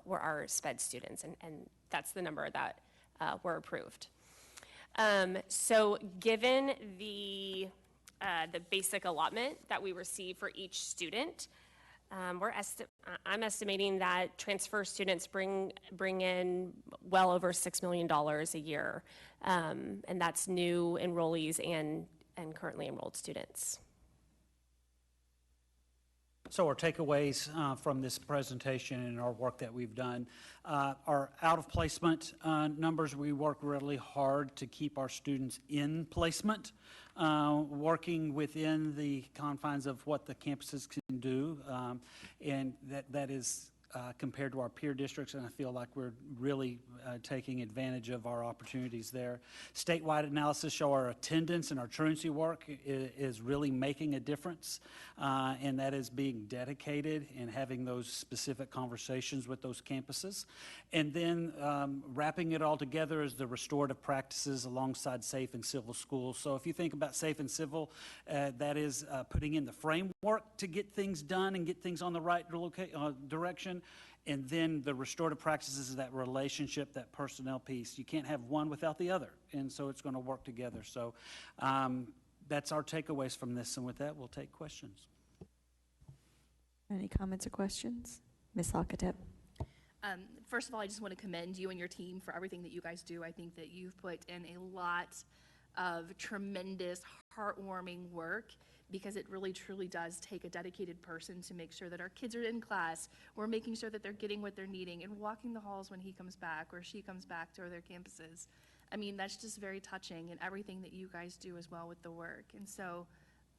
were our SPED students, and that's the number that were approved. So given the basic allotment that we receive for each student, I'm estimating that transfer students bring in well over $6 million a year, and that's new enrollees and currently enrolled students.
So our takeaways from this presentation and our work that we've done are out of placement numbers. We work really hard to keep our students in placement, working within the confines of what the campuses can do, and that is compared to our peer districts, and I feel like we're really taking advantage of our opportunities there. Statewide analysis show our attendance and our truancy work is really making a difference, and that is being dedicated and having those specific conversations with those campuses. And then wrapping it all together is the restorative practices alongside safe and civil schools. So if you think about safe and civil, that is putting in the framework to get things done and get things on the right direction. And then the restorative practices is that relationship, that personnel piece. You can't have one without the other, and so it's going to work together. So that's our takeaways from this, and with that, we'll take questions.
Any comments or questions? Ms. Alcatep.
First of all, I just want to commend you and your team for everything that you guys do. I think that you've put in a lot of tremendous, heartwarming work, because it really truly does take a dedicated person to make sure that our kids are in class, we're making sure that they're getting what they're needing, and walking the halls when he comes back or she comes back to their campuses. I mean, that's just very touching, and everything that you guys do as well with the work. And so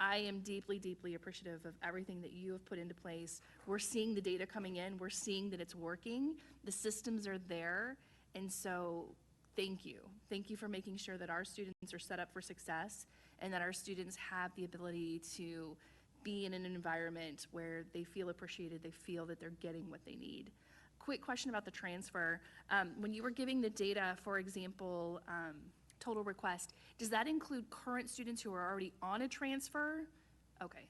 I am deeply, deeply appreciative of everything that you have put into place. We're seeing the data coming in. We're seeing that it's working. The systems are there. And so thank you. Thank you for making sure that our students are set up for success, and that our students have the ability to be in an environment where they feel appreciated, they feel that they're getting what they need. Quick question about the transfer. When you were giving the data, for example, total request, does that include current students who are already on a transfer? Okay.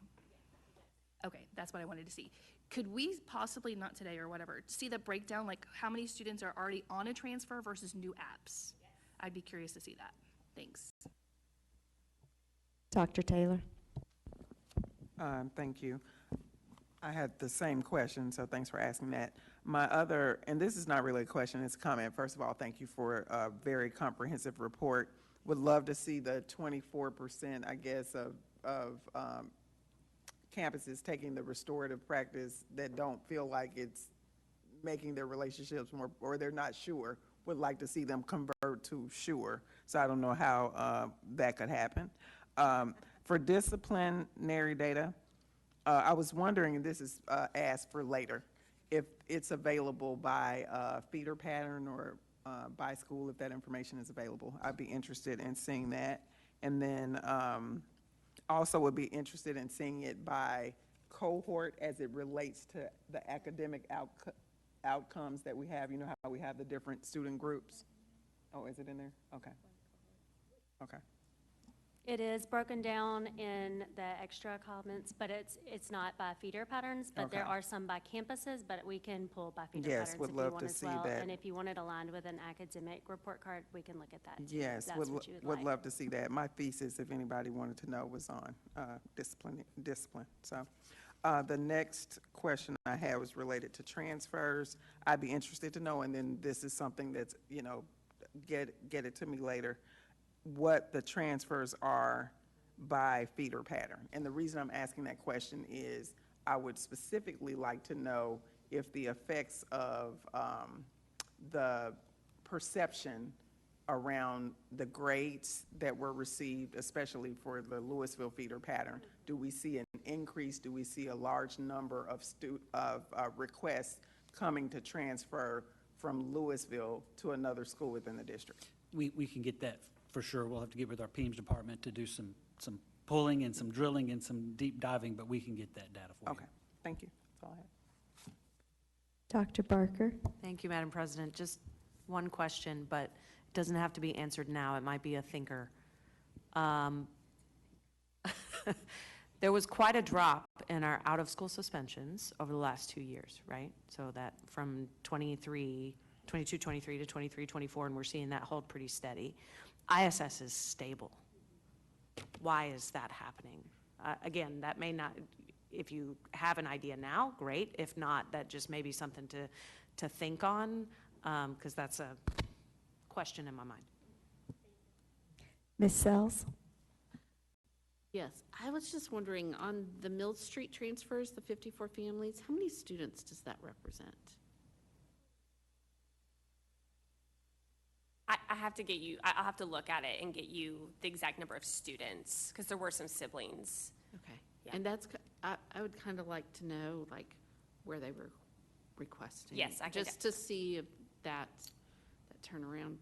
Okay, that's what I wanted to see. Could we possibly, not today or whatever, see the breakdown, like how many students are already on a transfer versus new apps? Yes. I'd be curious to see that. Thanks.
Dr. Taylor.
Thank you. I had the same question, so thanks for asking that. My other, and this is not really a question, it's a comment. First of all, thank you for a very comprehensive report. Would love to see the 24%, I guess, of campuses taking the restorative practice that don't feel like it's making their relationships more, or they're not sure. Would like to see them convert to sure. So I don't know how that could happen. For disciplinary data, I was wondering, and this is asked for later, if it's available by feeder pattern or by school, if that information is available. I'd be interested in seeing that. And then also would be interested in seeing it by cohort as it relates to the academic outcomes that we have? You know how we have the different student groups? Oh, is it in there? Okay. Okay.
It is broken down in the extra comments, but it's not by feeder patterns, but there
Okay.
are some by campuses, but we can pull by feeder
Yes,
patterns
would
if
love
you
to
want as
see
well.
that.
And if you want it aligned with an academic report card, we can look at that too. if
Yes,
that's
would,
what you would
would
like.
love to see that. My thesis, if anybody wanted to know, was on discipline. So the next question I had was related to transfers. I'd be interested to know, and then this is something that's, you know, get it to me later, what the transfers are by feeder pattern. And the reason I'm asking that question is I would specifically like to know if the effects of the perception around the grades that were received, especially for the Lewisville feeder pattern. Do we see an increase? Do we see a large number of requests coming to transfer from Lewisville to another school within the district?
We can get that for sure. We'll have to get with our PEMS department to do some pulling and some drilling and some deep diving, but we can get that data for you.
Okay, thank you. That's all I have.
Dr. Barker?
Thank you, Madam President. Just one question, but it doesn't have to be answered now. It might be a thinker. There was quite a drop in our out-of-school suspensions over the last 2 years, right? So that from 22, 23 to 23, 24, and we're seeing that hold pretty steady. ISS is stable. Why is that happening? Again, that may not, if you have an idea now, great. If not, that just may be something to think on, because that's a question in my mind.
Ms. Sells?
Yes, I was just wondering, on the Mill Street transfers, the 54 families, how many students does that represent?
I have to get you, I'll have to look at it and get you the exact number of students, because there were some siblings.
Okay.
Yeah.
And that's, I would kind of like to know, like, where they were requesting.
Yes, I can
just to see if that turnaround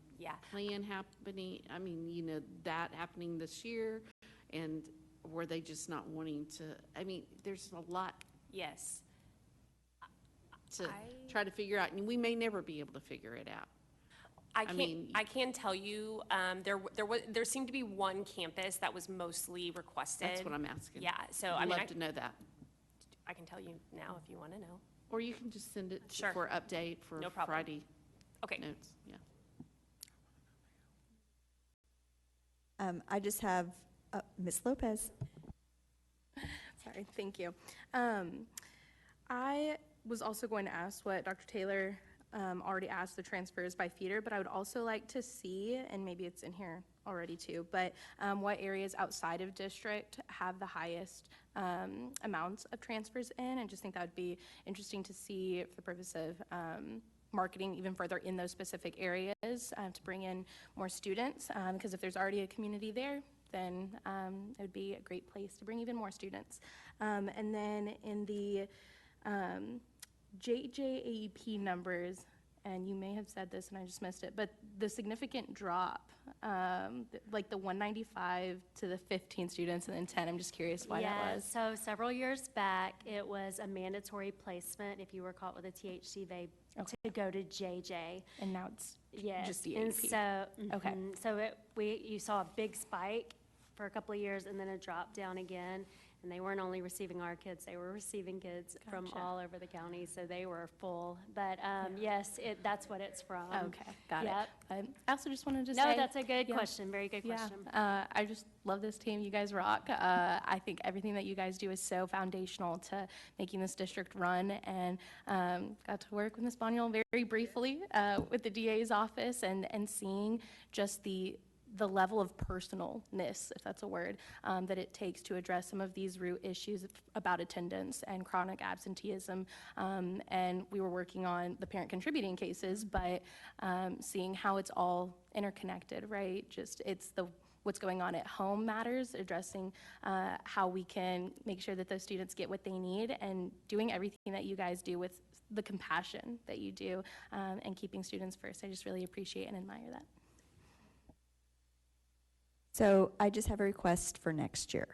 plan happening, I mean, you know, that happening this year, and were they just not wanting to, I mean, there's a lot.
Yes.
To try to figure out, and we may never be able to figure it out.
I can tell you, there seemed to be one campus that was mostly requested.
That's what I'm asking.
Yeah, so
I'd
I mean,
love to know that.
I can tell you now if you want to know.
Or you can just send it
Sure.
for update for
No problem.
Friday
Okay.
notes. Yeah.
I just have Ms. Lopez.
Sorry, thank you. I was also going to ask what Dr. Taylor already asked, the transfers by feeder, but I would also like to see, and maybe it's in here already too, but what areas outside of district have the highest amounts of transfers in. And just think that would be interesting to see for the purpose of marketing even further in those specific areas to bring in more students, because if there's already a community there, then it would be a great place to bring even more students. And then in the JJAEP numbers, and you may have said this and I just missed it, but the significant drop, like the 195 to the 15 students and then 10, I'm just curious why that was.
So several years back, it was a mandatory placement if you were caught with a THC vape to go to JJ.
And now it's
Yes,
just the
and
AEP.
so,
Okay.
so you saw a big spike for a couple of years and then a drop down again. And they weren't only receiving our kids, they were receiving kids from
Gotcha.
all over the county, so they were full. But yes, that's what it's from.
Okay, got
Yep.
it. I also just wanted to
No,
say.
that's a good
yeah,
question, very good question.
I just love this team. You guys rock. I think everything that you guys do is so foundational to making this district run, and got to work with Ms. Boniel very briefly with the DA's office and seeing just the level of personalness, if that's a word, that it takes to address some of these root issues about attendance and chronic absenteeism. And we were working on the parent contributing cases, but seeing how it's all interconnected, right? Just what's going on at home matters, addressing how we can make sure that those students get what they need, and doing everything that you guys do with the compassion that you do, and keeping students first. I just really appreciate and admire that.
So I just have a request for next year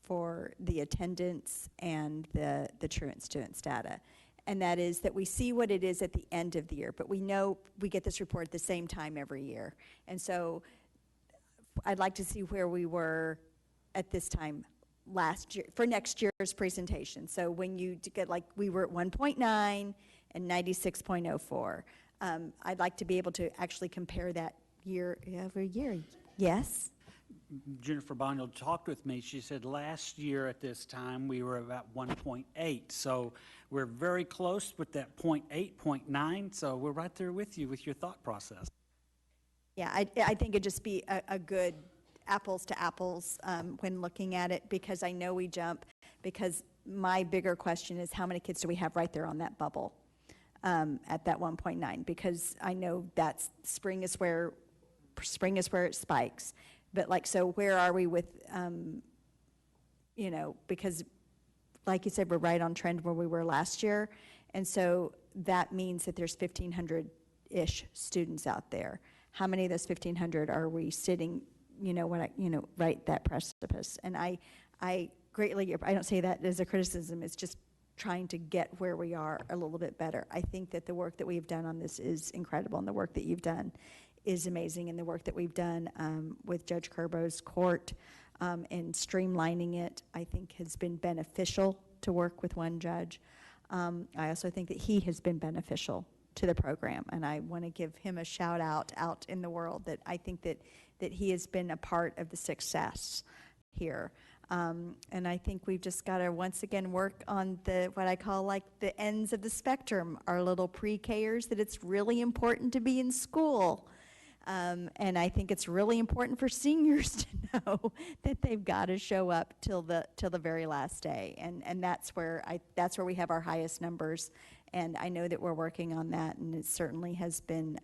for the attendance and the truant students data. and that is that we see what it is at the end of the year, but we know we get this report at the same time every year. And so I'd like to see where we were at this time last year, for next year's presentation. So when you get, like, we were at 1.9 and 96.04. I'd like to be able to actually compare that year over year. Yes?
Jennifer Boniel talked with me. She said last year at this time we were about 1.8. So we're very close with that 0.8, 0.9. So we're right there with you with your thought process.
Yeah, I think it'd just be a good apples to apples when looking at it, because I know we jump, because my bigger question is how many kids do we have right there on that bubble at that 1.9, because I know that's spring is where it spikes. But like, so where are we with, you know, because like you said, we're right on trend where we were last year. And so that means that there's 1,500-ish students out there. How many of those 1,500 are we sitting, you know, right that precipice? And I greatly, I don't say that as a criticism, it's just trying to get where we are a little bit better. I think that the work that we've done on this is incredible, and the work that you've done is amazing, and the work that we've done with Judge Curbo's court and streamlining it, I think has been beneficial to work with one judge. I also think that he has been beneficial to the program, and I want to give him a shout out in the world, that I think that he has been a part of the success here. And I think we've just got to once again work on what I call like the ends of the spectrum, our little pre-Kers, that it's really important to be in school. And I think it's really important for seniors to know that they've got to show up till the very last day, and that's where we have our highest numbers. And I know that we're working on that, and it certainly has been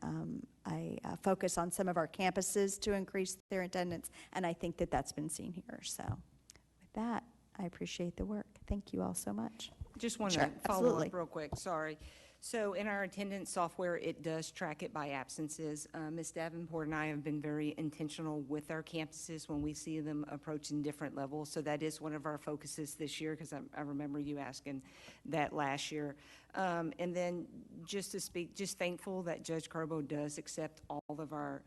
a focus on some of our campuses to increase their attendance, and I think that that's been seen here. So with that, I appreciate the work. Thank you all so much.
Just want
Sure,
to follow
absolutely.
up real quick, sorry. So in our attendance software, it does track it by absences. Ms. Davenport and I have been very intentional with our campuses when we see them approaching different levels. So that is one of our focuses this year, because I remember you asking that last year. And then just to speak, just thankful that Judge Curbo does accept all of our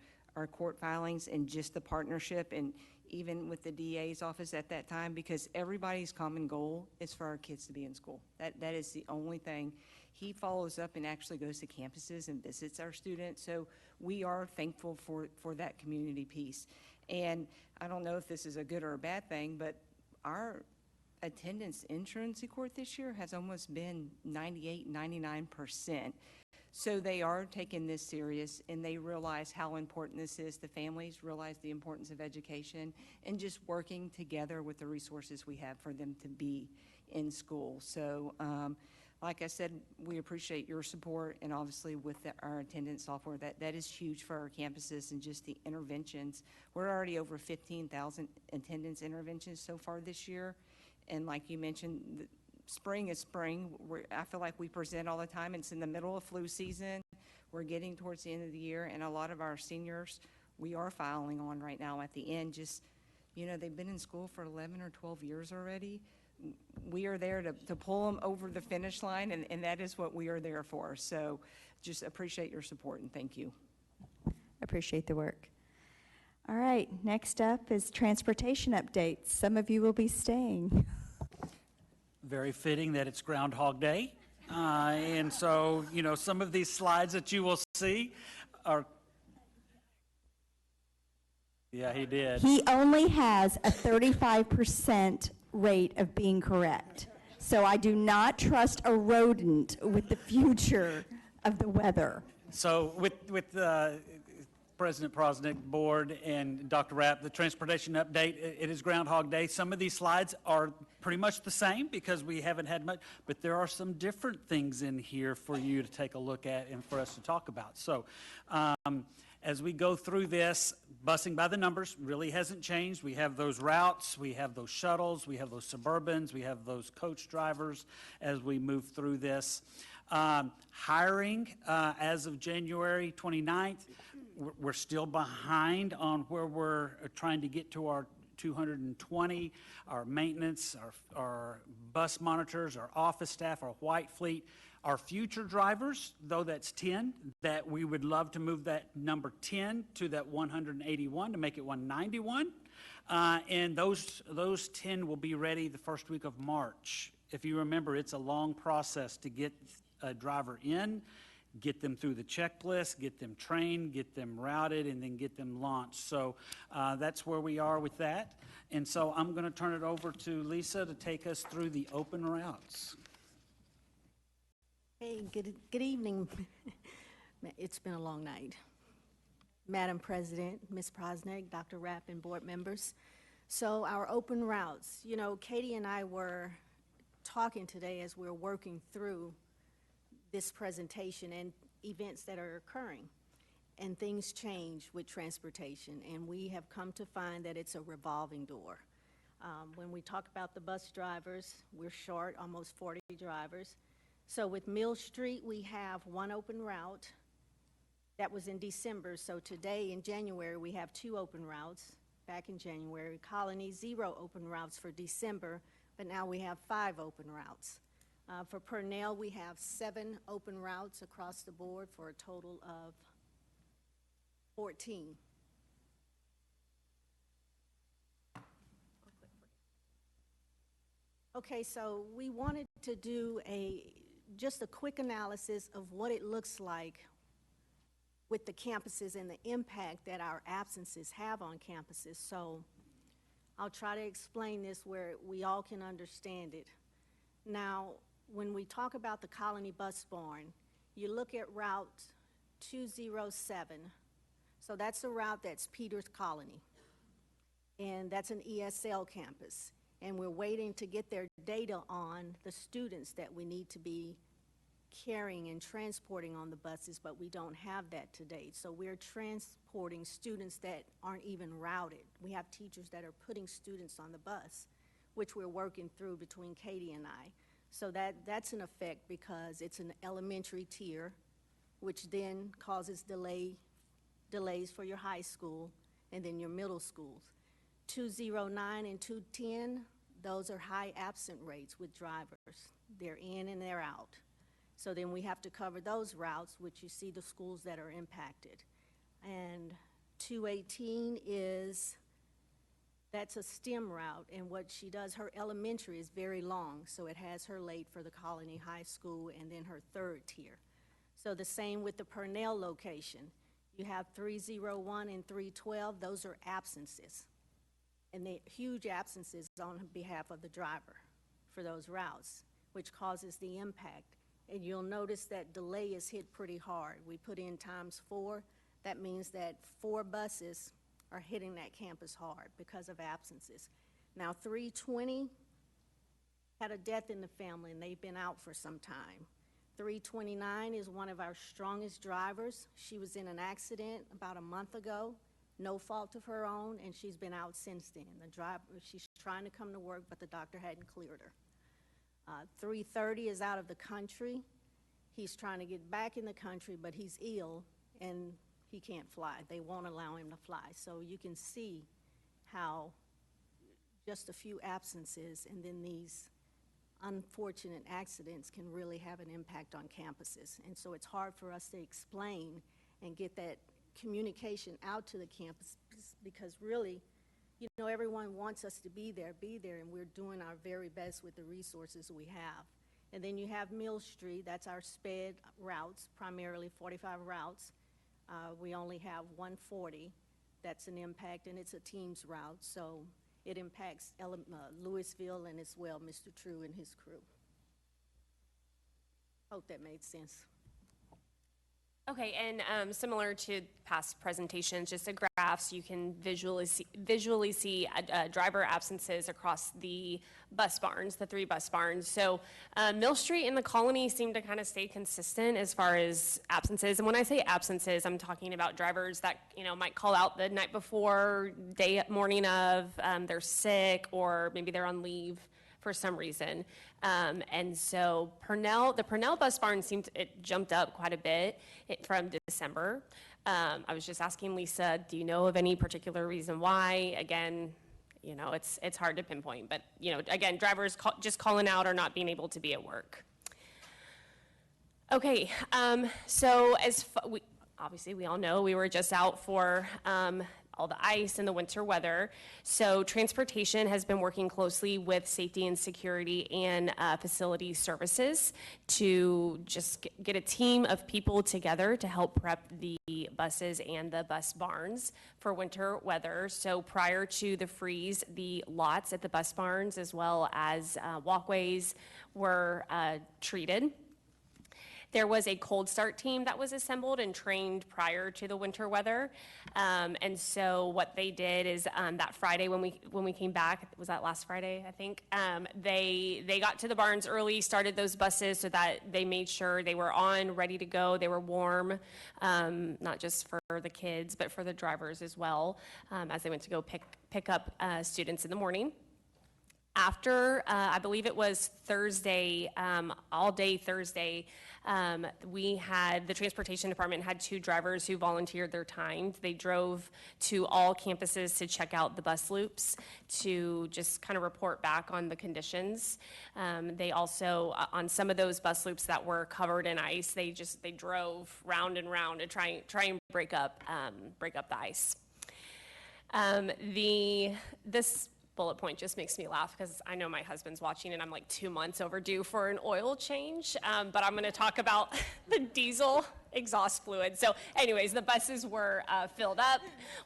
court filings, and just the partnership, and even with the DA's office at that time, because everybody's common goal is for our kids to be in school. That is the only thing. He follows up and actually goes to campuses and visits our students. So we are thankful for that community piece. And I don't know if this is a good or a bad thing, but our attendance in truancy court this year has almost been 98, 99%. So they are taking this serious, and they realize how important this is. The families realize the importance of education, and just working together with the resources we have for them to be in school. So like I said, we appreciate your support, and obviously with our attendance software, that is huge for our campuses, and just the interventions. We're already over 15,000 attendance interventions so far this year. And like you mentioned, spring is spring. I feel like we present all the time. It's in the middle of flu season. We're getting towards the end of the year, and a lot of our seniors, we are filing on right now at the end. Just, you know, they've been in school for 11 or 12 years already. We are there to pull them over the finish line, and that is what we are there for. So just appreciate your support, and thank you.
Appreciate the work. All right, next up is transportation updates. Some of you will be staying.
Very fitting that it's Groundhog Day. And so, you know, some of these slides that you will see are... Yeah, he did.
He only has a 35% rate of being correct. So I do not trust a rodent with the future of the weather.
So with President Prosnick, board, and Dr. Rapp, the transportation update, it is Groundhog Day. Some of these slides are pretty much the same because we haven't had much, but there are some different things in here for you to take a look at and for us to talk about. So as we go through this, busing by the numbers really hasn't changed. We have those routes, we have those shuttles, we have those Suburbans, we have those coach drivers as we move through this. Hiring as of January 29th, we're still behind on where we're trying to get to our 220, our maintenance, our bus monitors, our office staff, our white fleet Our future drivers, though that's 10, that we would love to move that number 10 to that 181 to make it 191. And those 10 will be ready the first week of March. If you remember, it's a long process to get a driver in, get them through the checklist, get them trained, get them routed, and then get them launched. So that's where we are with that. And so I'm going to turn it over to Lisa to take us through the open routes.
Hey, good evening. It's been a long night. Madam President, Ms. Prosnek, Dr. Rapp, and board members. So our open routes, you know, Katie and I were talking today as we're working through this presentation and events that are occurring. And things change with transportation, and we have come to find that it's a revolving door. When we talk about the bus drivers, we're short almost 40 drivers. So with Mill Street, we have one open route. That was in December, so today in January, we have 2 open routes. Back in January, Colony, 0 open routes for December, but now we have 5 open routes. For Purnell, we have 7 open routes across the board for a total of 14. Okay, so we wanted to do just a quick analysis of what it looks like with the campuses and the impact that our absences have on campuses. So I'll try to explain this where we all can understand it. Now, when we talk about the Colony Bus Barn, you look at Route 207. So that's a route that's Peters Colony, and that's an ESL campus. And we're waiting to get their data on the students that we need to be carrying and transporting on the buses, but we don't have that today. So we're transporting students that aren't even routed. We have teachers that are putting students on the bus, which we're working through between Katie and I. So that's an effect because it's an elementary tier, which then causes delays for your high school and then your middle schools. 209 and 210, those are high absent rates with drivers. They're in and they're out. So then we have to cover those routes, which you see the schools that are impacted. And 218 that's a STEM route, and what she does, her elementary is very long, so it has her late for the Colony High School and then her 3rd tier. So the same with the Purnell location. You have 301 and 312, those are absences. And the huge absences on behalf of the driver for those routes, which causes the impact. And you'll notice that delay is hit pretty hard. We put in ×4. That means that 4 buses are hitting that campus hard because of absences. Now 320 had a death in the family, and they've been out for some time. 329 is one of our strongest drivers. She was in an accident about a month ago, no fault of her own, and she's been out since then. The driver, she's trying to come to work, but the doctor hadn't cleared her. 330 is out of the country. He's trying to get back in the country, but he's ill, and he can't fly. They won't allow him to fly. So you can see how just a few absences and then these unfortunate accidents can really have an impact on campuses. And so it's hard for us to explain and get that communication out to the campus because really, you know, everyone wants us to be there, and we're doing our very best with the resources we have. And then you have Mill Street, that's our SPED routes, primarily 45 routes. We only have 140. That's an impact, and it's a Teams route, so it impacts Lewisville and as well Mr. True and his crew. Hope that made sense.
Okay, and similar to past presentations, just a graph so you can visually see driver absences across the bus barns, the 3 bus barns. So Mill Street and the Colony seem to kind of stay consistent as far as absences. And when I say absences, I'm talking about drivers that, you know, might call out the night before, morning of, they're sick, or maybe they're on leave for some reason. And so the Purnell bus barn it jumped up quite a bit from December. I was just asking Lisa, do you know of any particular reason why? Again, you know, it's hard to pinpoint, but, you know, again, drivers just calling out or not being able to be at work. Okay, so obviously we all know we were just out for all the ice and the winter weather. So transportation has been working closely with safety and security and facility services to just get a team of people together to help prep the buses and the bus barns for winter weather. So prior to the freeze, the lots at the bus barns as well as walkways were treated. There was a cold start team that was assembled and trained prior to the winter weather. And so what they did is that Friday when we came back, was that last Friday, I think, they got to the barns early, started those buses so that they made sure they were on, ready to go, they were warm, not just for the kids, but for the drivers as well, as they went to go pick up students in the morning. After, I believe it was Thursday, all day Thursday, the transportation department had 2 drivers who volunteered their time. They drove to all campuses to check out the bus loops, to just kind of report back on the conditions. They also, on some of those bus loops that were covered in ice, they drove round and round to try and break up the ice. This bullet point just makes me laugh because I know my husband's watching and I'm like 2 months overdue for an oil change, but I'm going to talk about the diesel exhaust fluid. So anyways, the buses were filled up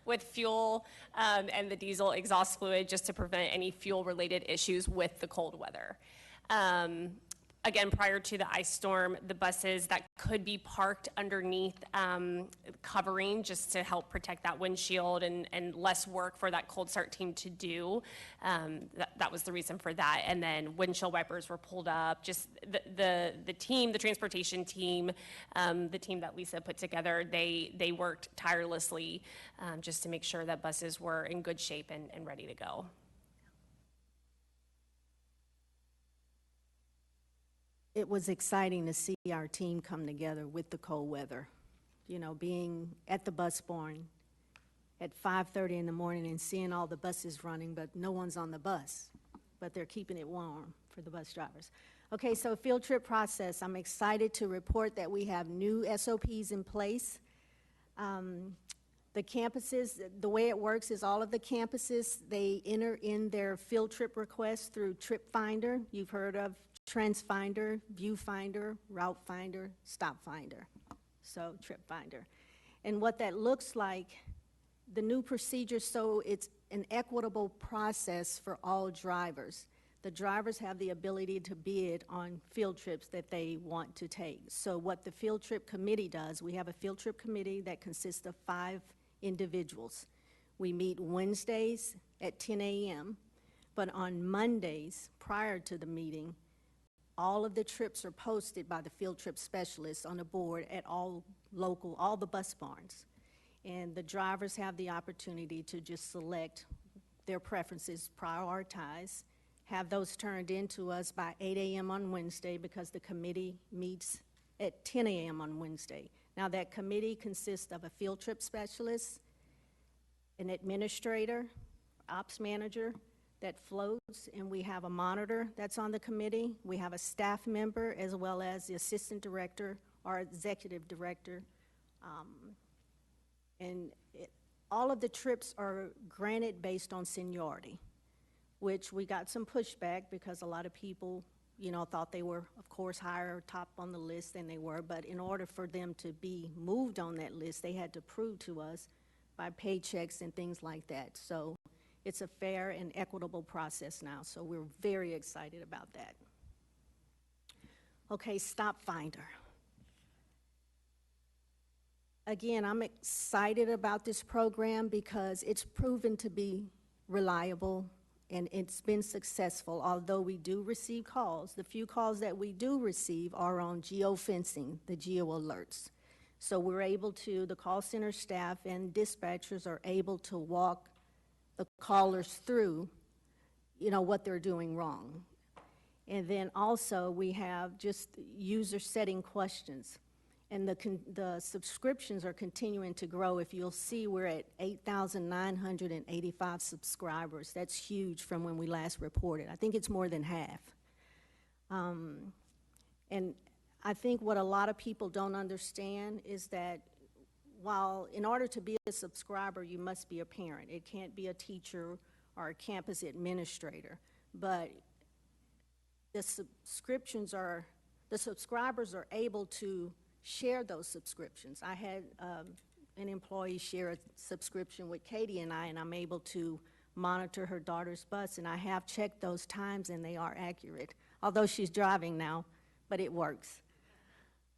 with fuel and the diesel exhaust fluid just to prevent any fuel related issues with the cold weather. Again, prior to the ice storm, the buses that could be parked underneath covering just to help protect that windshield and less work for that cold start team to do. That was the reason for that. And then windshield wipers were pulled up. Just the team, the transportation team, the team that Lisa put together, they worked tirelessly just to make sure that buses were in good shape and ready to go.
It was exciting to see our team come together with the cold weather. You know, being at the bus barn at 5:30 in the morning and seeing all the buses running, but no one's on the bus, but they're keeping it warm for the bus drivers. Okay, so field trip process. I'm excited to report that we have new SOPs in place. The campuses, the way it works is all of the campuses, they enter in their field trip requests through Trip Finder. You've heard of Trends Finder, View Finder, Route Finder, Stop Finder. So Trip Finder. And what that looks like, the new procedure, so it's an equitable process for all drivers. The drivers have the ability to bid on field trips that they want to take. So what the field trip committee does, we have a field trip committee that consists of 5 individuals. We meet Wednesdays at 10 a.m., but on Mondays, prior to the meeting, all of the trips are posted by the field trip specialists on the board at all the bus barns. And the drivers have the opportunity to just select their preferences, prioritize, have those turned in to us by 8 a.m. on Wednesday because the committee meets at 10 a.m. on Wednesday. Now that committee consists of a field trip specialist, an administrator, ops manager that floats, and we have a monitor that's on the committee. We have a staff member as well as the assistant director or executive director. All of the trips are granted based on seniority, which we got some pushback because a lot of people, you know, thought they were, of course, higher top on the list than they were, but in order for them to be moved on that list, they had to prove to us by paychecks and things like that. So it's a fair and equitable process now, so we're very excited about that. Okay, Stop Finder. Again, I'm excited about this program because it's proven to be reliable and it's been successful, although we do receive calls. The few calls that we do receive are on geofencing, the geo alerts. So we're able to, the call center staff and dispatchers are able to walk the callers through, you know, what they're doing wrong. And then also we have just user setting questions. And the subscriptions are continuing to grow. If you'll see, we're at 8,985 subscribers. That's huge from when we last reported. I think it's more than half. And I think what a lot of people don't understand is that while in order to be a subscriber, you must be a parent. It can't be a teacher or a campus administrator. But the subscribers are able to share those subscriptions. I had an employee share a subscription with Katie and I'm able to monitor her daughter's bus, and I have checked those times and they are accurate, although she's driving now, but it works.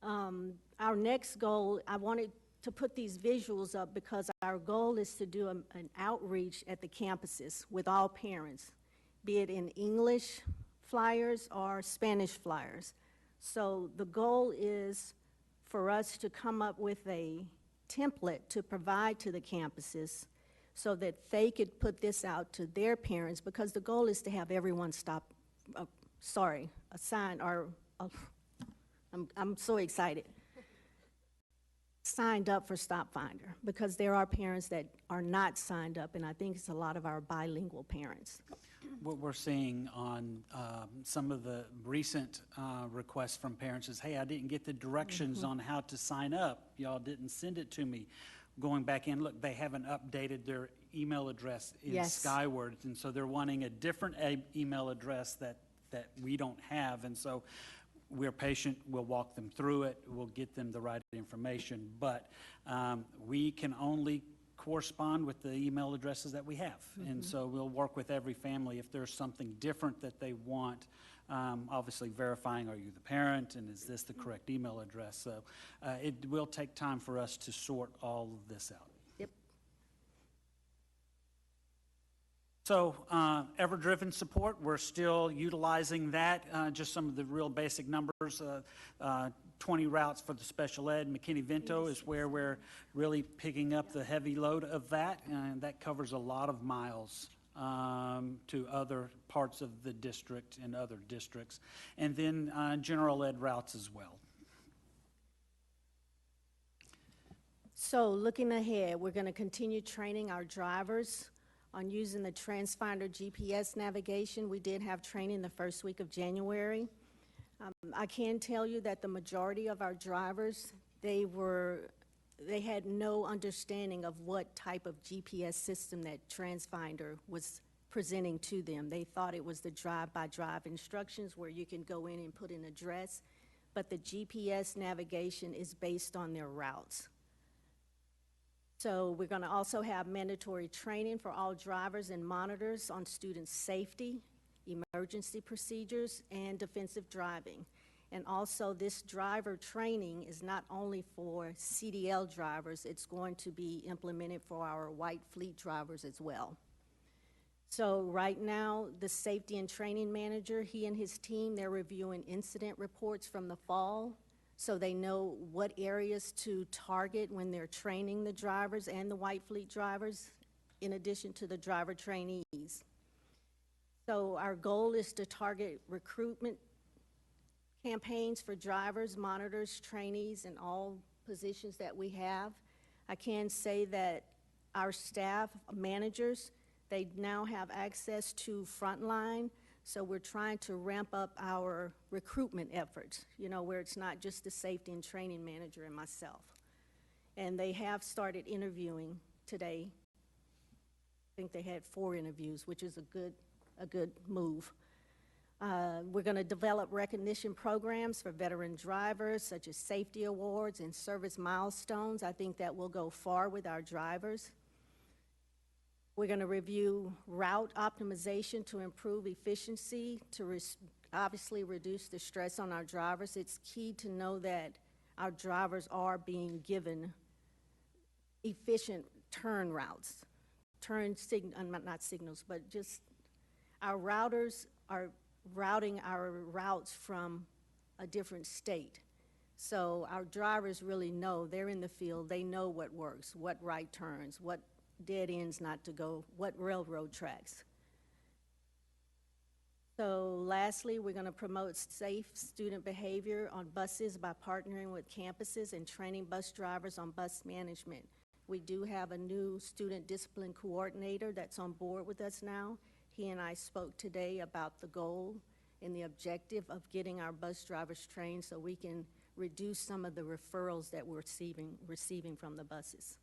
Our next goal, I wanted to put these visuals up because our goal is to do an outreach at the campuses with all parents, be it in English flyers or Spanish flyers. So the goal is for us to come up with a template to provide to the campuses so that they could put this out to their parents, because the goal is to have everyone I'm so excited. Signed up for Stop Finder, because there are parents that are not signed up, and I think it's a lot of our bilingual parents.
What we're seeing on some of the recent requests from parents is, hey, I didn't get the directions on how to sign up. Y'all didn't send it to me. Going back in, look, they haven't updated their email address in Skyward, and so they're wanting a different email address that we don't have. And so we're patient, we'll walk them through it, we'll get them the right information, but we can only correspond with the email addresses that we have. And so we'll work with every family if there's something different that they want, obviously verifying, are you the parent, and is this the correct email address? So it will take time for us to sort all of this out. So ever-driven support, we're still utilizing that. Just some of the real basic numbers, 20 routes for the special ed. McKinney-Vento is where we're really picking up the heavy load of that, and that covers a lot of miles to other parts of the district and other districts. And then general ed routes as well.
So looking ahead, we're going to continue training our drivers on using the TransFinder GPS navigation. We did have training the first week of January. I can tell you that the majority of our drivers, they had no understanding of what type of GPS system that TransFinder was presenting to them. They thought it was the drive-by-drive instructions where you can go in and put an address, but the GPS navigation is based on their routes. So we're going to also have mandatory training for all drivers and monitors on student safety, emergency procedures, and defensive driving. And also this driver training is not only for CDL drivers, it's going to be implemented for our white fleet drivers as well. So right now, the safety and training manager, he and his team, they're reviewing incident reports from the fall, so they know what areas to target when they're training the drivers and the white fleet drivers, in addition to the driver trainees. So our goal is to target recruitment campaigns for drivers, monitors, trainees, and all positions that we have. I can say that our staff, managers, they now have access to Frontline. So we're trying to ramp up our recruitment efforts, where it's not just the safety and training manager and myself. And they have started interviewing today. I think they had 4 interviews, which is a good move. We're going to develop recognition programs for veteran drivers, such as safety awards and service milestones. I think that will go far with our drivers. We're going to review route optimization to improve efficiency, to obviously reduce the stress on our drivers. It's key to know that our drivers are being given efficient turn routes, not signals, but just our routers are routing our routes from a different state. So our drivers really know, they're in the field, they know what works, what right turns, what dead ends not to go, what railroad tracks. So lastly, we're going to promote safe student behavior on buses by partnering with campuses and training bus drivers on bus management. We do have a new student discipline coordinator that's on board with us now. He and I spoke today about the goal in the objective of getting our bus drivers trained so we can reduce some of the referrals that we're receiving from the buses.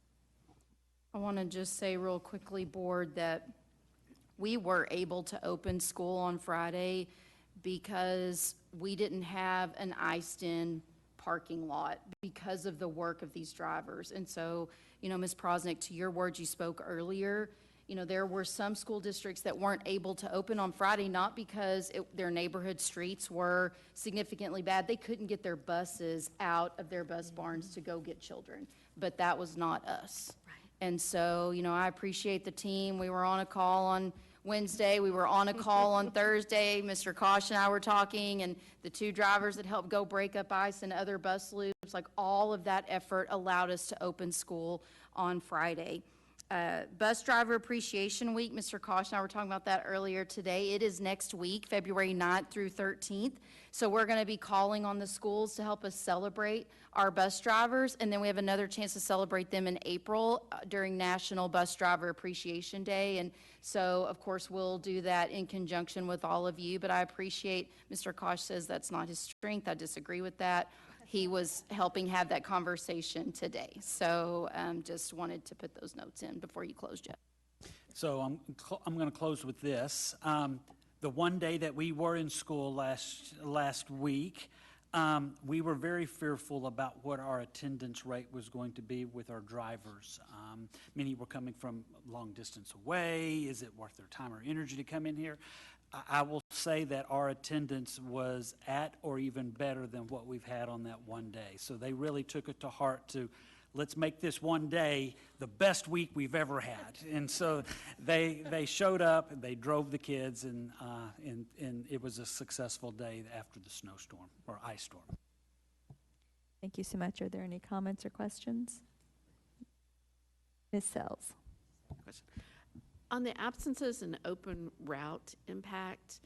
I want to just say real quickly, Board, that we were able to open school on Friday because we didn't have an iced-in parking lot because of the work of these drivers. And so, you know, Ms. Prosnick, to your words you spoke earlier, you know, there were some school districts that weren't able to open on Friday, not because their neighborhood streets were significantly bad. They couldn't get their buses out of their bus barns to go get children, but that was not us. And so, you know, I appreciate the team. We were on a call on Wednesday. We were on a call on Thursday. Mr. Kosh and I were talking, and the two drivers that helped go break up ice and other bus loops, like all of that effort allowed us to open school on Friday. Bus Driver Appreciation Week, Mr. Kosh and I were talking about that earlier today. It is next week, February 9th through 13th. So we're going to be calling on the schools to help us celebrate our bus drivers. And then we have another chance to celebrate them in April during National Bus Driver Appreciation Day. And so, of course, we'll do that in conjunction with all of you. But I appreciate Mr. Kosh says that's not his strength. I disagree with that. He was helping have that conversation today. So just wanted to put those notes in before you close, Jeff.
So I'm going to close with this. The one day that we were in school last week, we were very fearful about what our attendance rate was going to be with our drivers. Many were coming from long distance away. Is it worth their time or energy to come in here? I will say that our attendance was at or even better than what we've had on that one day. So they really took it to heart to, let's make this one day the best week we've ever had. And so they showed up, and they drove the kids, and it was a successful day after the snowstorm or ice storm.
Thank you so much. Are there any comments or questions? Ms. Sells.
On the absences and open route impact,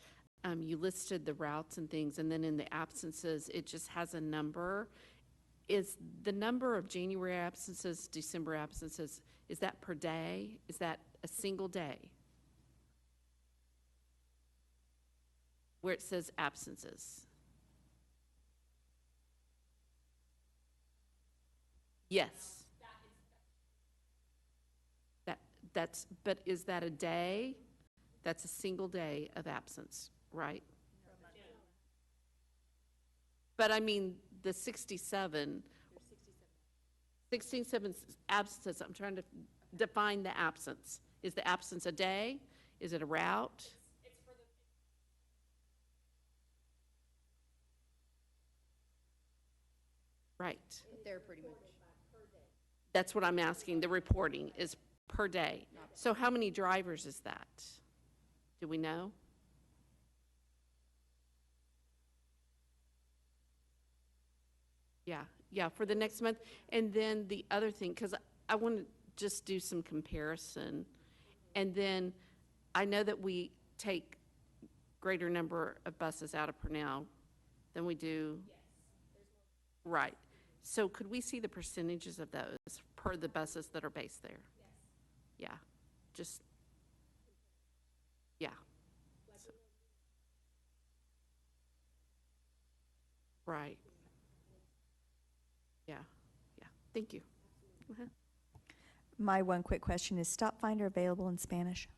you listed the routes and things, and then in the absences, it just has a number. Is the number of January absences, December absences, is that per day? Is that a single day? Where it says absences. Yes. But is that a day? That's a single day of absence, right? But I mean, the 67 absences, I'm trying to define the absence. Is the absence a day? Is it a route? Right.
They're pretty much.
That's what I'm asking. The reporting is per day. So how many drivers is that? Do we know? Yeah, for the next month. And then the other thing, because I want to just do some comparison. And then I know that we take greater number of buses out of Purnell than we do. Right. So could we see the percentages of those per the buses that are based there? Yeah, just, yeah. So, right. Yeah, thank you.
My one quick question is Stop Finder available in Spanish?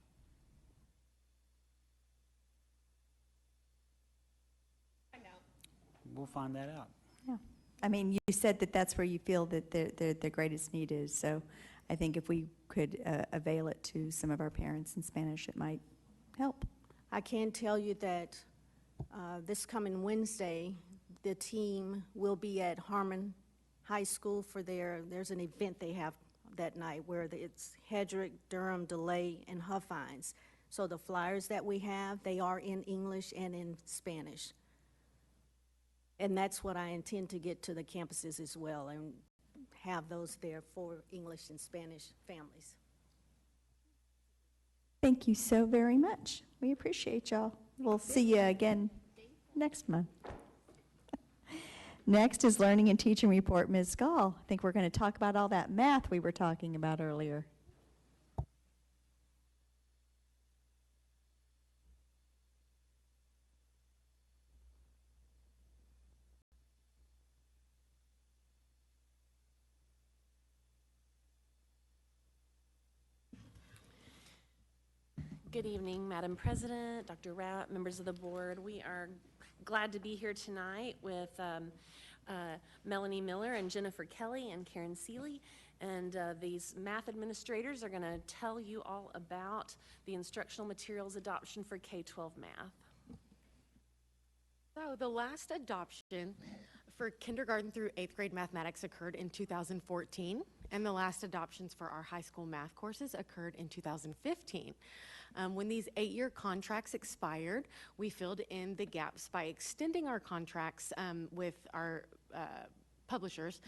We'll find that out.
Yeah. I mean, you said that that's where you feel that the greatest need is, so I think if we could avail it to some of our parents in Spanish, it might help.
I can tell you that this coming Wednesday, the team will be at Harmon High School for there's an event they have that night where it's Hedrick, Durham, DeLay, and Huffines. So the flyers that we have, they are in English and in Spanish. And that's what I intend to get to the campuses as well, and have those there for English and Spanish families.
Thank you so very much. We appreciate y'all. We'll see you again next month. Next is Learning and Teaching Report. Ms. Gall, I think we're going to talk about all that math we were talking about earlier.
Good evening, Madam President, Dr. Rapp, members of the board. We are glad to be here tonight with Melanie Miller and Jennifer Kelly and Karen Seeley. And these math administrators are going to tell you all about the instructional materials adoption for K-12 math.
So the last adoption for kindergarten through 8th grade mathematics occurred in 2014, and the last adoptions for our high school math courses occurred in 2015. When these 8-year contracts expired, we filled in the gaps by extending our contracts with our publishers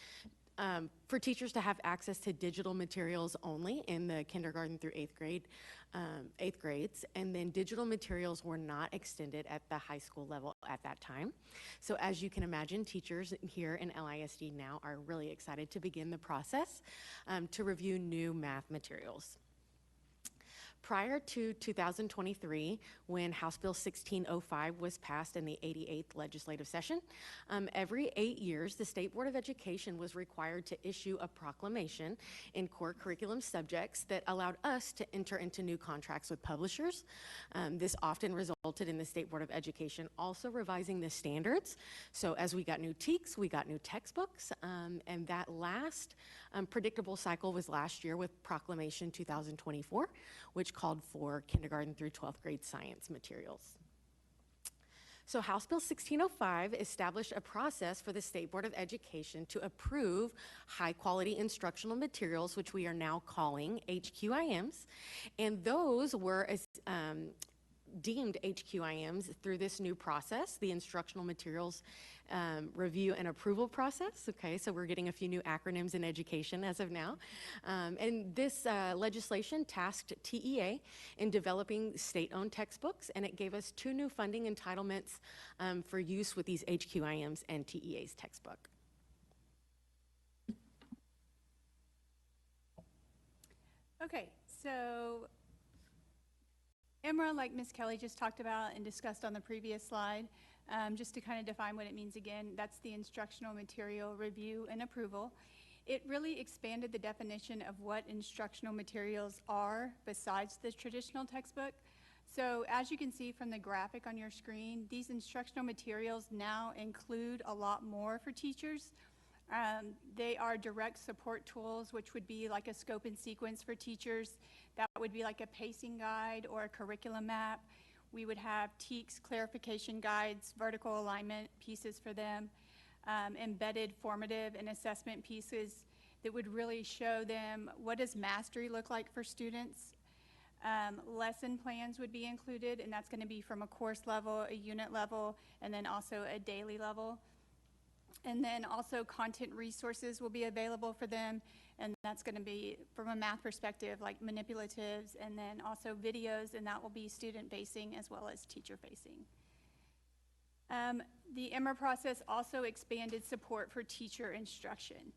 for teachers to have access to digital materials only in the kindergarten through 8th grades, and then digital materials were not extended at the high school level at that time. So as you can imagine, teachers here in LISD now are really excited to begin the process to review new math materials. Prior to 2023, when House Bill 1605 was passed in the 88th legislative session, every 8 years, the State Board of Education was required to issue a proclamation in core curriculum subjects that allowed us to enter into new contracts with publishers. This often resulted in the State Board of Education also revising the standards. So as we got new TEKS, we got new textbooks, and that last predictable cycle was last year with Proclamation 2024, which called for kindergarten through 12th grade science materials. So House Bill 1605 established a process for the State Board of Education to approve high-quality instructional materials, which we are now calling HQIMs, and those were deemed HQIMs through this new process, the Instructional Materials Review and Approval Process. Okay, so we're getting a few new acronyms in education as of now. And this legislation tasked TEA in developing state-owned textbooks, and it gave us 2 new funding entitlements for use with these HQIMs and TEA's textbook.
Okay, so EMRA, like Ms. Kelly just talked about and discussed on the previous slide, just to kind of define what it means again, that's the Instructional Material Review and Approval. It really expanded the definition of what instructional materials are besides the traditional textbook. So as you can see from the graphic on your screen, these instructional materials now include a lot more for teachers. They are direct support tools, which would be like a scope and sequence for teachers. That would be like a pacing guide or a curriculum map. We would have TEKS clarification guides, vertical alignment pieces for them, embedded formative and assessment pieces that would really show them what does mastery look like for students. Lesson plans would be included, and that's going to be from a course level, a unit level, and then also a daily level. And then also content resources will be available for them, and that's going to be from a math perspective like manipulatives, and then also videos, and that will be student-facing as well as teacher-facing. The EMRA process also expanded support for teacher instruction.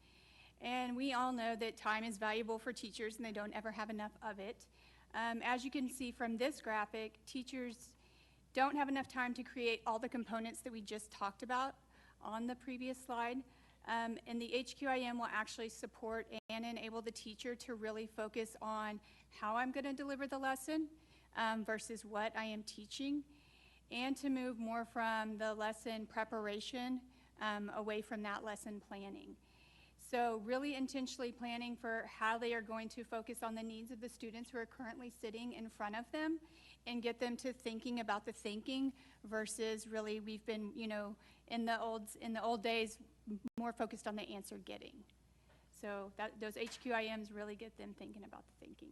And we all know that time is valuable for teachers and they don't ever have enough of it. As you can see from this graphic, teachers don't have enough time to create all the components that we just talked about on the previous slide. And the HQIM will actually support and enable the teacher to really focus on how I'm going to deliver the lesson versus what I am teaching, and to move more from the lesson preparation away from that lesson planning. So really intentionally planning for how they are going to focus on the needs of the students who are currently sitting in front of them and get them to thinking about the thinking versus really we've been, you know, in the old days more focused on the answer getting. So those HQIMs really get them thinking about the thinking.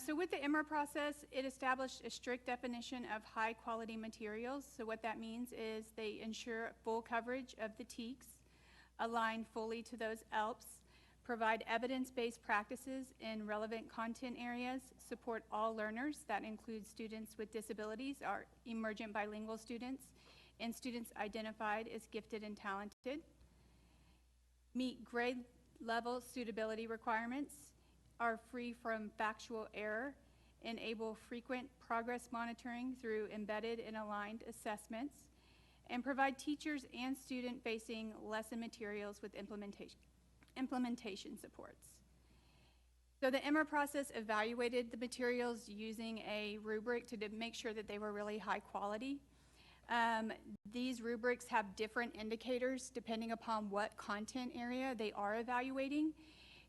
So with the EMRA process, it established a strict definition of high quality materials. So what that means is they ensure full coverage of the TEKS, align fully to those ELPs, provide evidence-based practices in relevant content areas, support all learners, that includes students with disabilities, or emergent bilingual students, and students identified as gifted and talented, meet grade level suitability requirements, are free from factual error, enable frequent progress monitoring through embedded and aligned assessments, and provide teachers and student-facing lesson materials with implementation supports.
So the EMER process evaluated the materials using a rubric to make sure that they were really high quality. These rubrics have different indicators depending upon what content area they are evaluating.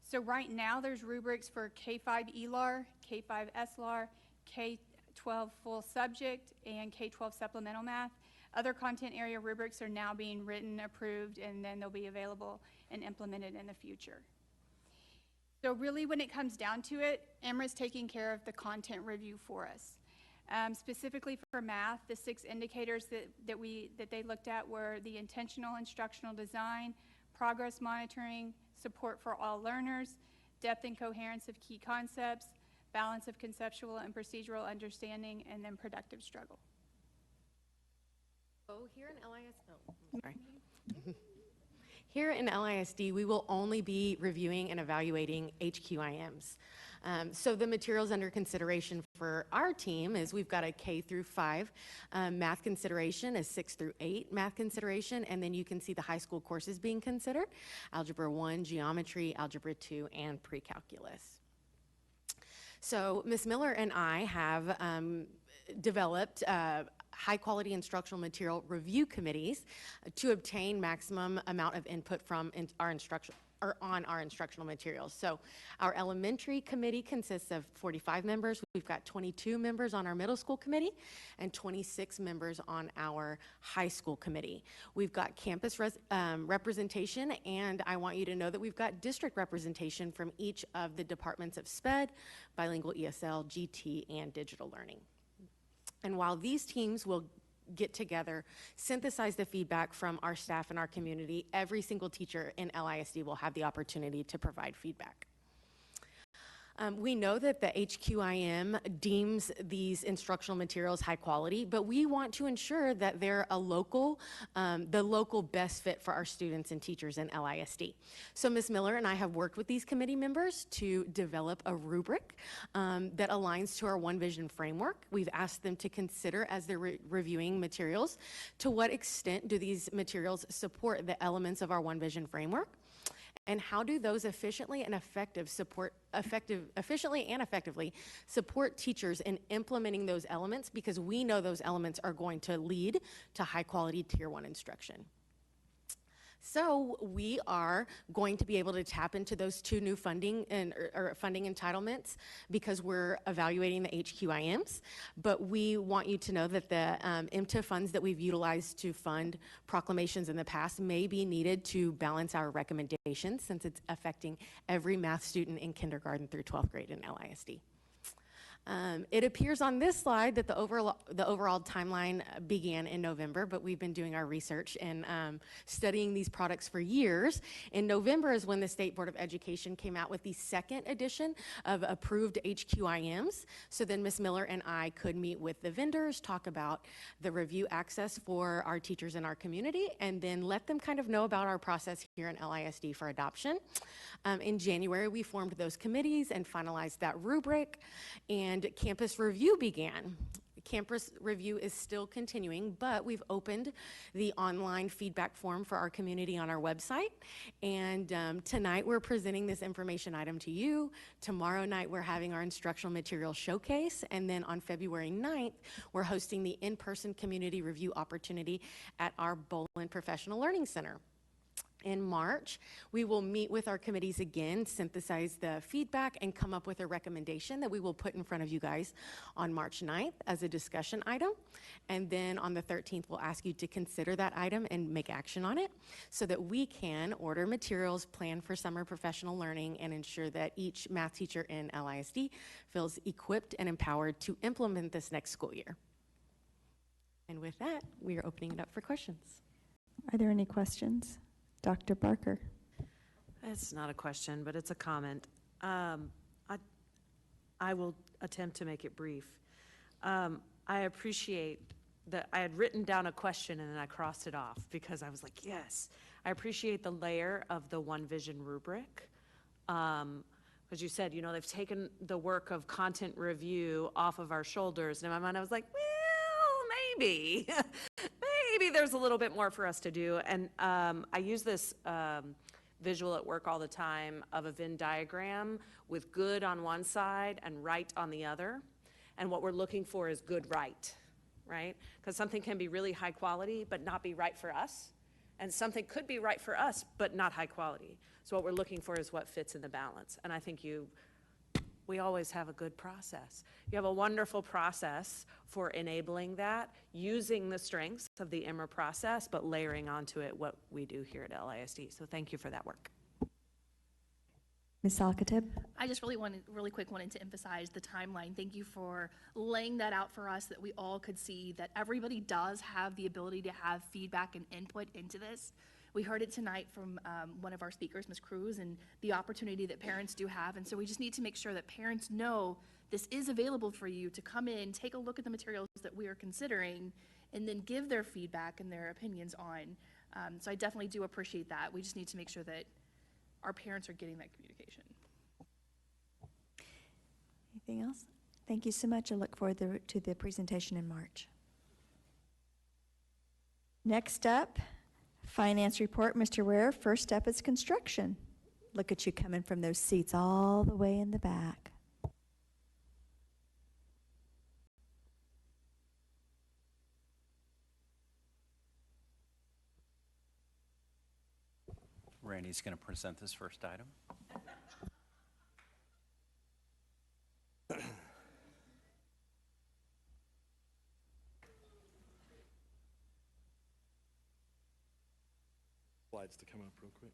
So right now there's rubrics for K-5 ELAR, K-5 SLAR, K-12 full subject, and K-12 supplemental math. Other content area rubrics are now being written, approved, and then they'll be available and implemented in the future. So really when it comes down to it, EMER is taking care of the content review for us. Specifically for math, the 6 indicators that they looked at were the intentional instructional design, progress monitoring, support for all learners, depth and coherence of key concepts, balance of conceptual and procedural understanding, and then productive struggle.
Oh, here in sorry. Here in LISD, we will only be reviewing and evaluating HQIMs. So the materials under consideration for our team is we've got a K through 5 math consideration, a 6 through 8 math consideration, and then you can see the high school courses being considered: Algebra 1, Geometry, Algebra 2, and Pre-Calculus. So Ms. Miller and I have developed high-quality instructional material review committees to obtain maximum amount of input from our instructional materials. So our elementary committee consists of 45 members. We've got 22 members on our middle school committee and 26 members on our high school committee. We've got campus representation, and I want you to know that we've got district representation from each of the departments of SPED, bilingual ESL, GT, and digital learning. And while these teams will get together, synthesize the feedback from our staff and our community, every single teacher in LISD will have the opportunity to provide feedback. We know that the HQIM deems these instructional materials high quality, but we want to ensure that they're the local best fit for our students and teachers in LISD. So Ms. Miller and I have worked with these committee members to develop a rubric that aligns to our One Vision framework. We've asked them to consider, as they're reviewing materials, to what extent do these materials support the elements of our One Vision framework? And how do those efficiently and effectively support teachers in implementing those elements, because we know those elements are going to lead to high quality Tier 1 instruction. So we are going to be able to tap into those 2 new funding entitlements because we're evaluating the HQIMs, but we want you to know that the MTIF funds that we've utilized to fund proclamations in the past may be needed to balance our recommendations, since it's affecting every math student in kindergarten through 12th grade in LISD. It appears on this slide that the overall timeline began in November, but we've been doing our research and studying these products for years. In November is when the State Board of Education came out with the 2nd edition of approved HQIMs. So then Ms. Miller and I could meet with the vendors, talk about the review access for our teachers in our community, and then let them kind of know about our process here in LISD for adoption. In January, we formed those committees and finalized that rubric, and campus review began. Campus review is still continuing, but we've opened the online feedback form for our community on our website. And tonight we're presenting this information item to you. Tomorrow night we're having our instructional material showcase. And then on February 9th, we're hosting the in-person community review opportunity at our Bolin Professional Learning Center. In March, we will meet with our committees again, synthesize the feedback, and come up with a recommendation that we will put in front of you guys on March 9th as a discussion item. And then on the 13th, we'll ask you to consider that item and make action on it so that we can order materials, plan for summer professional learning, and ensure that each math teacher in LISD feels equipped and empowered to implement this next school year. And with that, we are opening it up for questions.
Are there any questions? Dr. Barker.
It's not a question, but it's a comment. I will attempt to make it brief. I appreciate that I had written down a question and then I crossed it off because I was like, yes. I appreciate the layer of the One Vision rubric. As you said, you know, they've taken the work of content review off of our shoulders. And in my mind, I was like, well, maybe. Maybe there's a little bit more for us to do. And I use this visual at work all the time of a Venn diagram with good on one side and right on the other. And what we're looking for is good right, right? Because something can be really high quality but not be right for us. And something could be right for us but not high quality. So what we're looking for is what fits in the balance. And I think we always have a good process. You have a wonderful process for enabling that, using the strengths of the Emmer process, but layering onto it what we do here at LISD. So thank you for that work.
Ms. Alkatib?
I just really quick wanted to emphasize the timeline. Thank you for laying that out for us, that we all could see that everybody does have the ability to have feedback and input into this. We heard it tonight from one of our speakers, Ms. Cruz, and the opportunity that parents do have. And so we just need to make sure that parents know this is available for you to come in, take a look at the materials that we are considering, and then give their feedback and their opinions on. So I definitely do appreciate that. We just need to make sure that our parents are getting that communication.
Anything else? Thank you so much. I look forward to the presentation in March. Next up, Finance Report. Mr. Ware, first up is construction. Look at you coming from those seats all the way in the back.
Randy's going to present this first item.
Slides to come up real quick.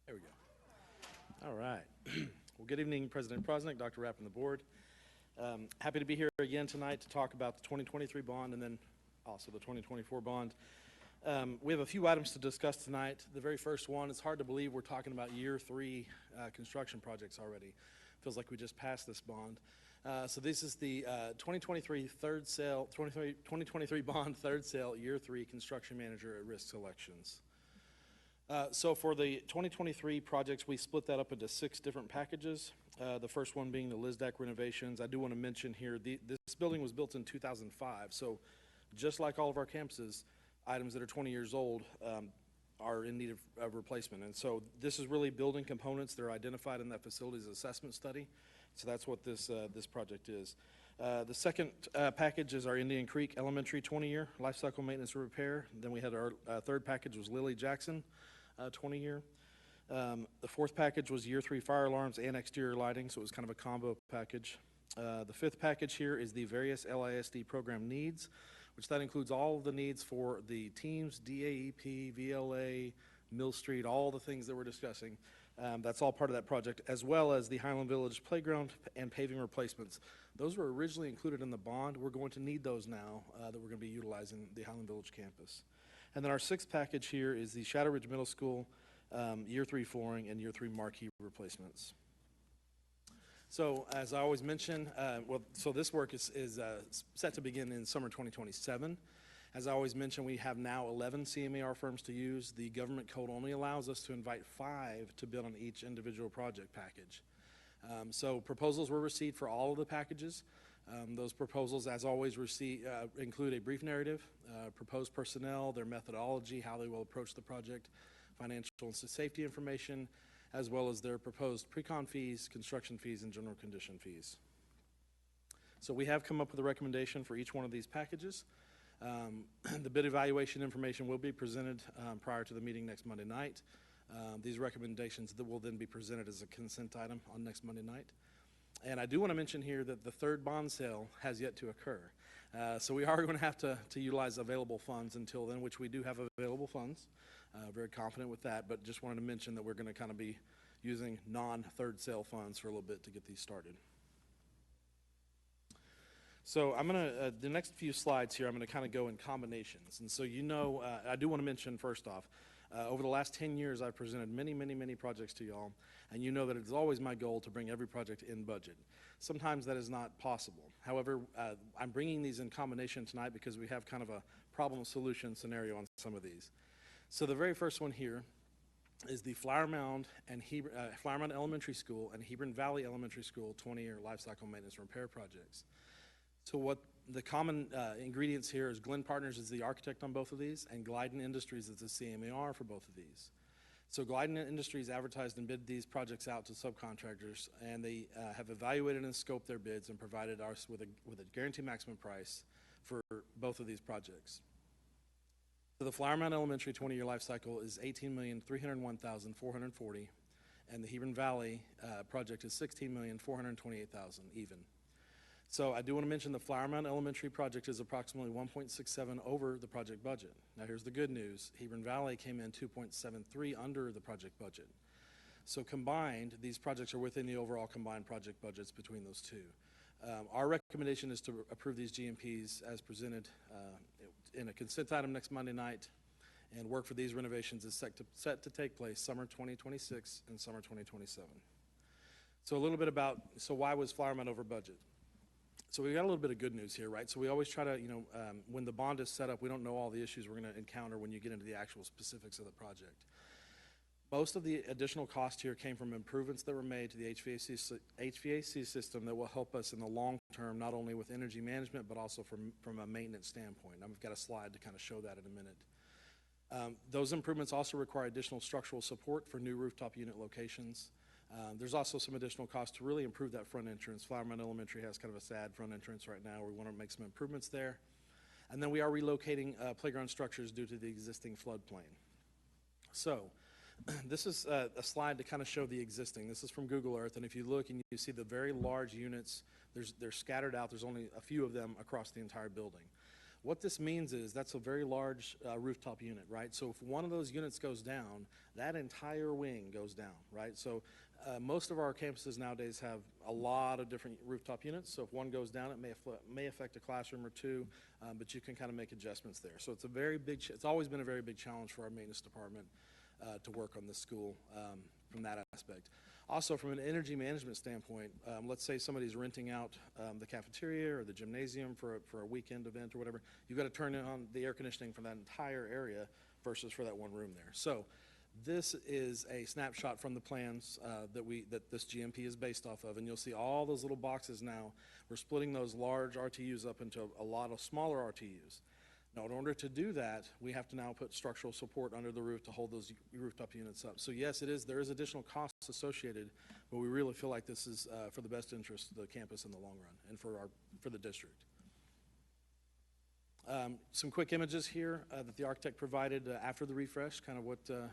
There we go. All right. Well, good evening, President Prosnick, Dr. Rapp, and the board. Happy to be here again tonight to talk about the 2023 bond and then also the 2024 bond. We have a few items to discuss tonight. The very first one, it's hard to believe we're talking about year 3 construction projects already. Feels like we just passed this bond. So this is the 2023 third sale, 2023 bond third sale, year 3 construction manager at risk selections. So for the 2023 projects, we split that up into 6 different packages. The first one being the LISDAC renovations. I do want to mention here, this building was built in 2005. So just like all of our campuses, items that are 20 years old are in need of replacement. And so this is really building components that are identified in that facilities assessment study. So that's what this project is. The second package is our Indian Creek Elementary 20-year life cycle maintenance and repair. Then we had our third package was Lily Jackson 20-year. The fourth package was year 3 fire alarms and exterior lighting, so it was kind of a combo package. The fifth package here is the various LISD program needs, which that includes all of the needs for the teams, DAEP, VLA, Mill Street, all the things that we're discussing. That's all part of that project, as well as the Highland Village playground and paving replacements. Those were originally included in the bond. We're going to need those now that we're going to be utilizing the Highland Village campus. And then our sixth package here is the Shadow Ridge Middle School year 3 flooring and year 3 marquee replacements. So as I always mention, so this work is set to begin in summer 2027. As I always mention, we have now 11 CMAR firms to use. The government code only allows us to invite 5 to bid on each individual project package. So proposals were received for all of the packages. Those proposals, as always, include a brief narrative, proposed personnel, their methodology, how they will approach the project, financial and safety information, as well as their proposed pre-con fees, construction fees, and general condition fees. So we have come up with a recommendation for each one of these packages. The bid evaluation information will be presented prior to the meeting next Monday night. These recommendations that will then be presented as a consent item on next Monday night. And I do want to mention here that the third bond sale has yet to occur. So we are going to have to utilize available funds until then, which we do have available funds. Very confident with that, but just wanted to mention that we're going to kind of be using non-third sale funds for a little bit to get these started. So I'm going to, the next few slides here, I'm going to kind of go in combinations. And so I do want to mention first off, Over the last 10 years, I've presented many projects to y'all, and you know that it's always my goal to bring every project in budget. Sometimes that is not possible. However, I'm bringing these in combination tonight because we have kind of a problem-solution scenario on some of these. So the very first one here is the Flower Mound Elementary School and Hebron Valley Elementary School 20-year life cycle maintenance and repair projects. So what the common ingredients here is Glenn Partners is the architect on both of these, and Glyden Industries is the CMAR for both of these. So Glyden Industries advertised and bid these projects out to subcontractors, and they have evaluated and scoped their bids and provided us with a guaranteed maximum price for both of these projects. So the Flower Mound Elementary 20-year life cycle is $18,301,440, and the Hebron Valley project is $16,428,000 even. So I do want to mention the Flower Mound Elementary project is approximately 1.67 over the project budget. Now here's the good news. Hebron Valley came in 2.73 under the project budget. So combined, these projects are within the overall combined project budgets between those two. Our recommendation is to approve these GMPs as presented in a consent item next Monday night, and work for these renovations is set to take place summer 2026 and summer 2027. So a little bit about, so why was Flower Mound over budget? So we got a little bit of good news here, right? So we always try to, when the bond is set up, we don't know all the issues we're going to encounter when you get into the actual specifics of the project. Most of the additional cost here came from improvements that were made to the HVAC system that will help us in the long term, not only with energy management, but also from a maintenance standpoint. I've got a slide to kind of show that in a minute. Those improvements also require additional structural support for new rooftop unit locations. There's also some additional cost to really improve that front entrance. Flower Mound Elementary has kind of a sad front entrance right now. We want to make some improvements there. And then we are relocating playground structures due to the existing floodplain. So this is a slide to kind of show the existing. This is from Google Earth, and if you look and you see the very large units, they're scattered out. There's only a few of them across the entire building. What this means is that's a very large rooftop unit, right? So if one of those units goes down, that entire wing goes down, right? So most of our campuses nowadays have a lot of different rooftop units. So if one goes down, it may affect a classroom or two, but you can kind of make adjustments there. So it's a very big, it's always been a very big challenge for our maintenance department to work on this school from that aspect. Also, from an energy management standpoint, let's say somebody's renting out the cafeteria or the gymnasium for a weekend event or whatever, you've got to turn on the air conditioning for that entire area versus for that one room there. So this is a snapshot from the plans that this GMP is based off of, and you'll see all those little boxes now. We're splitting those large RTUs up into a lot of smaller RTUs. Now, in order to do that, we have to now put structural support under the roof to hold those rooftop units up. So yes, there is additional costs associated, but we really feel like this is for the best interest of the campus in the long run and for the district. Some quick images here that the architect provided after the refresh, kind of what, the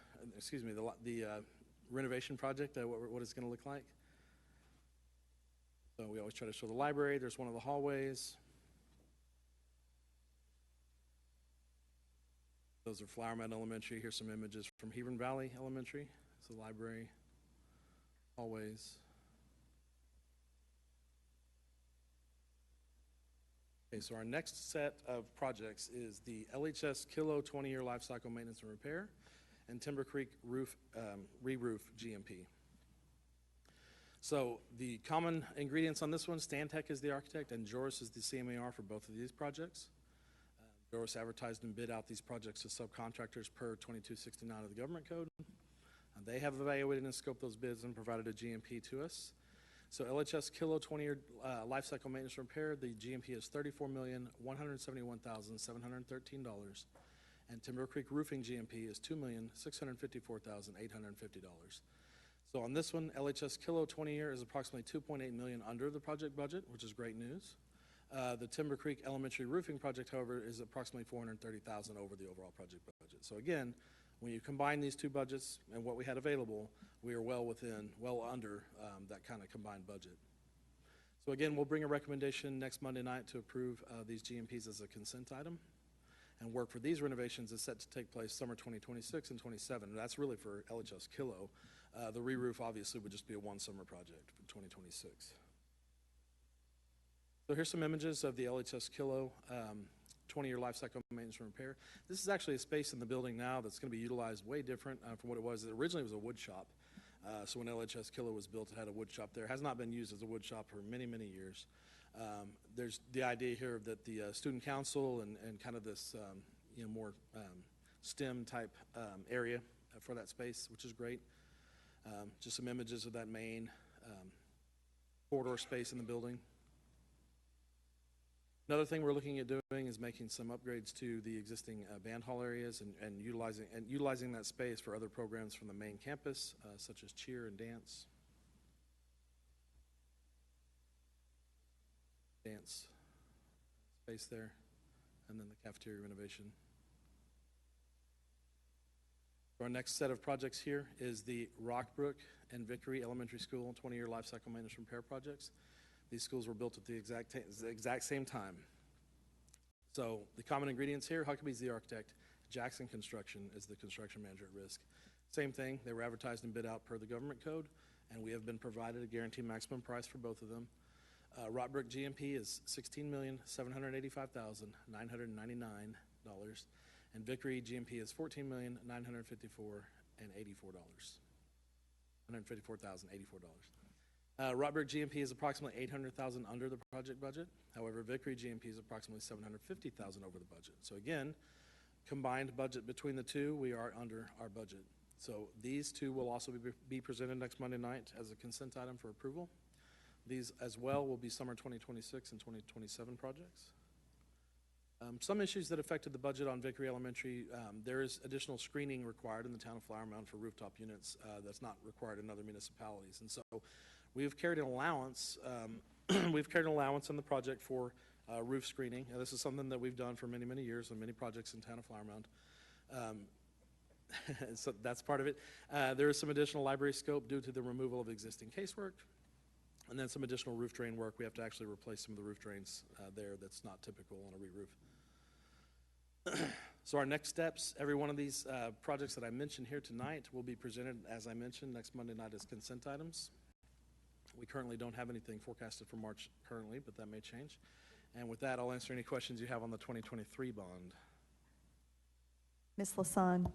renovation project, what it's going to look like. So we always try to show the library. There's one of the hallways. Those are Flower Mound Elementary. Here's some images from Hebron Valley Elementary. It's the library, hallways. Okay, so our next set of projects is the LHS Kilo 20-year life cycle maintenance and repair, and Timber Creek roof re-roof GMP. So the common ingredients on this one, Stantec is the architect, and Joris is the CMAR for both of these projects. Joris advertised and bid out these projects to subcontractors per 2269 of the government code. They have evaluated and scoped those bids and provided a GMP to us. So LHS Kilo 20-year life cycle maintenance repair, the GMP is $34,171,713, and Timber Creek roofing GMP is $2,654,850. So on this one, LHS Kilo 20-year is approximately $2.8 million under the project budget, which is great news. The Timber Creek Elementary roofing project, however, is approximately $430,000 over the overall project budget. So again, when you combine these two budgets and what we had available, we are well under that kind of combined budget. So again, we'll bring a recommendation next Monday night to approve these GMPs as a consent item, and work for these renovations is set to take place summer 2026 and 27. And that's really for LHS Kilo. The re-roof obviously would just be a one summer project for 2026. So here's some images of the LHS Kilo 20-year life cycle maintenance and repair. This is actually a space in the building now that's going to be utilized way different from what it was. Originally, it was a wood shop. So when LHS Kilo was built, it had a wood shop there. It has not been used as a wood shop for many, many years. There's the idea here that the student council and kind of this more STEM type area for that space, which is great. Just some images of that main corridor space in the building. Another thing we're looking at doing is making some upgrades to the existing band hall areas and utilizing that space for other programs from the main campus, such as cheer and dance. Dance space there, and then the cafeteria renovation. Our next set of projects here is the Rockbrook and Vickery Elementary School 20-year life cycle maintenance repair projects. These schools were built at the exact same time. So the common ingredients here, Huckabee's the architect, Jackson Construction is the construction manager at risk. Same thing, they were advertised and bid out per the government code, and we have been provided a guaranteed maximum price for both of them. Rockbrook GMP is $16,785,999, and Vickery GMP is $14,954,084. Rockbrook GMP is approximately $800,000 under the project budget. However, Vickery GMP is approximately $750,000 over the budget. So again, combined budget between the two, we are under our budget. So these two will also be presented next Monday night as a consent item for approval. These as well will be summer 2026 and 2027 projects. Some issues that affected the budget on Vickery Elementary, there is additional screening required in the town of Flower Mound for rooftop units that's not required in other municipalities. And so we've carried an allowance, we've carried an allowance on the project for roof screening. Now, this is something that we've done for many, many years on many projects in town of Flower Mound. So that's part of it. There is some additional library scope due to the removal of existing casework. And then some additional roof drain work. We have to actually replace some of the roof drains there that's not typical on a re-roof. So our next steps, every one of these projects that I mentioned here tonight will be presented, as I mentioned, next Monday night as consent items. We currently don't have anything forecasted for March currently, but that may change. And with that, I'll answer any questions you have on the 2023 bond.
Ms. Lasan.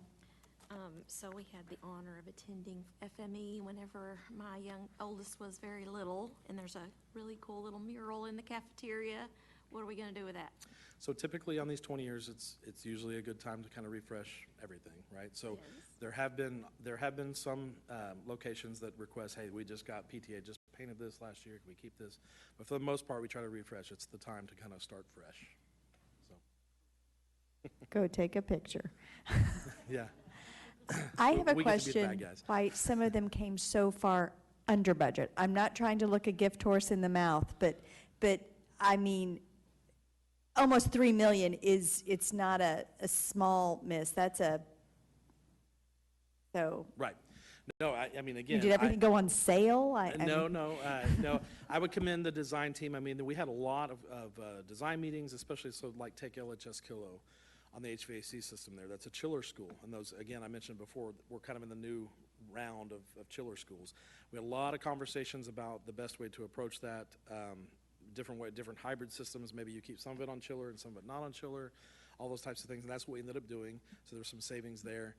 So we had the honor of attending FME whenever my oldest was very little, and there's a really cool little mural in the cafeteria. What are we going to do with that?
So typically on these 20 years, it's usually a good time to kind of refresh everything, right? So there have been some locations that request, hey, we just got PTA just painted this last year, can we keep this? But for the most part, we try to refresh. It's the time to kind of start fresh. So.
Go take a picture.
Yeah.
I have a
We get to be the bad
question,
guys.
why some of them came so far under budget. I'm not trying to look a gift horse in the mouth, but I mean, almost 3 million it's not a small miss. That's so.
Right. No, I mean, again.
Did everything go on sale?
No. I would commend the design team. I mean, we had a lot of design meetings, especially so like take LHS Kilo on the HVAC system there. That's a chiller school. And those, again, I mentioned before, we're kind of in the new round of chiller schools. We had a lot of conversations about the best way to approach that, different hybrid systems. Maybe you keep some of it on chiller and some of it not on chiller, all those types of things. And that's what we ended up doing. So there's some savings there.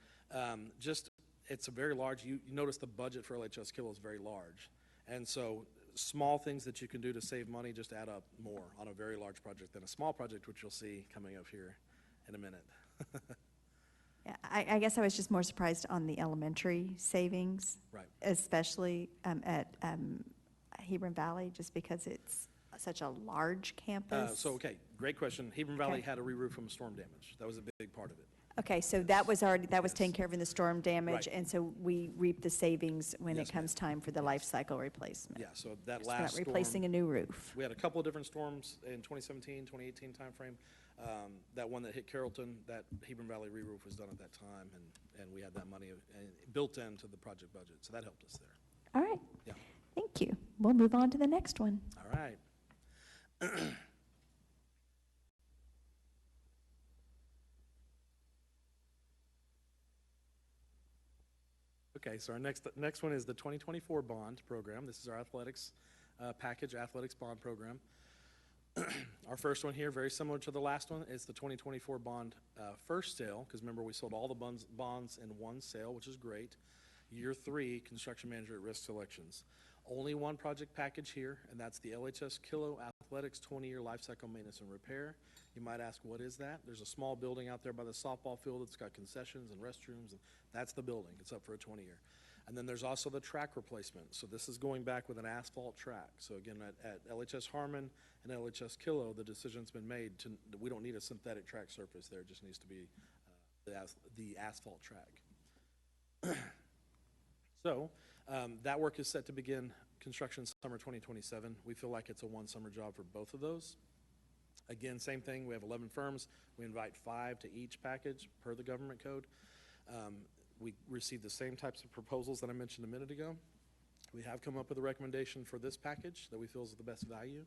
It's a very large, you notice the budget for LHS Kilo is very large. And so small things that you can do to save money just add up more on a very large project than a small project, which you'll see coming up here in a minute.
Yeah, I guess I was just more surprised on the elementary savings.
Right.
Especially at Hebron Valley, just because it's such a large campus.
Okay, great question. Hebron Valley had a re-roof from storm damage. That was a big part of it.
Okay, so that was taken care of in the storm damage, and so we reap the savings when it comes time for the life cycle replacement.
Yeah, so that
So
last
we're not
storm,
replacing a new roof.
we had a couple of different storms in 2017, 2018 timeframe. That one that hit Carrollton, that Hebron Valley re-roof was done at that time, and we had that money built into the project budget, so that helped us there.
All right.
Yeah.
Thank you. We'll move on to the next one.
All right. Okay, so our next one is the 2024 bond program. This is our athletics package, athletics bond program. Our first one here, very similar to the last one, is the 2024 bond first sale, because remember, we sold all the bonds in one sale, which is great. Year 3, construction manager at risk selections. Only one project package here, and that's the LHS Kilo Athletics 20-year life cycle maintenance and repair. You might ask, what is that? There's a small building out there by the softball field that's got concessions and restrooms, and that's the building. It's up for a 20-year. And then there's also the track replacement. So this is going back with an asphalt track. So again, at LHS Harmon and LHS Kilo, the decision's been made we don't need a synthetic track surface there. It just needs to be the asphalt track. So that work is set to begin construction summer 2027. We feel like it's a one summer job for both of those. Again, same thing. We have 11 firms. We invite 5 to each package per the government code. We received the same types of proposals that I mentioned a minute ago. We have come up with a recommendation for this package that we feel is the best value.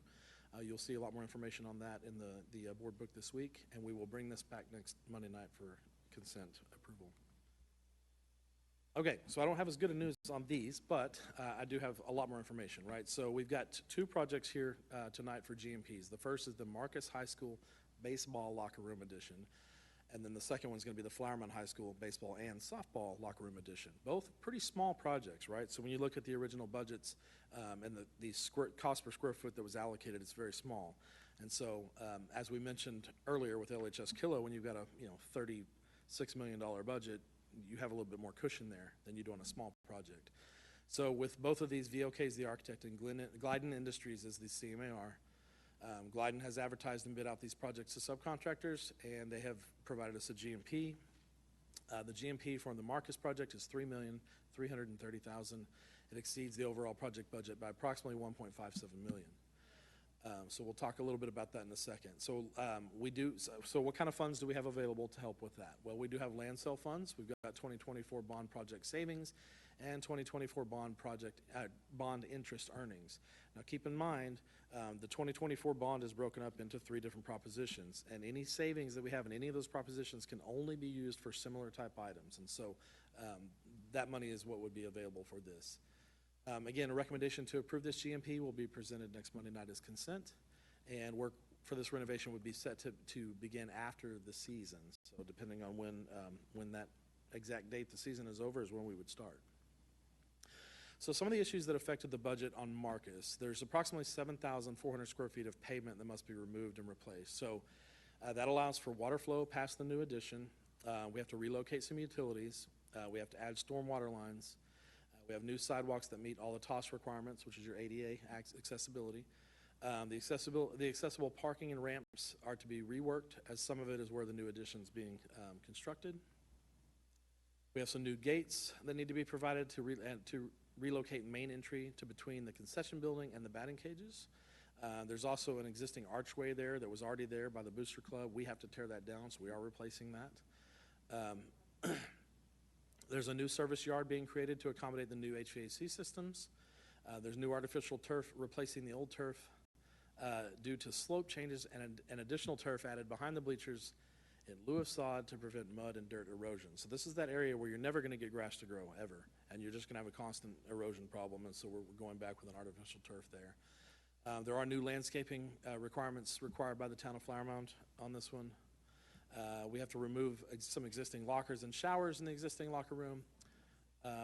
You'll see a lot more information on that in the board book this week, and we will bring this back next Monday night for consent approval. Okay, so I don't have as good a news on these, but I do have a lot more information, right? So we've got 2 projects here tonight for GMPs. The first is the Marcus High School Baseball Locker Room Edition, and then the second one's going to be the Flowermont High School Baseball and Softball Locker Room Edition. Both pretty small projects, right? So when you look at the original budgets and the cost per square foot that was allocated, it's very small. And so as we mentioned earlier with LHS Kilo, when you've got a $36 million budget, you have a little bit more cushion there than you do on a small project. So with both of these, VOK is the architect and Glidden Industries is the CMAR. Glidden has advertised and bid out these projects to subcontractors, and they have provided us a GMP. The GMP for the Marcus project is $3,330,000. It exceeds the overall project budget by approximately $1.57 million. So we'll talk a little bit about that in a second. So so what kind of funds do we have available to help with that? Well, we do have land sale funds. We've got 2024 bond project savings and 2024 bond interest earnings. Now keep in mind, the 2024 bond is broken up into 3 different propositions, and any savings that we have in any of those propositions can only be used for similar type items. And so that money is what would be available for this. Again, a recommendation to approve this GMP will be presented next Monday night as consent, and work for this renovation would be set to begin after the season. So depending on when that exact date the season is over is when we would start. So some of the issues that affected the budget on Marcus, there's approximately 7,400 square feet of pavement that must be removed and replaced. So that allows for water flow past the new addition. We have to relocate some utilities. We have to add stormwater lines. We have new sidewalks that meet all the TOS requirements, which is your ADA accessibility. The accessible parking and ramps are to be reworked, as some of it is where the new addition is being constructed. We have some new gates that need to be provided to relocate main entry to between the concession building and the batting cages. There's also an existing archway there that was already there by the Booster Club. We have to tear that down, so we are replacing that. There's a new service yard being created to accommodate the new HVAC systems. There's new artificial turf replacing the old turf due to slope changes, and an additional turf added behind the bleachers in lieu of sod to prevent mud and dirt erosion. So this is that area where you're never going to get grass to grow, ever, and you're just going to have a constant erosion problem, and so we're going back with an artificial turf there. There are new landscaping requirements required by the town of Flowermont on this one. We have to remove some existing lockers and showers in the existing locker room.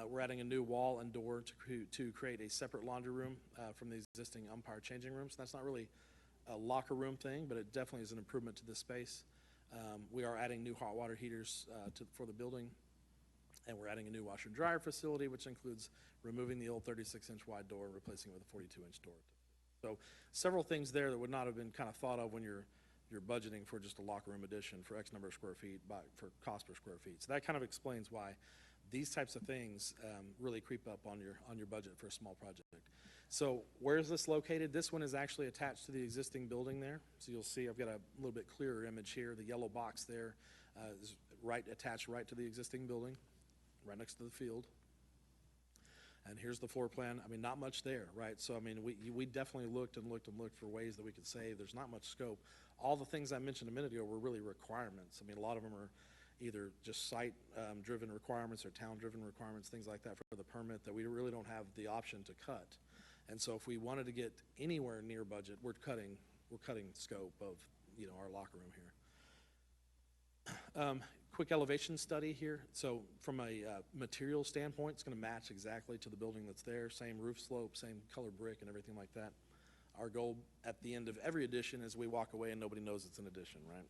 We're adding a new wall and door to create a separate laundry room from the existing umpire changing rooms. That's not really a locker room thing, but it definitely is an improvement to this space. We are adding new hot water heaters for the building, and we're adding a new washer and dryer facility, which includes removing the old 36-inch wide door and replacing it with a 42-inch door. So several things there that would not have been kind of thought of when you're budgeting for just a locker room addition for X number of square feet for cost per square feet. So that kind of explains why these types of things really creep up on your budget for a small project. So where is this located? This one is actually attached to the existing building there. So you'll see I've got a little bit clearer image here. The yellow box there is attached right to the existing building, right next to the field. And here's the floor plan. I mean, not much there, right? So, I mean, we definitely looked for ways that we could save. There's not much scope. All the things I mentioned a minute ago were really requirements. I mean, a lot of them are either just site-driven requirements or town-driven requirements, things like that for the permit that we really don't have the option to cut. And so if we wanted to get anywhere near budget, we're cutting we're cutting scope of, our locker room here. Quick elevation study here. So from a material standpoint, it's going to match exactly to the building that's there. Same roof slope, same color brick and everything like that. Our goal at the end of every addition is we walk away and nobody knows it's an addition, right?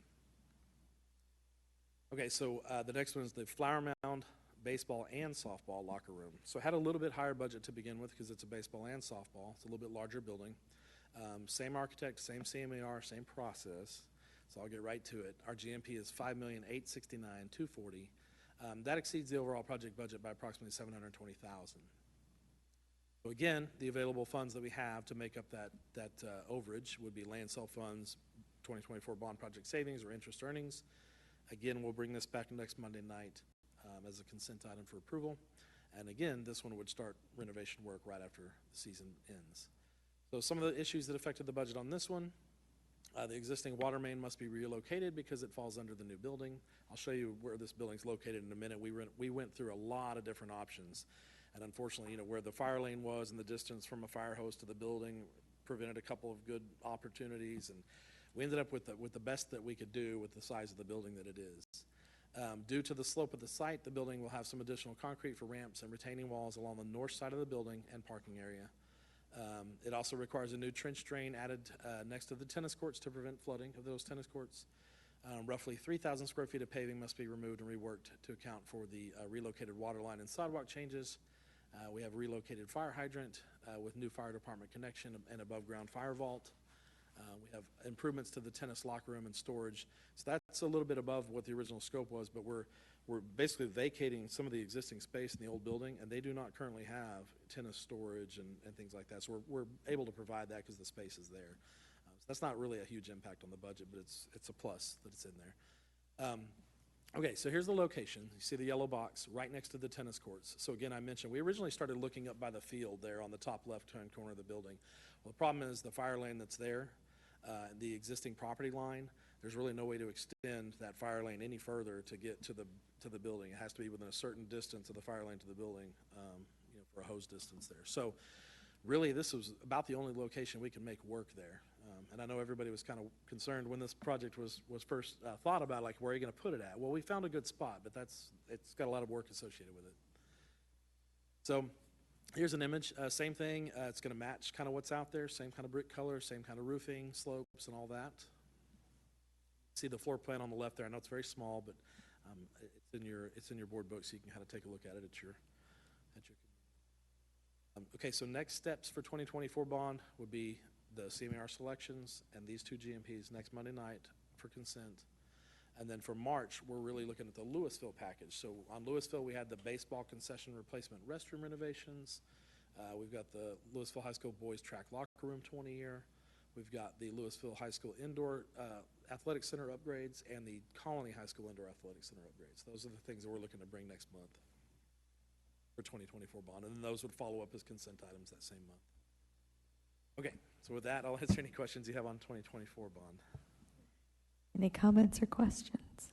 Okay, so the next one is the flower mound, baseball and softball locker room. So I had a little bit higher budget to begin with because it's a baseball and softball. It's a little bit larger building. Same architect, same CMAR, same process. So I'll get right to it. Our GMP is $5,869,240. That exceeds the overall project budget by approximately $720,000. So again, the available funds that we have to make up that overage would be land sale funds, 2024 bond project savings, or interest earnings. Again, we'll bring this back next Monday night as a consent item for approval. And again, this one would start renovation work right after the season ends. So some of the issues that affected the budget on this one. The existing water main must be relocated because it falls under the new building. I'll show you where this building's located in a minute. We went through a lot of different options. And unfortunately, where the fire lane was and the distance from a fire hose to the building prevented a couple of good opportunities. And we ended up with the best that we could do with the size of the building that it is. Due to the slope of the site, the building will have some additional concrete for ramps and retaining walls along the north side of the building and parking area. It also requires a new trench drain added next to the tennis courts to prevent flooding of those tennis courts. Roughly 3,000 square feet of paving must be removed and reworked to account for the relocated water line and sidewalk changes. We have relocated fire hydrant with new fire department connection and above ground fire vault. We have improvements to the tennis locker room and storage. So that's a little bit above what the original scope was, but we're basically vacating some of the existing space in the old building, and they do not currently have tennis storage and things like that. So we're able to provide that because the space is there. So that's not really a huge impact on the budget, but it's a plus that it's in there. Okay, so here's the location. You see the yellow box right next to the tennis courts. So again, I mentioned we originally started looking up by the field there on the top left-hand corner of the building. Well, the problem is the fire lane that's there, the existing property line, there's really no way to extend that fire lane any further to get to the building. It has to be within a certain distance of the fire lane to the building, for a hose distance there. So really, this was about the only location we could make work there. And I know everybody was kind of concerned when this project was first thought about, like, where are you going to put it at? Well, we found a good spot, but it's got a lot of work associated with it. So here's an image, same thing. It's going to match kind of what's out there, same kind of brick color, same kind of roofing, slopes, and all that. See the floor plan on the left there. I know it's very small, but it's in your board book, so you can kind of take a look at it at your okay, so next steps for 2024 bond would be the CMAR selections and these two GMPs next Monday night for consent. And then for March, we're really looking at the Lewisville package. So on Lewisville, we had the baseball concession replacement restroom renovations. We've got the Lewisville High School boys track locker room 20-year. We've got the Lewisville High School indoor athletic center upgrades and the Colony High School indoor athletic center upgrades. Those are the things that we're looking to bring next month for 2024 bond. And then those would follow up as consent items that same month. Okay, so with that, I'll answer any questions you have on 2024 bond.
Any comments or questions?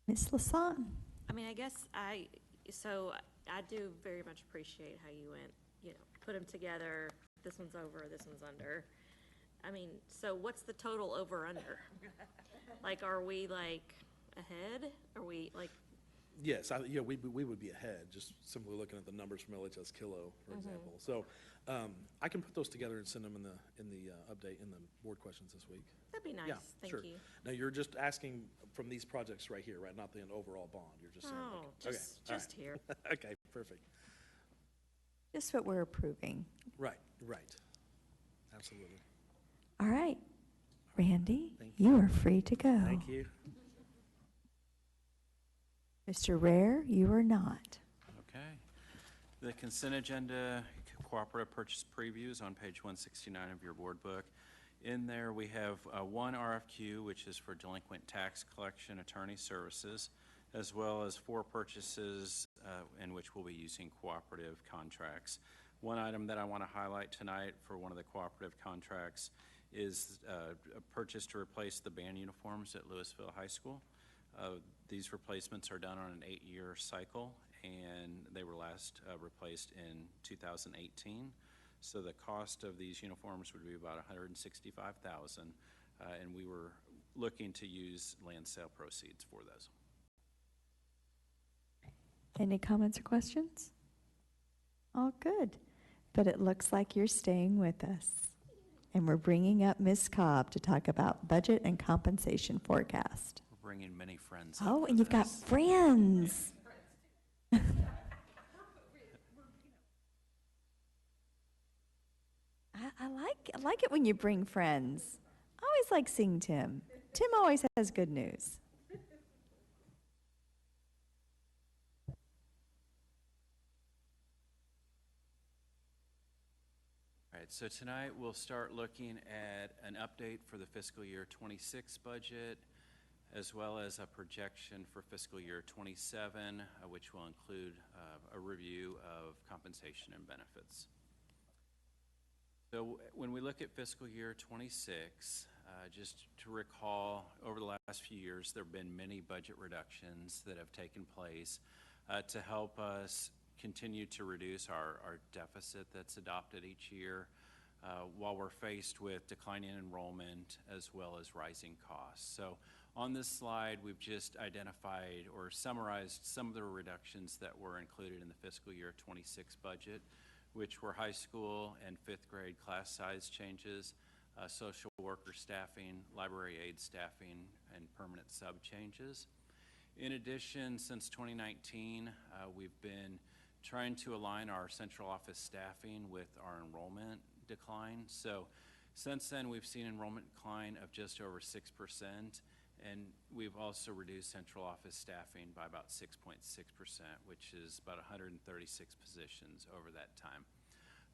Ms. Lasan?
I mean, I guess I do very much appreciate how you went, put them together. This one's over, this one's under. I mean, so what's the total over under? Like, are we like ahead? Are we like?
Yes, we would be ahead, just simply looking at the numbers from LHS Kilo, for example. So I can put those together and send them in the update in the board questions this week.
That'd be nice.
Yeah,
Thank
sure.
you.
Now, you're just asking from these projects right here, right? Not the overall bond. You're just saying.
Oh, just here.
Okay, perfect.
Just what we're approving.
Right. Absolutely.
All right. Randy,
Thank
you are free to go.
Thank you.
Mr. Rare, you are not.
Okay. The consent agenda, cooperative purchase previews on page 169 of your board book. In there, we have one RFQ, which is for delinquent tax collection attorney services, as well as 4 purchases in which we'll be using cooperative contracts. One item that I want to highlight tonight for one of the cooperative contracts is a purchase to replace the band uniforms at Lewisville High School. These replacements are done on an 8-year cycle, and they were last replaced in 2018. So the cost of these uniforms would be about $165,000, and we were looking to use land sale proceeds for those.
Any comments or questions? All good. But it looks like you're staying with us. And we're bringing up Ms. Cobb to talk about budget and compensation forecast.
We're bringing many friends.
Oh,
up
and
for
you've got
this.
friends. I like it when you bring friends. I always like seeing Tim. Tim always has good news.
All right, so tonight we'll start looking at an update for the fiscal year 26 budget, as well as a projection for fiscal year 27, which will include a review of compensation and benefits. So when we look at fiscal year 26, just to recall, over the last few years, there have been many budget reductions that have taken place to help us continue to reduce our deficit that's adopted each year while we're faced with declining enrollment as well as rising costs. So on this slide, we've just identified or summarized some of the reductions that were included in the fiscal year 26 budget, which were high school and fifth grade class size changes, social worker staffing, library aid staffing, and permanent sub changes. In addition, since 2019, we've been trying to align our central office staffing with our enrollment decline. So since then, we've seen enrollment decline of just over 6%, and we've also reduced central office staffing by about 6.6%, which is about 136 positions over that time.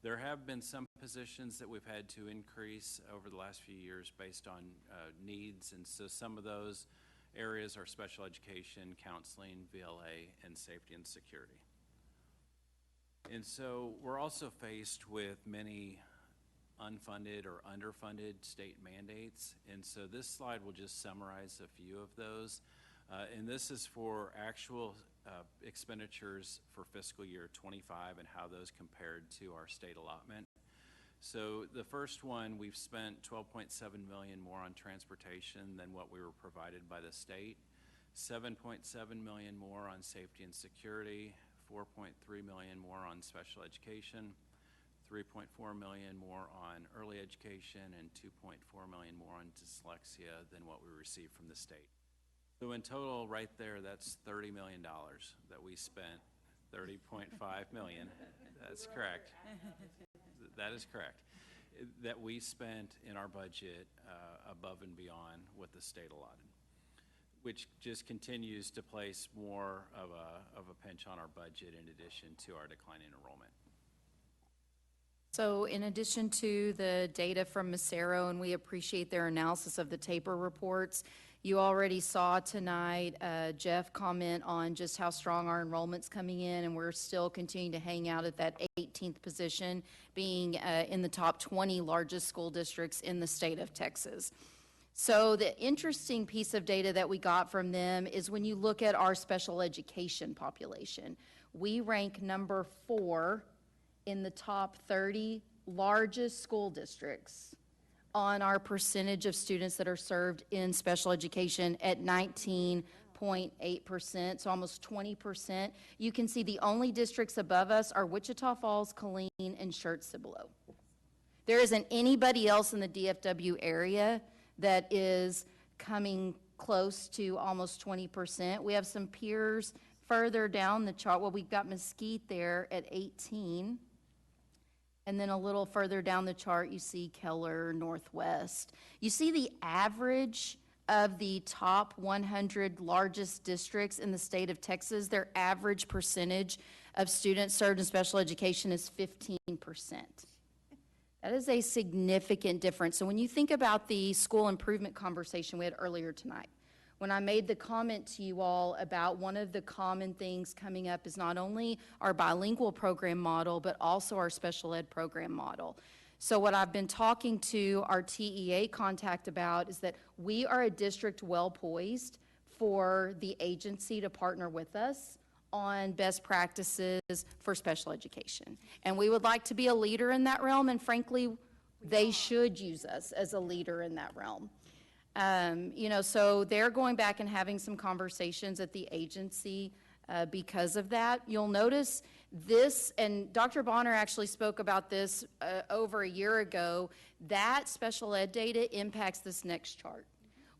There have been some positions that we've had to increase over the last few years based on needs, and so some of those areas are special education, counseling, VLA, and safety and security. And so we're also faced with many unfunded or underfunded state mandates, and so this slide will just summarize a few of those. And this is for actual expenditures for fiscal year 25 and how those compared to our state allotment. So the first one, we've spent $12.7 million more on transportation than what we were provided by the state, $7.7 million more on safety and security, $4.3 million more on special education, $3.4 million more on early education, and $2.4 million more on dyslexia than what we received from the state. So in total, right there, that's $30 million that we spent, $30.5 million. That's correct. That is correct. That we spent in our budget above and beyond what the state allotted, which just continues to place more of a pinch on our budget in addition to our declining enrollment.
So in addition to the data from Massaro, and we appreciate their analysis of the taper reports, you already saw tonight Jeff comment on just how strong our enrollment's coming in, and we're still continuing to hang out at that 18th position, being in the top 20 largest school districts in the state of Texas. So the interesting piece of data that we got from them is when you look at our special education population, we rank number 4 in the top 30 largest school districts on our percentage of students that are served in special education at 19.8%, so almost 20%. You can see the only districts above us are Wichita Falls, Killeen, and Schertz-Cibolo. There isn't anybody else in the DFW area that is coming close to almost 20%. We have some peers further down the chart. Well, we've got Mesquite there at 18. And then a little further down the chart, you see Keller, Northwest. You see the average of the top 100 largest districts in the state of Texas. Their average percentage of students served in special education is 15%. That is a significant difference. So when you think about the school improvement conversation we had earlier tonight, when I made the comment to you all about one of the common things coming up is not only our bilingual program model, but also our special ed program model. So what I've been talking to our TEA contact about is that we are a district well poised for the agency to partner with us on best practices for special education. And we would like to be a leader in that realm, and frankly, they should use us as a leader in that realm. You know, so they're going back and having some conversations at the agency because of that. You'll notice this, and Dr. Bonner actually spoke about this over a year ago, that special ed data impacts this next chart.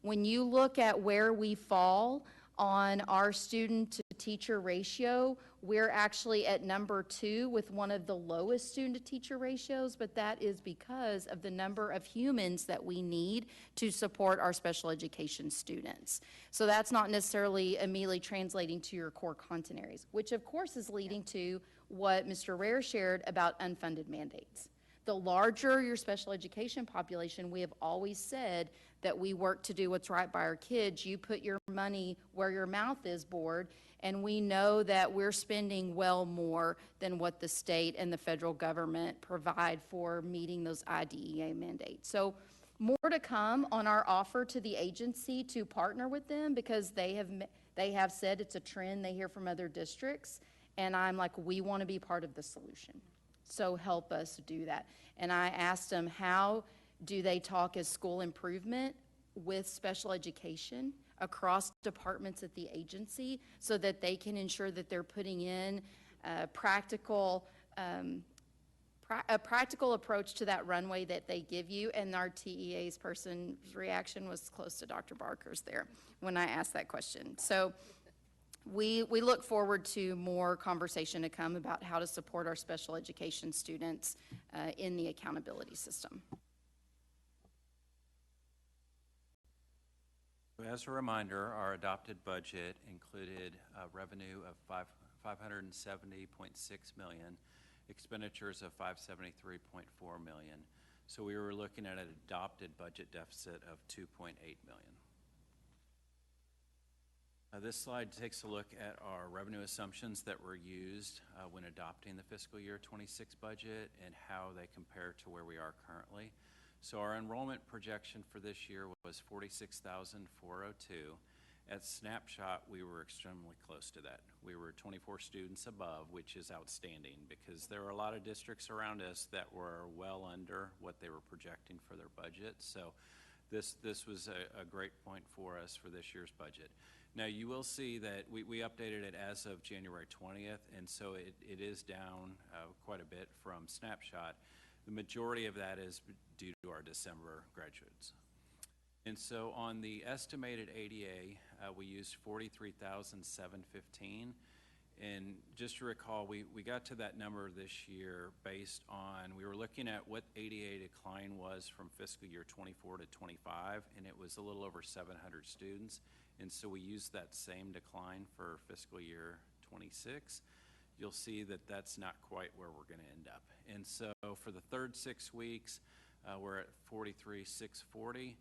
When you look at where we fall on our student to teacher ratio, we're actually at number 2 with one of the lowest student to teacher ratios, but that is because of the number of humans that we need to support our special education students. So that's not necessarily immediately translating to your core content areas, which of course is leading to what Mr. Rare shared about unfunded mandates. The larger your special education population, we have always said that we work to do what's right by our kids. You put your money where your mouth is, board, and we know that we're spending well more than what the state and the federal government provide for meeting those IDEA mandates. So more to come on our offer to the agency to partner with them, because they have said it's a trend they hear from other districts, and I'm like, we want to be part of the solution. So help us do that. And I asked them, how do they talk as school improvement with special education across departments at the agency so that they can ensure that they're putting in a practical approach to that runway that they give you. And our TEA's person's reaction was close to Dr. Barker's there when I asked that question. So we look forward to more conversation to come about how to support our special education students in the accountability system.
As a reminder, our adopted budget included revenue of $570.6 million, expenditures of $573.4 million. So we were looking at an adopted budget deficit of $2.8 million. This slide takes a look at our revenue assumptions that were used when adopting the fiscal year 26 budget and how they compare to where we are currently. So our enrollment projection for this year was 46,402. At snapshot, we were extremely close to that. We were 24 students above, which is outstanding because there were a lot of districts around us that were well under what they were projecting for their budget. So this was a great point for us for this year's budget. Now, you will see that we updated it as of January 20th, and so it is down quite a bit from snapshot. The majority of that is due to our December graduates. And so on the estimated ADA, we used 43,715. And just to recall, we got to that number this year based on, we were looking at what ADA decline was from fiscal year 24 to 25, and it was a little over 700 students. And so we used that same decline for fiscal year 26. You'll see that that's not quite where we're going to end up. And so for the third 6 weeks, we're at 43,640.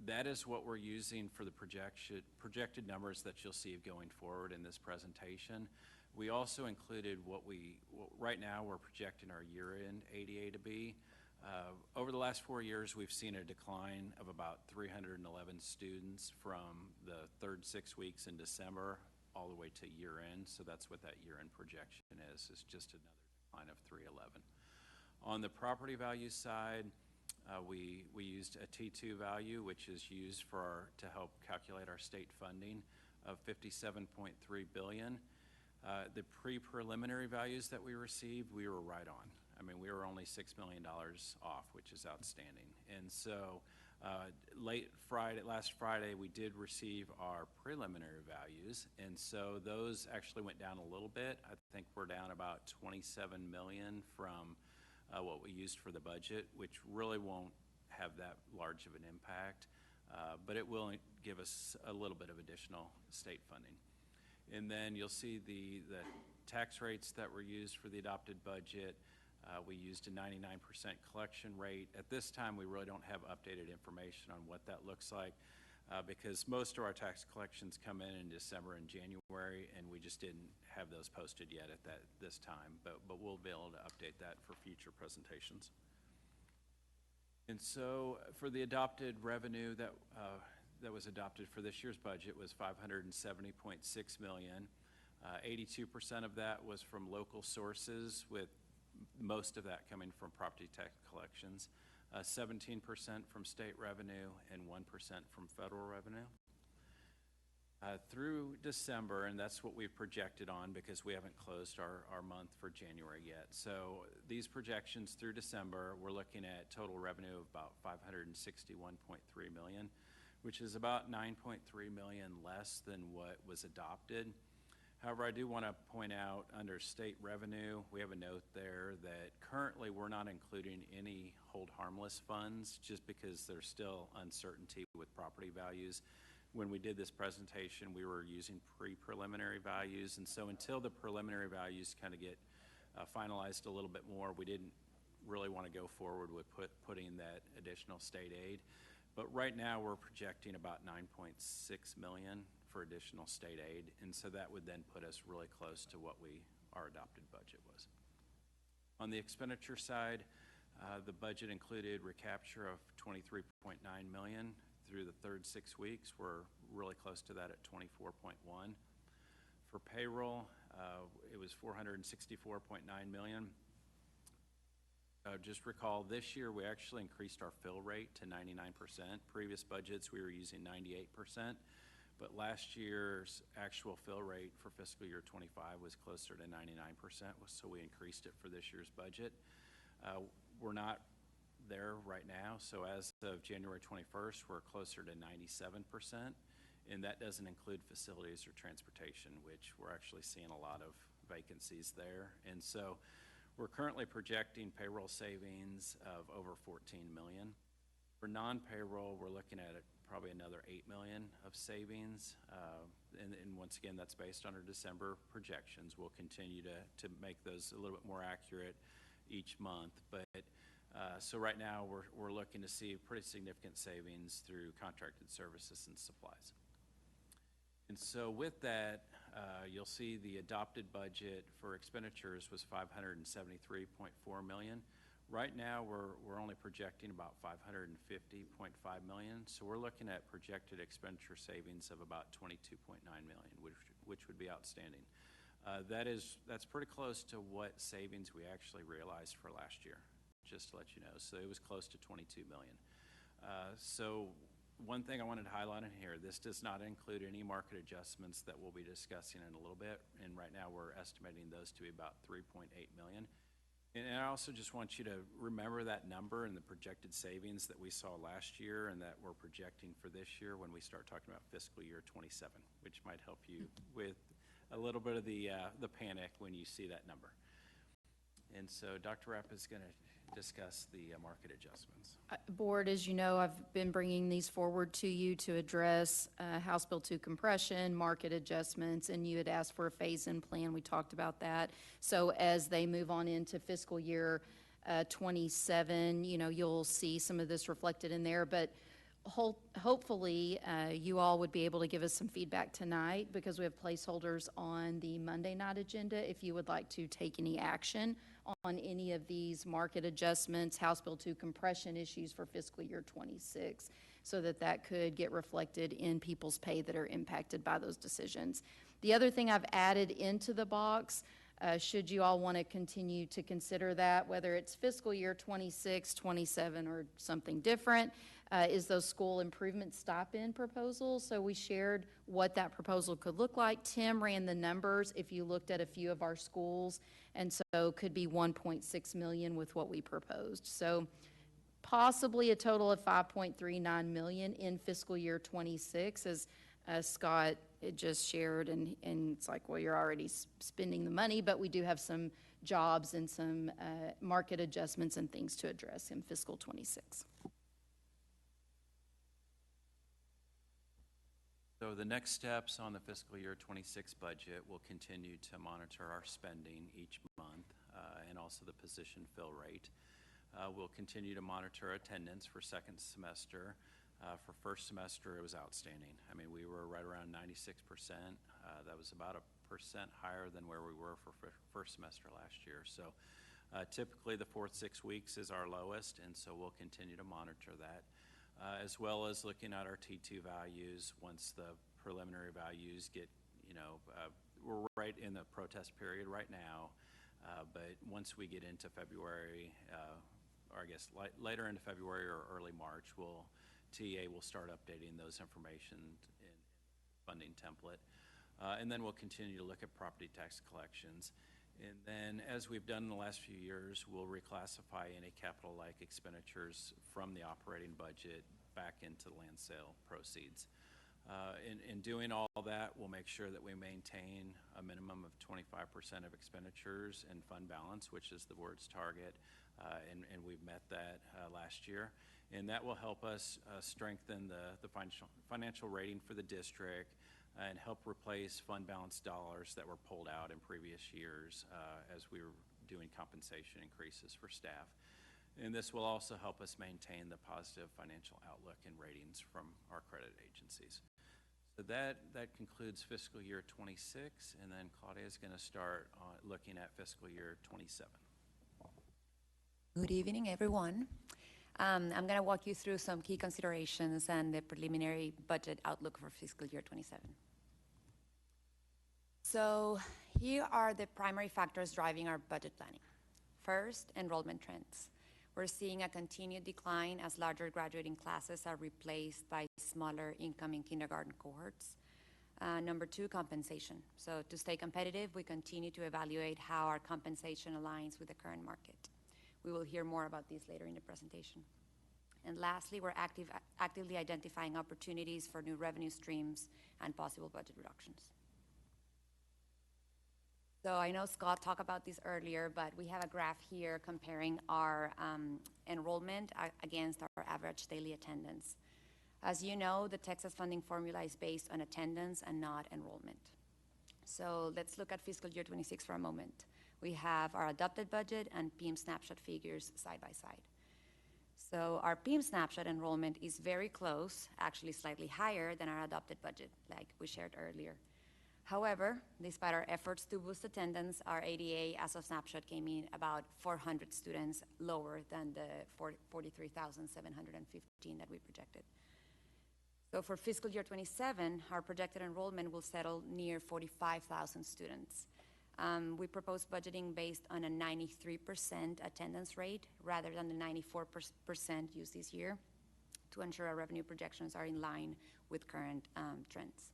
That is what we're using for the projected numbers that you'll see going forward in this presentation. We also included right now we're projecting our year-end ADA to be. Over the last 4 years, we've seen a decline of about 311 students from the third 6 weeks in December all the way to year-end. So that's what that year-end projection is just another decline of 311. On the property value side, we used a T2 value, which is used to help calculate our state funding of $57.3 billion. The pre-preliminary values that we received, we were right on. I mean, we were only $6 million off, which is outstanding. And so last Friday, we did receive our preliminary values, and so those actually went down a little bit. I think we're down about $27 million from what we used for the budget, which really won't have that large of an impact, but it will give us a little bit of additional state funding. And then you'll see the tax rates that were used for the adopted budget. We used a 99% collection rate. At this time, we really don't have updated information on what that looks like because most of our tax collections come in December and January, and we just didn't have those posted yet at this time, but we'll be able to update that for future presentations. And so for the adopted revenue that was adopted for this year's budget was $570.6 million. 82% of that was from local sources, with most of that coming from property tax collections, 17% from state revenue, and 1% from federal revenue. Through December, and that's what we've projected on because we haven't closed our month for January yet. So these projections through December, we're looking at total revenue of about $561.3 million, which is about $9.3 million less than what was adopted. However, I do want to point out under state revenue, we have a note there that currently we're not including any hold harmless funds just because there's still uncertainty with property values. When we did this presentation, we were using pre-preliminary values, and so until the preliminary values kind of get finalized a little bit more, we didn't really want to go forward with putting that additional state aid. But right now, we're projecting about $9.6 million for additional state aid, and so that would then put us really close to what our adopted budget was. On the expenditure side, the budget included recapture of $23.9 million. Through the third 6 weeks, we're really close to that at 24.1. For payroll, it was $464.9 million. Just recall, this year we actually increased our fill rate to 99%. Previous budgets we were using 98%, but last year's actual fill rate for fiscal year 25 was closer to 99%, so we increased it for this year's budget. We're not there right now, so as of January 21st, we're closer to 97%, and that doesn't include facilities or transportation, which we're actually seeing a lot of vacancies there. And so we're currently projecting payroll savings of over $14 million. For non-payroll, we're looking at probably another $8 million of savings, and once again, that's based on our December projections. We'll continue to make those a little bit more accurate each month, but so right now, we're looking to see pretty significant savings through contracted services and supplies. And so with that, you'll see the adopted budget for expenditures was $573.4 million. Right now, we're only projecting about $550.5 million, so we're looking at projected expenditure savings of about $22.9 million, which would be outstanding. That's pretty close to what savings we actually realized for last year, just to let you know. So it was close to $22 million. So one thing I wanted to highlight in here, this does not include any market adjustments that we'll be discussing in a little bit, and right now we're estimating those to be about $3.8 million. And I also just want you to remember that number and the projected savings that we saw last year and that we're projecting for this year when we start talking about fiscal year 27, which might help you with a little bit of the panic when you see that number. And so Dr. Rapp is going to discuss the market adjustments.
Board, as you know, I've been bringing these forward to you to address House Bill 2 compression, market adjustments, and you had asked for a phase-in plan. We talked about that. So as they move on into fiscal year 27, you'll see some of this reflected in there, but hopefully you all would be able to give us some feedback tonight because we have placeholders on the Monday night agenda if you would like to take any action on any of these market adjustments, House Bill 2 compression issues for fiscal year 26, so that could get reflected in people's pay that are impacted by those decisions. The other thing I've added into the box, should you all want to continue to consider that, whether it's fiscal year 26, 27, or something different, is those school improvement stop-in proposals. So we shared what that proposal could look like. Tim ran the numbers if you looked at a few of our schools, and so could be 1.6 million with what we proposed. So possibly a total of 5.39 million in fiscal year 26, as Scott just shared, and it's like, well, you're already spending the money, but we do have some jobs and some market adjustments and things to address in fiscal 26.
So the next steps on the fiscal year 26 budget will continue to monitor our spending each month and also the position fill rate. We'll continue to monitor attendance for second semester. For first semester, it was outstanding. I mean, we were right around 96%. That was about 1% higher than where we were for first semester last year. So typically the fourth 6 weeks is our lowest, and so we'll continue to monitor that. As well as looking at our T2 values once the preliminary values get, we're right in the protest period right now, but once we get into February, or I guess later into February or early March, TA will start updating those information in funding template. And then we'll continue to look at property tax collections. And then, as we've done in the last few years, we'll reclassify any capital-like expenditures from the operating budget back into land sale proceeds. In doing all that, we'll make sure that we maintain a minimum of 25% of expenditures in fund balance, which is the board's target, and we've met that last year. And that will help us strengthen the financial rating for the district and help replace fund balance dollars that were pulled out in previous years as we were doing compensation increases for staff. And this will also help us maintain the positive financial outlook and ratings from our credit agencies. So that concludes fiscal year 26, and then Claudia is going to start looking at fiscal year 27.
Good evening, everyone. I'm going to walk you through some key considerations and the preliminary budget outlook for fiscal year 27. So here are the primary factors driving our budget planning. First, enrollment trends. We're seeing a continued decline as larger graduating classes are replaced by smaller incoming kindergarten cohorts. Number two, compensation. So to stay competitive, we continue to evaluate how our compensation aligns with the current market. We will hear more about these later in the presentation. And lastly, we're actively identifying opportunities for new revenue streams and possible budget reductions. So I know Scott talked about this earlier, but we have a graph here comparing our enrollment against our average daily attendance. As you know, the Texas funding formula is based on attendance and not enrollment. So let's look at fiscal year 26 for a moment. We have our adopted budget and PIM snapshot figures side by side. So our PIM snapshot enrollment is very close, actually slightly higher than our adopted budget, like we shared earlier. However, despite our efforts to boost attendance, our ADA as of snapshot came in about 400 students lower than the 43,715 that we projected. So for fiscal year 27, our projected enrollment will settle near 45,000 students. We propose budgeting based on a 93% attendance rate rather than the 94% used this year to ensure our revenue projections are in line with current trends.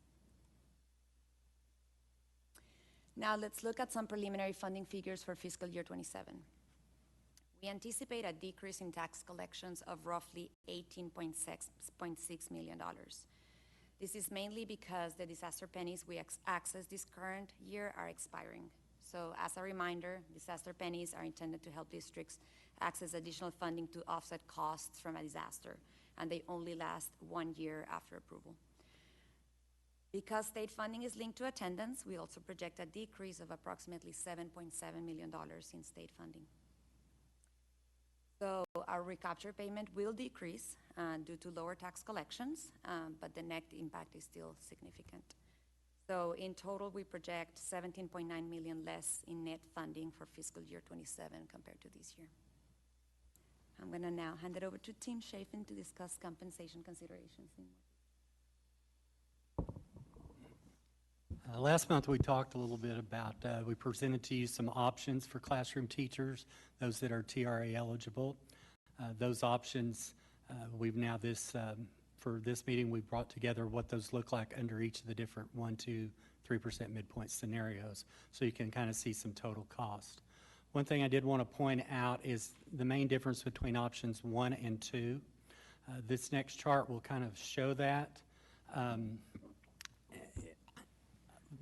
Now let's look at some preliminary funding figures for fiscal year 27. We anticipate a decrease in tax collections of roughly $18.6 million. This is mainly because the disaster pennies we accessed this current year are expiring. So as a reminder, disaster pennies are intended to help districts access additional funding to offset costs from a disaster, and they only last 1 year after approval. Because state funding is linked to attendance, we also project a decrease of approximately $7.7 million in state funding. So our recapture payment will decrease due to lower tax collections, but the net impact is still significant. So in total, we project $17.9 million less in net funding for fiscal year 27 compared to this year. I'm going to now hand it over to Tim Chafin to discuss compensation considerations.
Last month, we talked a little bit about, we presented to you some options for classroom teachers, those that are TRA eligible. Those options, we've now for this meeting, we brought together what those look like under each of the different 1%, 2%, 3% midpoint scenarios, so you can kind of see some total cost. One thing I did want to point out is the main difference between options 1 and 2. This next chart will kind of show that.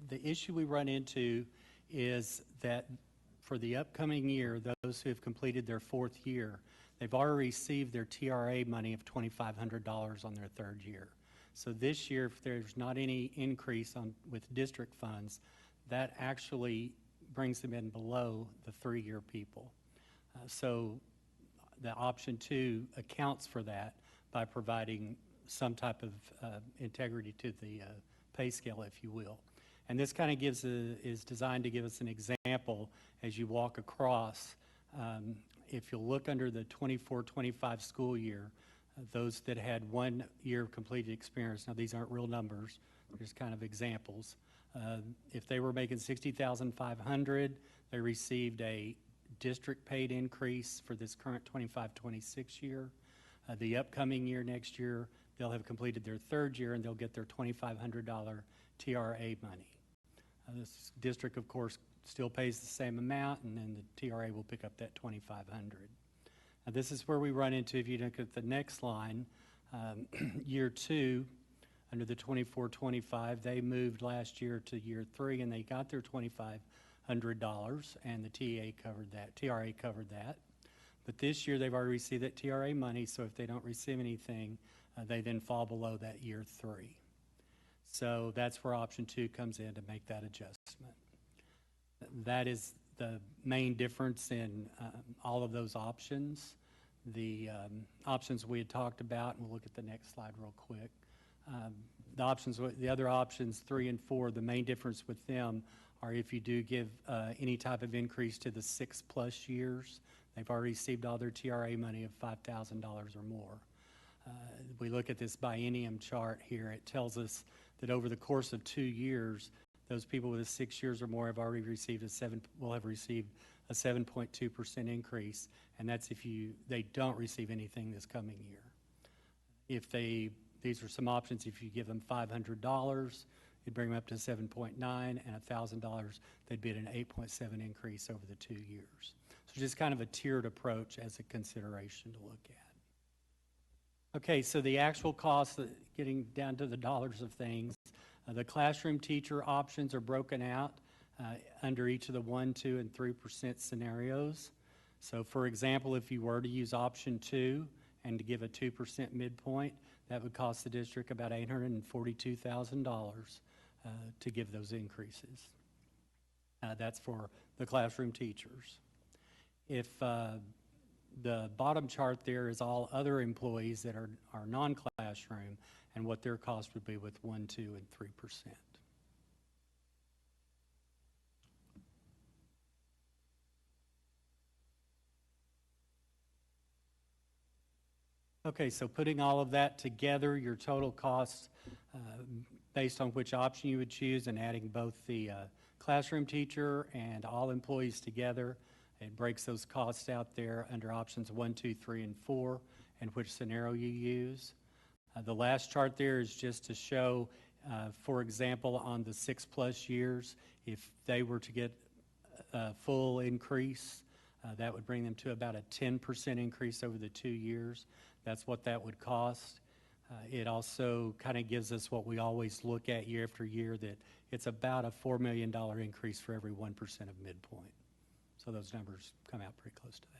The issue we run into is that for the upcoming year, those who have completed their 4th year, they've already received their TRA money of $2,500 on their 3rd year. So this year, if there's not any increase with district funds, that actually brings them in below the 3-year people. So the option 2 accounts for that by providing some type of integrity to the pay scale, if you will. And this kind of is designed to give us an example as you walk across. If you'll look under the 24-25 school year, those that had 1 year of completed experience, now these aren't real numbers, they're just kind of examples. If they were making $60,500, they received a district-paid increase for this current 25-26 year. The upcoming year, next year, they'll have completed their third year and they'll get their $2,500 TRA money. This district, of course, still pays the same amount, and then the TRA will pick up that $2,500. Now, this is where we run into, if you look at the next line, year 2, under the 24-25, they moved last year to year 3, and they got their $2,500, and the TRA covered that. But this year, they've already received that TRA money, so if they don't receive anything, they then fall below that year 3. So that's where option 2 comes in to make that adjustment. That is the main difference in all of those options. The options we had talked about, and we'll look at the next slide real quick. The other options, 3 and 4, the main difference with them are if you do give any type of increase to the 6+ years, they've already received all their TRA money of $5,000 or more. We look at this biennium chart here, it tells us that over the course of 2 years, those people with 6 years or more have already received will have received a 7.2% increase, and that's if they don't receive anything this coming year. These are some options. If you give them $500, it'd bring them up to 7.9, and $1,000, they'd be at an 8.7 increase over the 2 years. So just kind of a tiered approach as a consideration to look at. Okay, so the actual costs, getting down to the dollars of things, the classroom teacher options are broken out under each of the 1%, 2%, and 3% scenarios. So for example, if you were to use option 2 and to give a 2% midpoint, that would cost the district about $842,000 to give those increases. That's for the classroom teachers. If the bottom chart there is all other employees that are non-classroom and what their cost would be with 1%, 2%, and 3%. Okay, so putting all of that together, your total costs based on which option you would choose and adding both the classroom teacher and all employees together, it breaks those costs out there under options 1, 2, 3, and 4 and which scenario you use. The last chart there is just to show, for example, on the 6+ years, if they were to get a full increase, that would bring them to about a 10% increase over the 2 years. That's what that would cost. It also kind of gives us what we always look at year after year, that it's about a $4 million increase for every 1% of midpoint. So those numbers come out pretty close to that.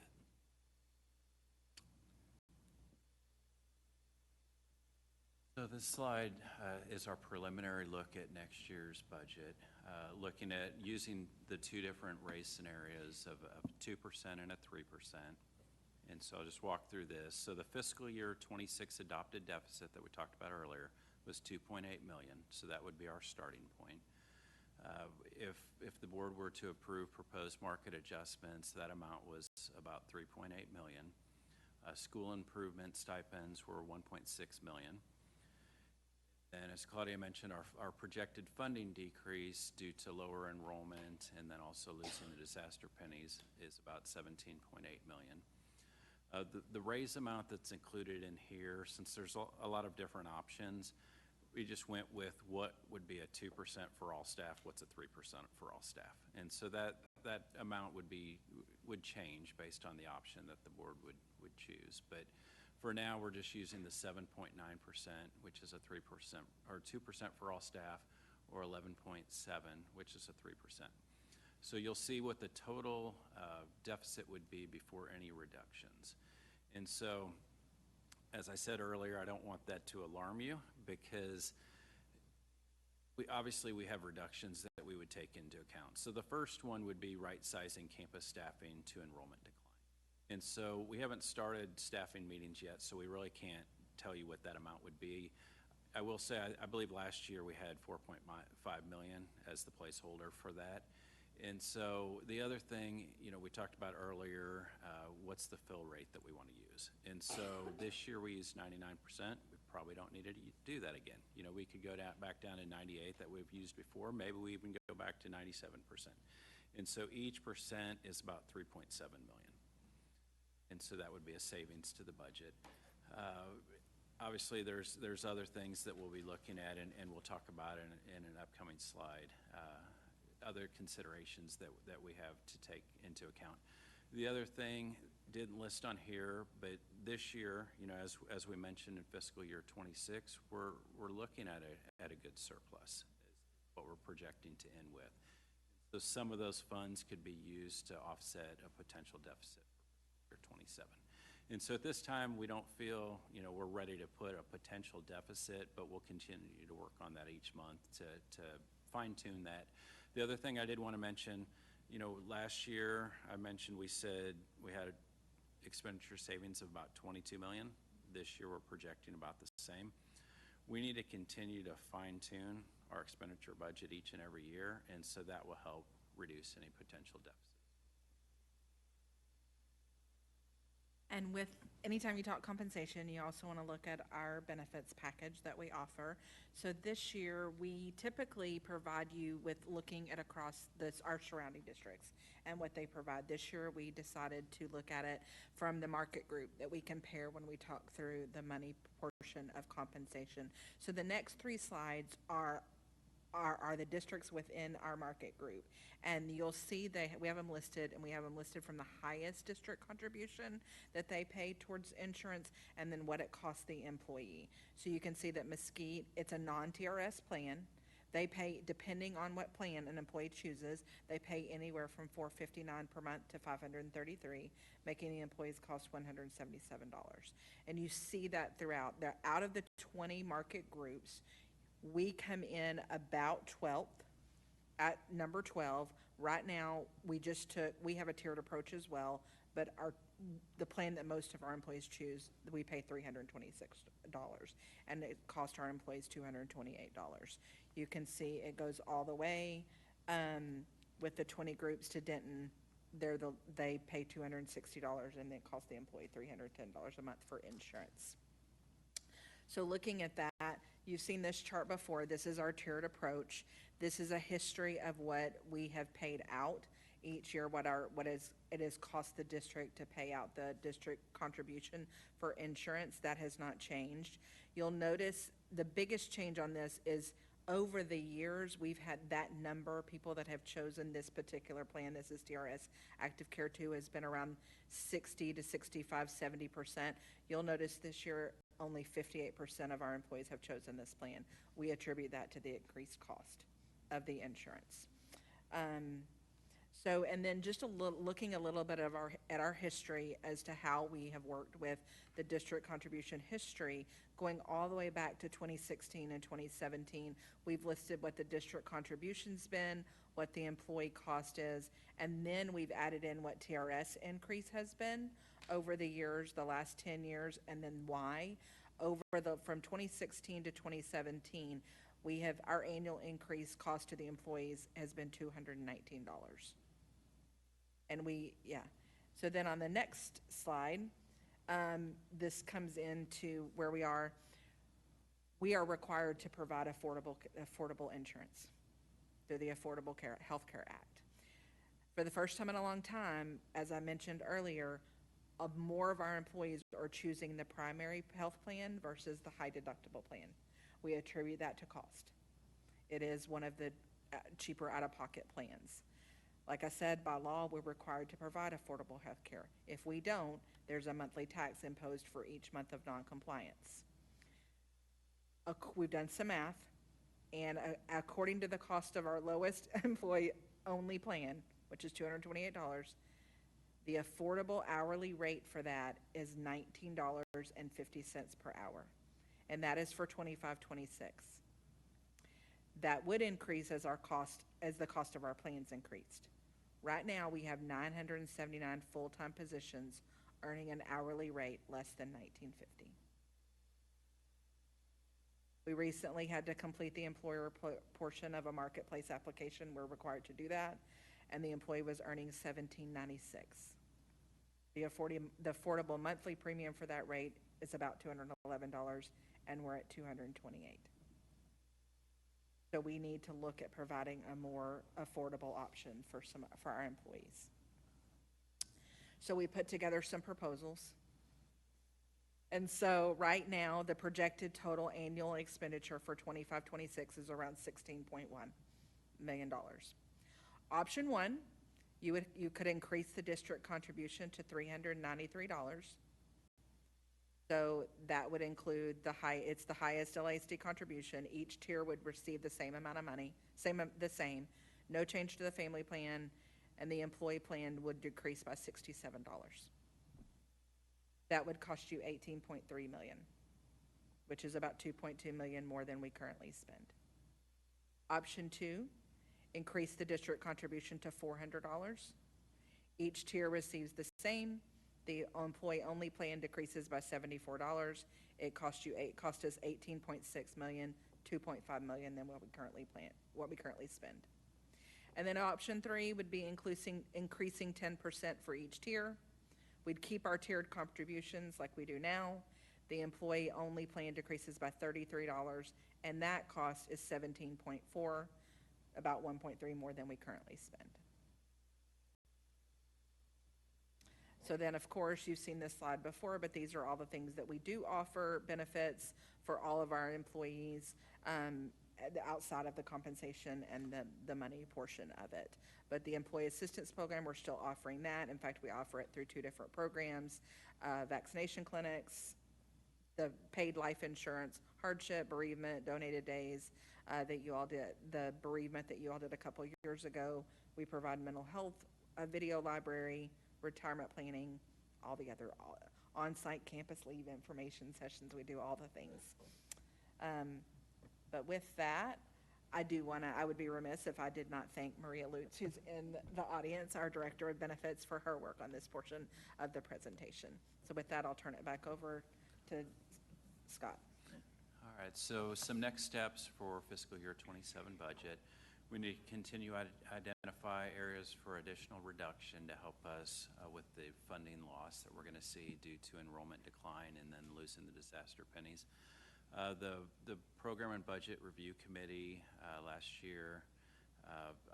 So this slide is our preliminary look at next year's budget, looking at using the 2 different raise scenarios of 2% and a 3%. And so I'll just walk through this. So the fiscal year 26 adopted deficit that we talked about earlier was $2.8 million. So that would be our starting point. If the board were to approve proposed market adjustments, that amount was about $3.8 million. School improvement stipends were $1.6 million. And as Claudia mentioned, our projected funding decrease due to lower enrollment and then also losing the disaster pennies is about $17.8 million. The raise amount that's included in here, since there's a lot of different options, we just went with what would be a 2% for all staff, what's a 3% for all staff. And so that amount would change based on the option that the board would choose. But for now, we're just using the 7.9%, which is a 3%, or 2% for all staff, or 11.7, which is a 3%. So you'll see what the total deficit would be before any reductions. And so, as I said earlier, I don't want that to alarm you, because obviously we have reductions that we would take into account. So the first one would be right-sizing campus staffing to enrollment decline. And so we haven't started staffing meetings yet, so we really can't tell you what that amount would be. I will say, I believe last year we had $4.5 million as the placeholder for that. And so the other thing, we talked about earlier, what's the fill rate that we want to use? And so this year we used 99%. We probably don't need to do that again. You know, we could go back down to 98 that we've used before. Maybe we even go back to 97%. And so each percent is about $3.7 million. And so that would be a savings to the budget. Obviously, there's other things that we'll be looking at, and we'll talk about in an upcoming slide, other considerations that we have to take into account. The other thing, didn't list on here, but this year, you know, as we mentioned in fiscal year 26, we're looking at a good surplus, is what we're projecting to end with. So some of those funds could be used to offset a potential deficit for 27. And so at this time, we don't feel, you know, we're ready to put a potential deficit, but we'll continue to work on that each month to fine-tune that. The other thing I did want to mention, you know, last year I mentioned we said we had expenditure savings of about $22 million. This year we're projecting about the same. We need to continue to fine-tune our expenditure budget each and every year, and so that will help reduce any potential deficit.
And with, anytime you talk compensation, you also want to look at our benefits package that we offer. So this year, we typically provide you with looking at across our surrounding districts and what they provide. This year, we decided to look at it from the market group that we compare when we talk through the money portion of compensation. So the next 3 slides are the districts within our market group. And you'll see we have them listed, and we have them listed from the highest district contribution that they pay towards insurance, and then what it costs the employee. So you can see that Mesquite, it's a non-TRS plan. They pay, depending on what plan an employee chooses, they pay anywhere from $459 per month to $533, making the employee's cost $177. And you see that throughout. They're out of the 20 market groups, we come in about 12th at number 12. Right now, we have a tiered approach as well, but the plan that most of our employees choose, we pay $326, and it costs our employees $228. You can see it goes all the way with the 20 groups to Denton. They pay $260, and it costs the employee $310 a month for insurance. So looking at that, you've seen this chart before. This is our tiered approach. This is a history of what we have paid out each year, what it has cost the district to pay out the district contribution for insurance. That has not changed. You'll notice the biggest change on this is over the years, we've had that number of people that have chosen this particular plan. This is TRS Active Care 2, has been around 60 to 65, 70%. You'll notice this year, only 58% of our employees have chosen this plan. We attribute that to the increased cost of the insurance. And then just looking a little bit at our history as to how we have worked with the district contribution history, going all the way back to 2016 and 2017, we've listed what the district contribution's been, what the employee cost is, and then we've added in what TRS increase has been over the years, the last 10 years, and then why. From 2016 to 2017, our annual increase cost to the employees has been $219. And so then on the next slide, this comes into where we are required to provide affordable insurance through the Affordable Health Care Act. For the first time in a long time, as I mentioned earlier, more of our employees are choosing the primary health plan versus the high deductible plan. We attribute that to cost. It is one of the cheaper out-of-pocket plans. Like I said, by law, we're required to provide affordable health care. If we don't, there's a monthly tax imposed for each month of noncompliance. We've done some math, and according to the cost of our lowest employee-only plan, which is $228, the affordable hourly rate for that is $19.50 per hour, and that is for 25-26. That would increase as the cost of our plans increased. Right now, we have 979 full-time positions earning an hourly rate less than $19.50. We recently had to complete the employer portion of a marketplace application. We're required to do that, and the employee was earning $17.96. The affordable monthly premium for that rate is about $211, and we're at 228. So we need to look at providing a more affordable option for our employees. So we put together some proposals. And so right now, the projected total annual expenditure for 25-26 is around $16.1 million. Option one, you could increase the district contribution to $393. So that would include it's the highest LASD contribution. Each tier would receive the same amount of money, no change to the family plan, and the employee plan would decrease by $67. That would cost you $18.3 million, which is about $2.2 million more than we currently spend. Option two, increase the district contribution to $400. Each tier receives the same. The employee-only plan decreases by $74. It cost us $18.6 million, $2.5 million than what we currently spend. And then option three would be increasing 10% for each tier. We'd keep our tiered contributions like we do now. The employee-only plan decreases by $33, and that cost is $17.4, about $1.3 more than we currently spend. So then, of course, you've seen this slide before, but these are all the things that we do offer benefits for all of our employees outside of the compensation and the money portion of it. But the Employee Assistance Program, we're still offering that. In fact, we offer it through 2 different programs, vaccination clinics, the paid life insurance, hardship, bereavement, donated days that you all did, the bereavement that you all did a couple years ago. We provide mental health, a video library, retirement planning, all the other on-site campus leave information sessions. We do all the things. But with that, I would be remiss if I did not thank Maria Lutz, who's in the audience, our Director of Benefits, for her work on this portion of the presentation. So with that, I'll turn it back over to Scott.
All right, so some next steps for fiscal year 27 budget. We need to continue to identify areas for additional reduction to help us with the funding loss that we're going to see due to enrollment decline and then losing the disaster pennies. The Program and Budget Review Committee last year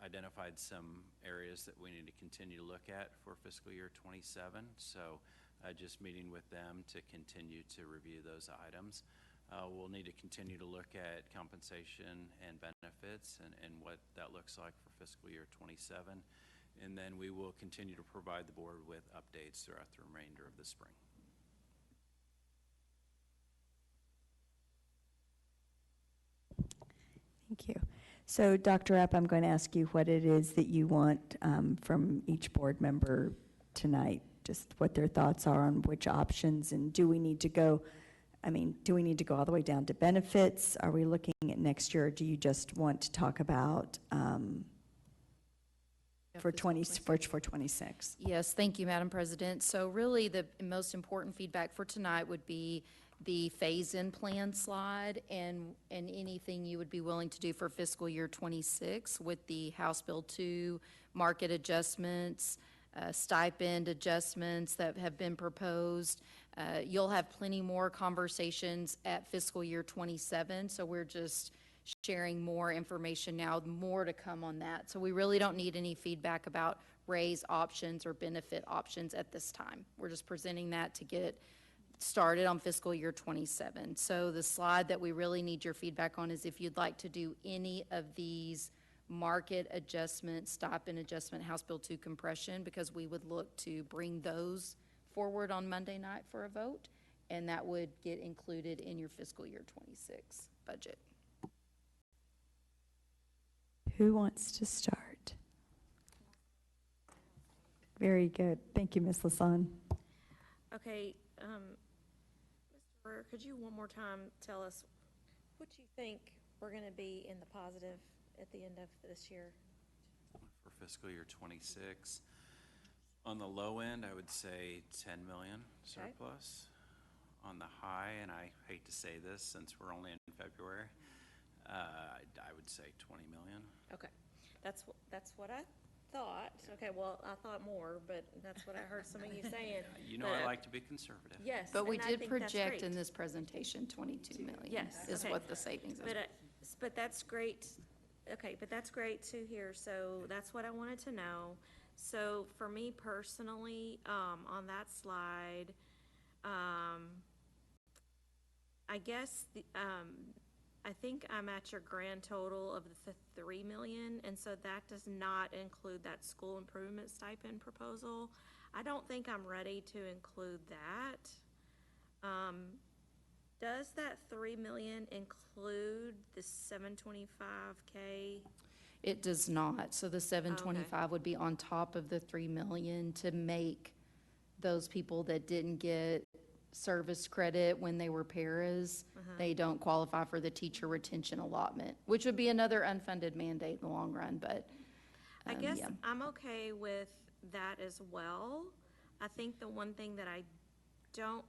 identified some areas that we need to continue to look at for fiscal year 27. So just meeting with them to continue to review those items. We'll need to continue to look at compensation and benefits and what that looks like for fiscal year 27. And then we will continue to provide the board with updates throughout the remainder of the spring.
Thank you. So, Dr. Rapp, I'm going to ask you what it is that you want from each board member tonight, just what their thoughts are on which options, and do we need to go all the way down to benefits? Are we looking at next year, or do you just want to talk about for 26?
Yes, thank you, Madam President. So really, the most important feedback for tonight would be the phase-in plan slide and anything you would be willing to do for fiscal year 26 with the House Bill 2 market adjustments, stipend adjustments that have been proposed. You'll have plenty more conversations at fiscal year 27, so we're just sharing more information now, more to come on that. So we really don't need any feedback about raise options or benefit options at this time. We're just presenting that to get started on fiscal year 27. So the slide that we really need your feedback on is if you'd like to do any of these market adjustment, stipend adjustment, House Bill 2 compression, because we would look to bring those forward on Monday night for a vote, and that would get included in your fiscal year 26 budget.
Who wants to start? Very good. Thank you, Ms. Lasan.
Okay, Mr. Brewer, could you one more time tell us what you think we're going to be in the positive at the end of this year?
For fiscal year 26, on the low end, I would say 10 million surplus. Okay. On the high, and I hate to say this since we're only in February, I would say 20 million.
Okay, that's what I thought, okay, well, I thought more, but that's what I heard some of you saying.
You know I like to be conservative.
Yes.
But we
and I
did
think that's
project
great.
in this presentation 22 million.
Yes,
Is
okay.
what the savings is.
But that's great, okay, but that's great to hear, so that's what I wanted to know. So for me personally, on that slide, I guess, I think I'm at your grand total of the 3 million, and so that does not include that school improvement stipend proposal. I don't think I'm ready to include that. Does that 3 million include the 725K?
It does not. So the 725 would be on top of the 3 million to make those people that didn't get service credit when they were paras, they don't qualify for the teacher retention allotment, which would be another unfunded mandate in the long run, but.
I guess
yeah.
I'm okay with that as well. I think the one thing that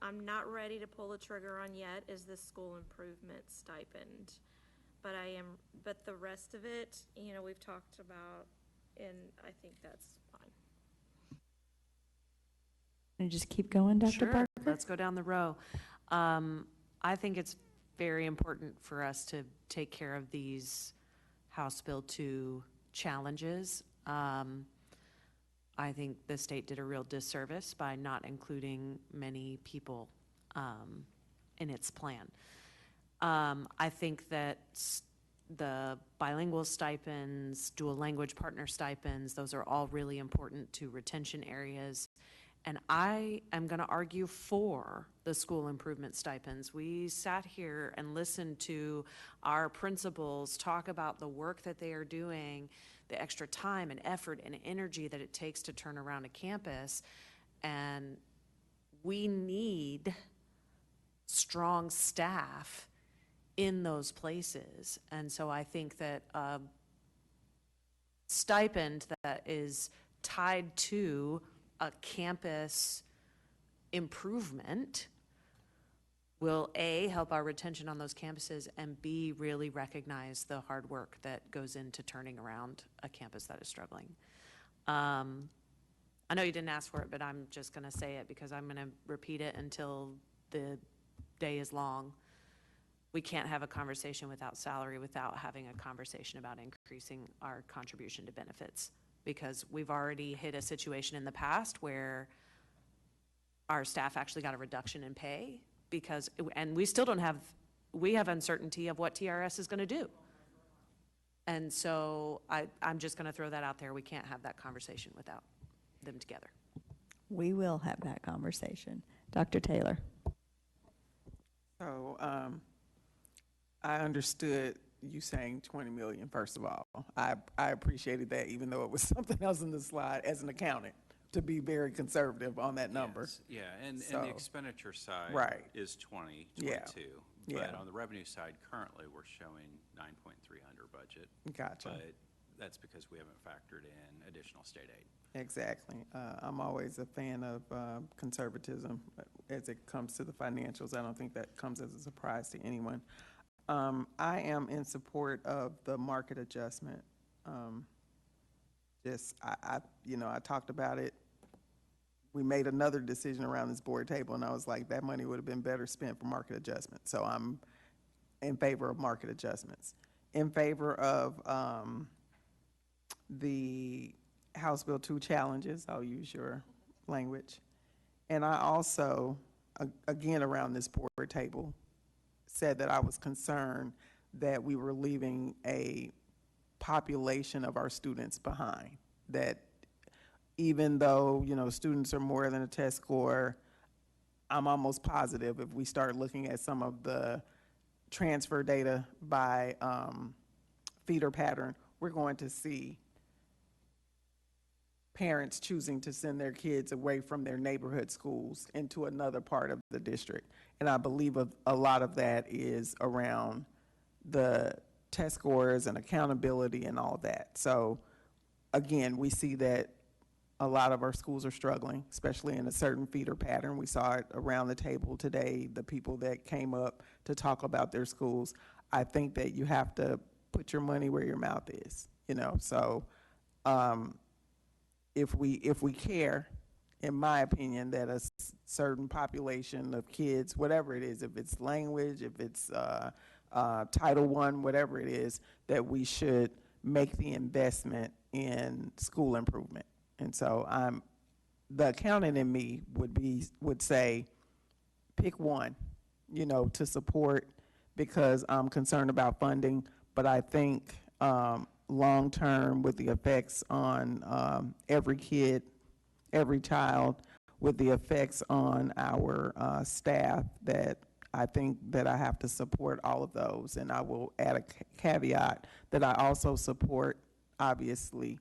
I'm not ready to pull the trigger on yet is the school improvement stipend. But the rest of it, we've talked about, and I think that's fine.
And just keep going, Dr.
Sure.
Parker?
Let's go down the row. I think it's very important for us to take care of these House Bill 2 challenges. I think the state did a real disservice by not including many people in its plan. I think that the bilingual stipends, dual language partner stipends, those are all really important to retention areas. And I am going to argue for the school improvement stipends. We sat here and listened to our principals talk about the work that they are doing, the extra time and effort and energy that it takes to turn around a campus. And we need strong staff in those places. And so I think that a stipend that is tied to a campus improvement will A, help our retention on those campuses, and B, really recognize the hard work that goes into turning around a campus that is struggling. I know you didn't ask for it, but I'm just going to say it because I'm going to repeat it until the day is long. We can't have a conversation without salary without having a conversation about increasing our contribution to benefits, because we've already hit a situation in the past where our staff actually got a reduction in pay because, and we still don't have, we have uncertainty of what TRS is going to do. And so I'm just going to throw that out there. We can't have that conversation without them together.
We will have that conversation. Dr. Taylor.
So I understood you saying 20 million, first of all. I appreciated that, even though it was something else in the slide as an accountant, to be very conservative on that number.
Yes, yeah, and
So-
the expenditure side
Right.
is 22.
Yeah.
But
Yeah.
on the revenue side, currently, we're showing 9.3 under budget.
Gotcha.
But that's because we haven't factored in additional state aid.
Exactly. I'm always a fan of conservatism as it comes to the financials. I don't think that comes as a surprise to anyone. I am in support of the market adjustment. I talked about it. We made another decision around this board table, and I was like, that money would have been better spent for market adjustment. So I'm in favor of market adjustments. In favor of the House Bill 2 challenges, I'll use your language. And I also, again, around this board table, said that I was concerned that we were leaving a population of our students behind. That even though, students are more than a test score, I'm almost positive if we start looking at some of the transfer data by feeder pattern, we're going to see parents choosing to send their kids away from their neighborhood schools into another part of the district. And I believe a lot of that is around the test scores and accountability and all that. So again, we see that a lot of our schools are struggling, especially in a certain feeder pattern. We saw it around the table today, the people that came up to talk about their schools. I think that you have to put your money where your mouth is, so if we care, in my opinion, that a certain population of kids, whatever it is, if it's language, if it's Title I, whatever it is, that we should make the investment in school improvement. And so the accountant in me would say, pick one, to support, because I'm concerned about funding. But I think long-term, with the effects on every kid, every child, with the effects on our staff, that I think that I have to support all of those. And I will add a caveat that I also support, obviously,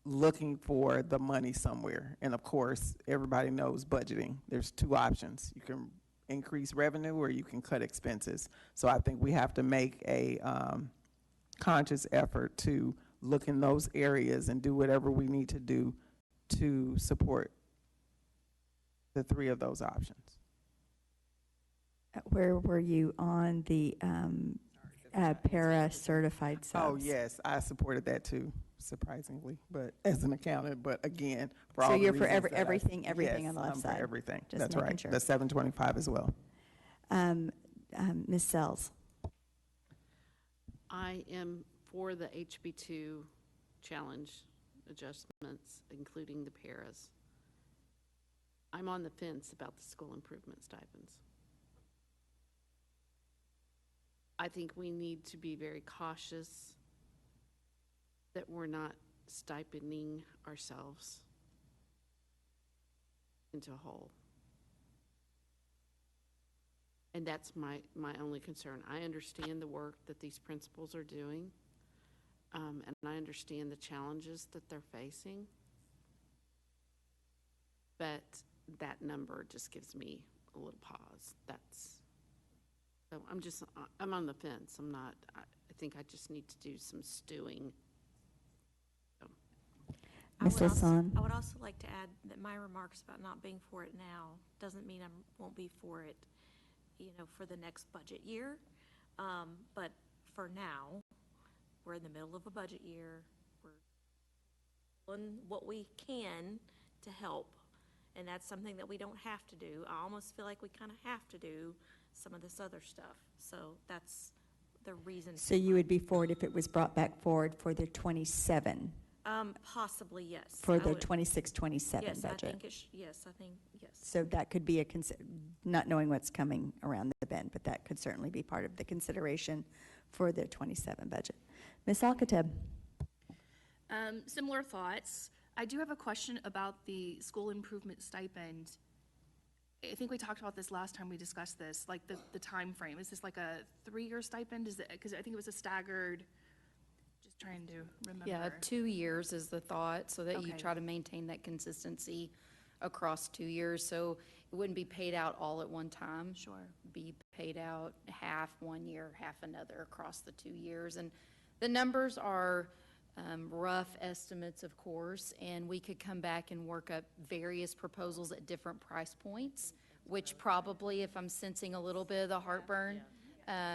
looking for the money somewhere. And of course, everybody knows budgeting. There's two options. You can increase revenue or you can cut expenses. So I think we have to make a conscious effort to look in those areas and do whatever we need to do to support the three of those options.
Where were you on the para-certified subs?
Oh, yes, I supported that too, surprisingly, but as an accountant, but again, for
So
all the
you're for
reasons that
everything
yes,
on the left
I'm
side?
for everything,
Just
that's
making
right.
sure.
The 725 as well.
Ms. Sells?
I am for the HB2 challenge adjustments, including the paras. I'm on the fence about the school improvement stipends. I think we need to be very cautious that we're not stipending ourselves into a hole. And that's my only concern. I understand the work that these principals are doing, and I understand the challenges that they're facing, but that number just gives me a little pause. So I'm on the fence. I think I just need to do some stewing. So.
Ms. Hassan?
I would also like to add that my remarks about not being for it now doesn't mean I won't be for it, for the next budget year. But for now, we're in the middle of a budget year. We're doing what we can to help, and that's something that we don't have to do. I almost feel like we kind of have to do some of this other stuff. So that's the reason.
So you would be for it if it was brought back forward for the 27?
Possibly, yes.
For
I
the
would-
26-27
yes,
budget?
I think yes.
So that could be not knowing what's coming around the bend, but that could certainly be part of the consideration for the 27 budget. Ms. Alcatab?
Similar thoughts. I do have a question about the school improvement stipend. I think we talked about this last time we discussed this, like the time frame. Is this like a 3-year stipend? Is it, because I think it was a staggered, just trying to remember.
Yeah, 2 years is the thought, so that you
Okay.
try to maintain that consistency across 2 years. So it wouldn't be paid out all at one time.
Sure.
Be paid out half 1 year, half another across the 2 years. And the numbers are rough estimates, of course, and we could come back and work up various proposals at different price points, which probably, if I'm sensing a little bit of the heartburn,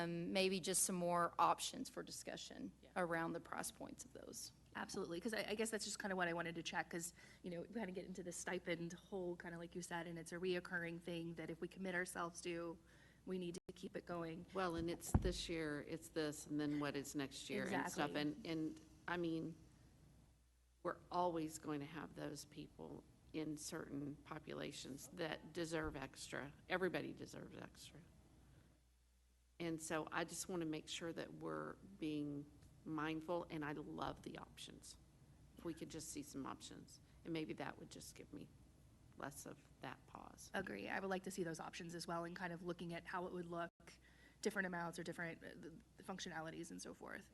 maybe just some more options for discussion around the price points of those.
Absolutely, because I guess that's just kind of what I wanted to check, because, we kind of get into the stipend hole, kind of like you said, and it's a reoccurring thing that if we commit ourselves to, we need to keep it going.
Well, and it's this year, it's this, and then what is next year and stuff.
Exactly.
And I mean, we're always going to have those people in certain populations that deserve extra. Everybody deserves extra. And so I just want to make sure that we're being mindful, and I love the options. If we could just see some options, and maybe that would just give me less of that pause.
Agree. I would like to see those options as well, and kind of looking at how it would look, different amounts or different functionalities and so forth.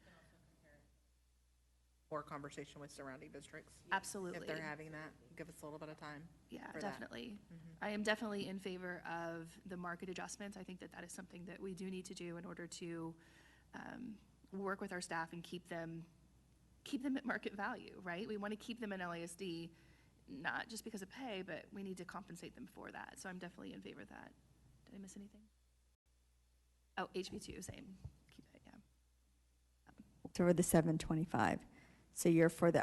More conversation with surrounding districts.
Absolutely.
If they're having that, give us a little bit of time.
Yeah,
for that.
definitely. I am definitely in favor of the market adjustments. I think that is something that we do need to do in order to work with our staff and keep them at market value, right? We want to keep them in LASD, not just because of pay, but we need to compensate them for that. So I'm definitely in favor of that. Did I miss anything? Oh, HB2, same. Keep it, yeah.
So we're the 725. So you're for the,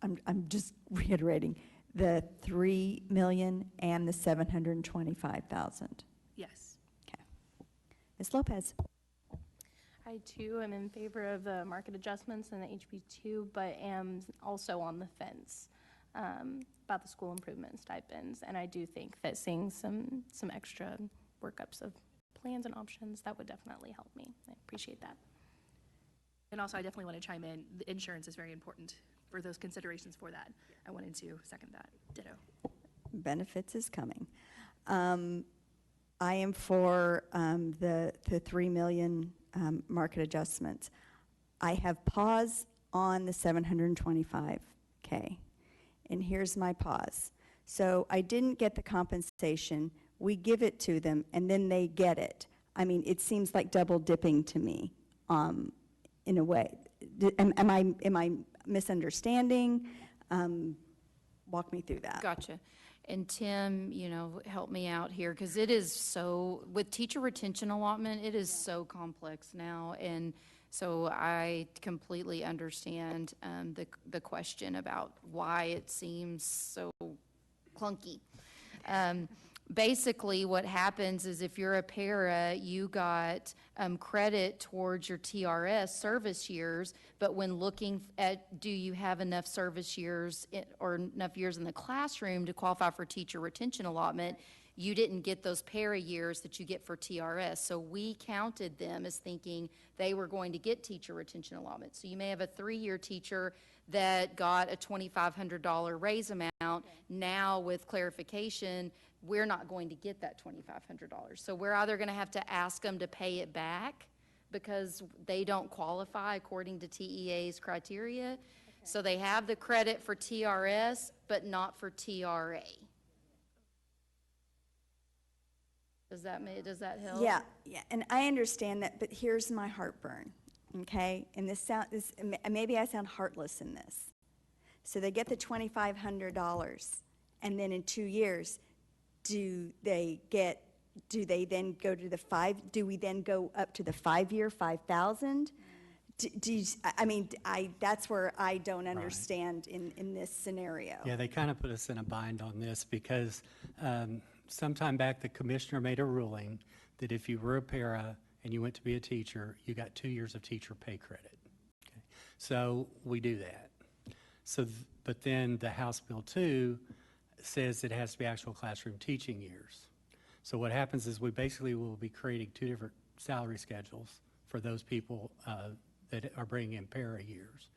I'm just reiterating, the 3 million and the 725,000.
Yes.
Okay. Ms. Lopez?
I too am in favor of the market adjustments and the HB2, but am also on the fence about the school improvement stipends. And I do think that seeing some extra workups of plans and options, that would definitely help me. I appreciate that.
And also, I definitely want to chime in, the insurance is very important for those considerations for that. I wanted to second that. Ditto.
Benefits is coming. I am for the 3 million market adjustments. I have pause on the 725K, and here's my pause. So I didn't get the compensation. We give it to them, and then they get it. I mean, it seems like double dipping to me, in a way. Am I misunderstanding? Walk me through that.
Gotcha. And Tim, you know, help me out here, because it is so, with teacher retention allotment, it is so complex now. And so I completely understand the question about why it seems so clunky. Basically, what happens is if you're a para, you got credit towards your TRS service years, but when looking at do you have enough service years or enough years in the classroom to qualify for teacher retention allotment, you didn't get those para years that you get for TRS. So we counted them as thinking they were going to get teacher retention allotment. So you may have a 3-year teacher that got a $2,500 raise amount. Now with clarification, we're not going to get that $2,500. So we're either going to have to ask them to pay it back because they don't qualify according to TEA's criteria. Okay. So they have the credit for TRS, but not for TRA. Does that help?
Yeah, and I understand that, but here's my heartburn, okay? And maybe I sound heartless in this. So they get the $2,500, and then in 2 years, do we then go up to the 5-year 5,000? That's where I don't understand in this scenario.
Yeah, they kind of put us in a bind on this because sometime back the commissioner made a ruling that if you were a para and you went to be a teacher, you got 2 years of teacher pay credit. Okay. So we do that. But then the House Bill 2 says it has to be actual classroom teaching years. So what happens is we basically will be creating 2 different salary schedules for those people that are bringing in para years.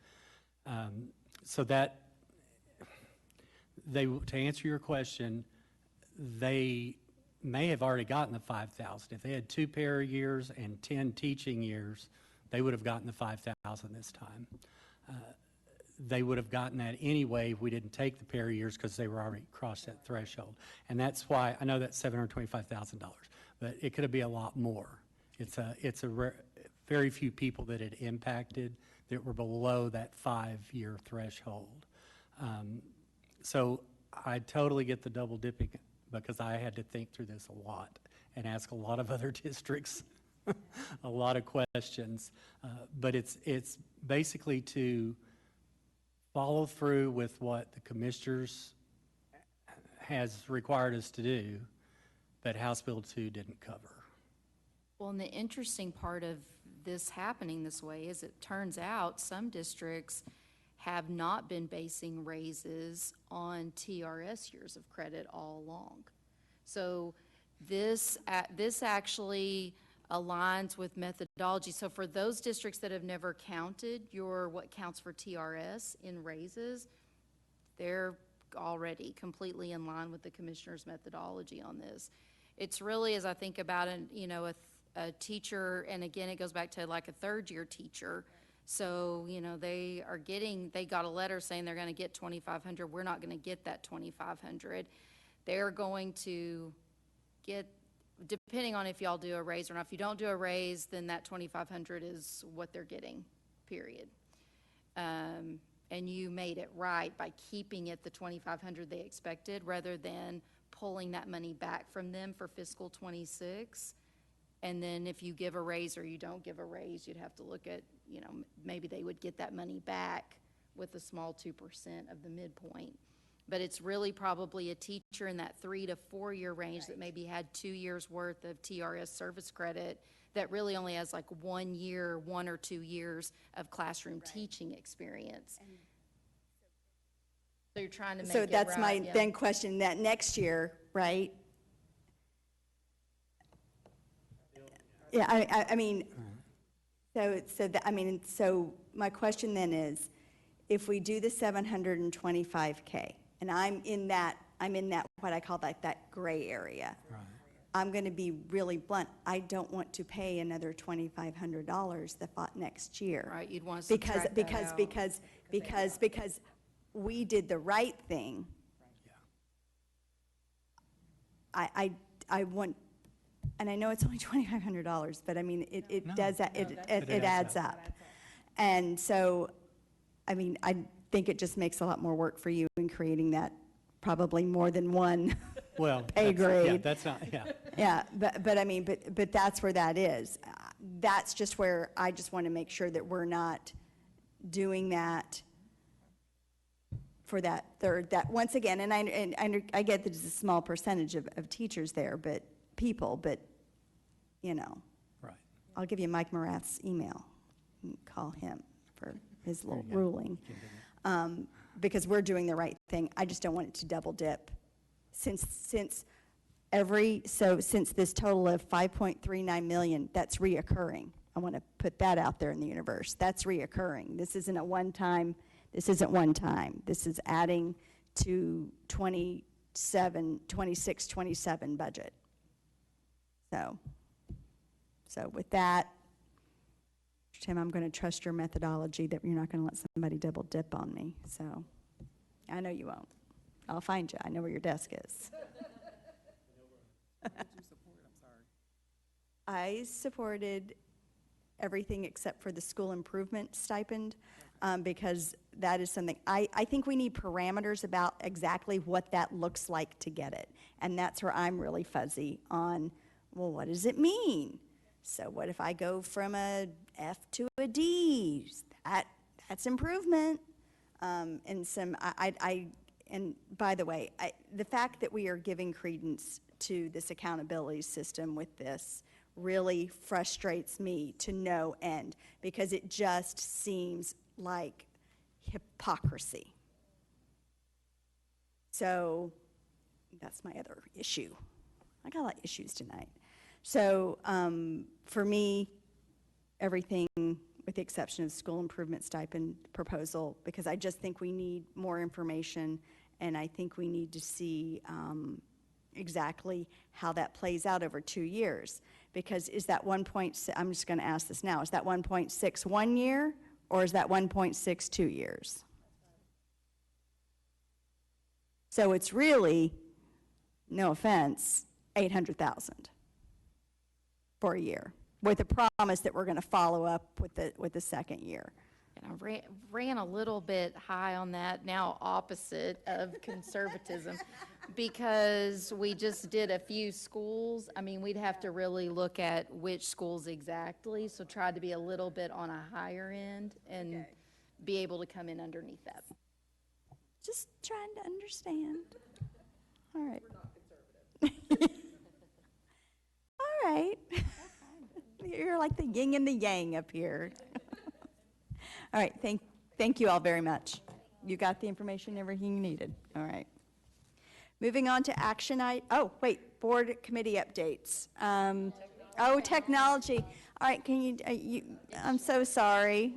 So that to answer your question, they may have already gotten the 5,000. If they had 2 para years and 10 teaching years, they would have gotten the 5,000 this time. They would have gotten that anyway if we didn't take the para years because they were already crossed that threshold. And that's why, I know that's $725,000, but it could be a lot more. It's very few people that it impacted that were below that 5-year threshold. So I totally get the double dipping because I had to think through this a lot and ask a lot of other districts a lot of questions. But it's basically to follow through with what the commissioners has required us to do, but House Bill 2 didn't cover.
Well, and the interesting part of this happening this way is it turns out some districts have not been basing raises on TRS years of credit all along. So this actually aligns with methodology. So for those districts that have never counted what counts for TRS in raises, they're already completely in line with the commissioner's methodology on this. It's really, as I think about it, a teacher, and again, it goes back to like a 3rd-year teacher. So, they got a letter saying they're going to get $2,500. We're not going to get that $2,500. They're going to get, depending on if y'all do a raise or not. If you don't do a raise, then that $2,500 is what they're getting, period. And you made it right by keeping it the $2,500 they expected rather than pulling that money back from them for fiscal '26. And then if you give a raise or you don't give a raise, you'd have to look at, maybe they would get that money back with a small 2% of the midpoint. But it's really probably a teacher in that 3 to 4 year range that maybe had 2 years worth of TRS service credit that really only has like 1 year, 1 or 2 years of classroom teaching experience. So you're trying to make
So
it
that's my
right, yeah.
then question, that next year, right? Yeah, I mean, so my question then is, if we do the 725K, and I'm in that, what I call like that gray area.
Right.
I'm going to be really blunt. I don't want to pay another $2,500 next year.
Right, you'd want to subtract that out.
Because we did the right thing. I want, and I know it's only $2,500, but I mean, it adds up. And so, I mean, I think it just makes a lot more work for you in creating that probably more than one pay grade.
Yeah, that's not, yeah.
Yeah, but I mean, but that's where that is. That's just where I just want to make sure that we're not doing that for that third, that once again, and I get that it's a small percentage of teachers there, but people, but, you know.
Right.
I'll give you Mike Morath's email. You can call him for his little ruling. Because we're doing the right thing. I just don't want it to double dip. Since this total of 5.39 million, that's reoccurring. I want to put that out there in the universe. That's reoccurring. This isn't a one-time, this isn't one time. This is adding to 26, 27 budget. So with that, Tim, I'm going to trust your methodology that you're not going to let somebody double dip on me. So I know you won't. I'll find you. I know where your desk is. I supported everything except for the school improvement stipend, because that is something, I think we need parameters about exactly what that looks like to get it. And that's where I'm really fuzzy on, well, what does it mean? So what if I go from a F to a D? That's improvement. And by the way, the fact that we are giving credence to this accountability system with this really frustrates me to no end, because it just seems like hypocrisy. So that's my other issue. I got a lot of issues tonight. So for me, everything with the exception of school improvement stipend proposal, because I just think we need more information, and I think we need to see exactly how that plays out over 2 years. Because is that 1.6, I'm just going to ask this now, is that 1.6 1 year, or is that 1.6 2 years? So it's really, no offense, $800,000 for a year, with a promise that we're going to follow up with the second year.
And I ran a little bit high on that, now opposite of conservatism, because we just did a few schools. I mean, we'd have to really look at which schools exactly, so tried to be a little bit on a higher end and be able to come in underneath that.
Just trying to understand. All right. All right. You're like the yin and the yang up here. All right, thank you all very much. You got the information, everything you needed. All right. Moving on to action board committee updates. Technology. All right, can you, I'm so sorry.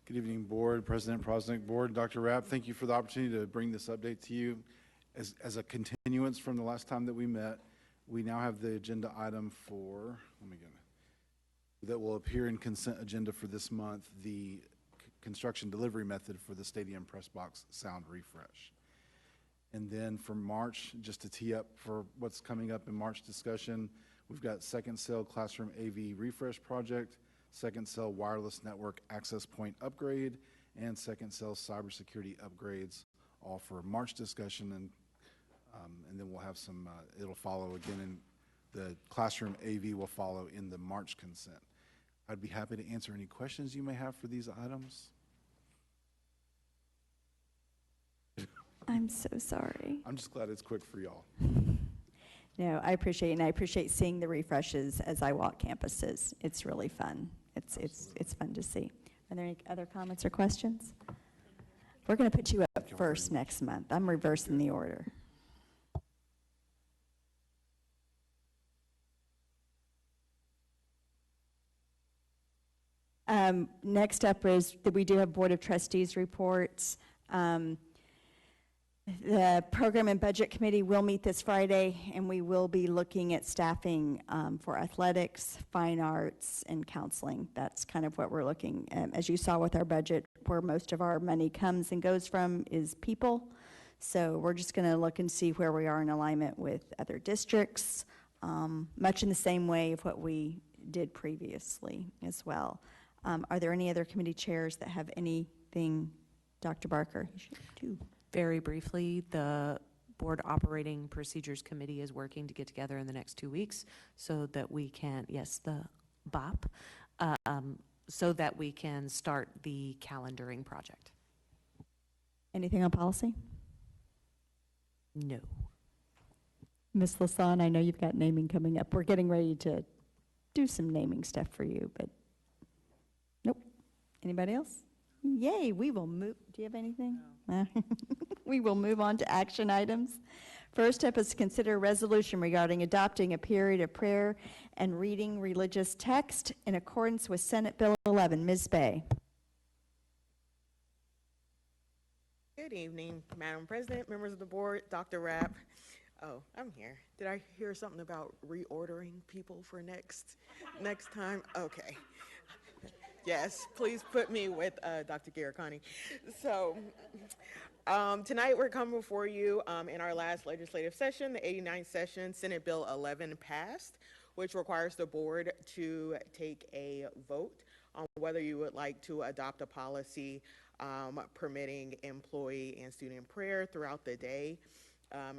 Good evening, Board, President Prosnick, Board, Dr. Rapp. Thank you for the opportunity to bring this update to you. As a continuance from the last time that we met, we now have the agenda item for, that will appear in consent agenda for this month, the construction delivery method for the stadium press box sound refresh. And then for March, just to tee up for what's coming up in March discussion, we've got second cell classroom AV refresh project, second cell wireless network access point upgrade, and second cell cybersecurity upgrades, all for March discussion, and then we'll have some, it'll follow again, and the classroom AV will follow in the March consent. I'd be happy to answer any questions you may have for these items.
I'm so sorry.
I'm just glad it's quick for y'all.
No, I appreciate it, and I appreciate seeing the refreshes as I walk campuses. It's really fun. It's fun to see. Are there any other comments or questions? We're going to put you up first next month. I'm reversing the order. Next up is that we do have Board of Trustees reports. The Program and Budget Committee will meet this Friday, and we will be looking at staffing for athletics, fine arts, and counseling. That's kind of what we're looking at. As you saw with our budget, where most of our money comes and goes from is people. So we're just going to look and see where we are in alignment with other districts, much in the same way of what we did previously as well. Are there any other committee chairs that have anything? Dr. Barker?
Very briefly, the Board Operating Procedures Committee is working to get together in the next 2 weeks so that we can, yes, the BOP, so that we can start the calendaring project.
Anything on policy?
No.
Ms. Lasan, I know you've got naming coming up. We're getting ready to do some naming stuff for you, but nope. Anybody else? Yay, we will move. Do you have anything? No. We will move on to action items. First up is to consider a resolution regarding adopting a period of prayer and reading religious text in accordance with Senate Bill 11. Ms. Bay.
Good evening, Madam President, members of the board, Dr. Rapp. Oh, I'm here. Did I hear something about reordering people for next time? Okay. Yes, please put me with Dr. Garricani. So tonight we're coming before you in our last legislative session, the 89th session. Senate Bill 11 passed, which requires the board to take a vote on whether you would like to adopt a policy permitting employee and student prayer throughout the day.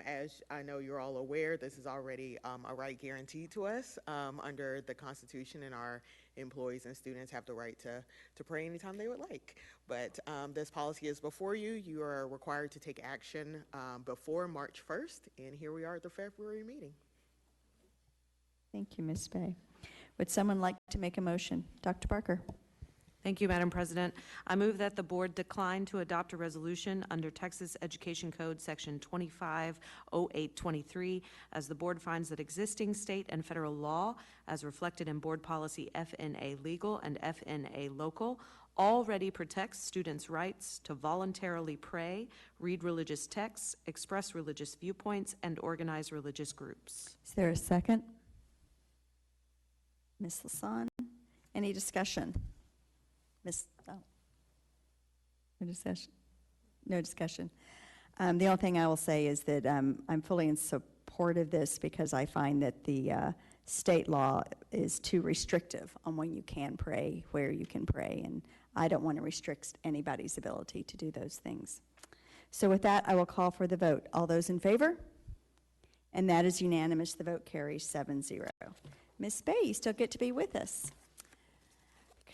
As I know you're all aware, this is already a right guaranteed to us under the Constitution, and our employees and students have the right to pray anytime they would like. But this policy is before you. You are required to take action before March 1st, and here we are at the February meeting.
Thank you, Ms. Bay. Would someone like to make a motion? Dr. Barker.
Thank you, Madam President. I move that the board decline to adopt a resolution under Texas Education Code Section 250823, as the board finds that existing state and federal law, as reflected in Board Policy FNA Legal and FNA Local, already protects students' rights to voluntarily pray, read religious texts, express religious viewpoints, and organize religious groups.
Is there a second? Ms. Lasan, any discussion? No discussion? No discussion. The only thing I will say is that I'm fully in support of this because I find that the state law is too restrictive on when you can pray, where you can pray, and I don't want to restrict anybody's ability to do those things. So with that, I will call for the vote. All those in favor? And that is unanimous. The vote carries 7-0. Ms. Bay, you still get to be with us.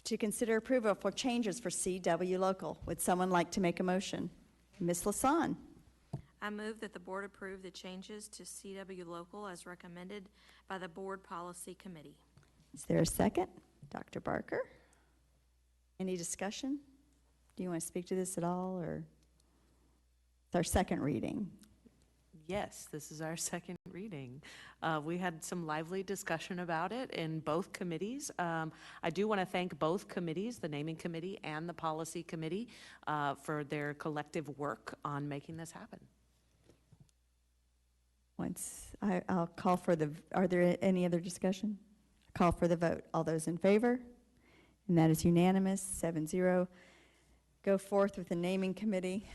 To consider approval for changes for CW Local. Would someone like to make a motion? Ms. Lasan.
I move that the board approve the changes to CW Local as recommended by the Board Policy Committee.
Is there a second? Dr. Barker? Any discussion? Do you want to speak to this at all, or it's our second reading?
Yes, this is our second reading. We had some lively discussion about it in both committees. I do want to thank both committees, the Naming Committee and the Policy Committee, for their collective work on making this happen.
I'll call for the, are there any other discussion? Call for the vote. All those in favor? And that is unanimous, 7-0. Go forth with the Naming Committee.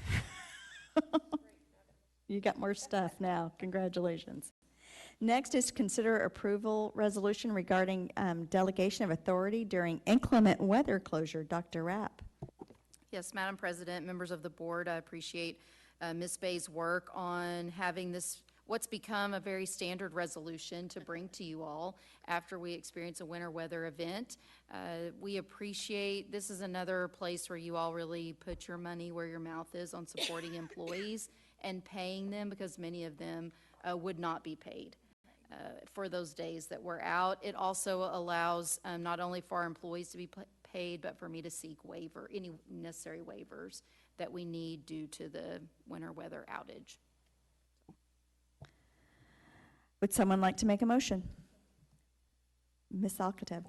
You got more stuff now. Congratulations. Next is consider approval resolution regarding delegation of authority during inclement weather closure. Dr. Rapp.
Yes, Madam President, members of the board, I appreciate Ms. Bay's work on having this what's become a very standard resolution to bring to you all after we experience a winter weather event. We appreciate, this is another place where you all really put your money where your mouth is on supporting employees and paying them, because many of them would not be paid for those days that we're out. It also allows not only for our employees to be paid, but for me to seek any necessary waivers that we need due to the winter weather outage.
Would someone like to make a motion? Ms. Alcatab.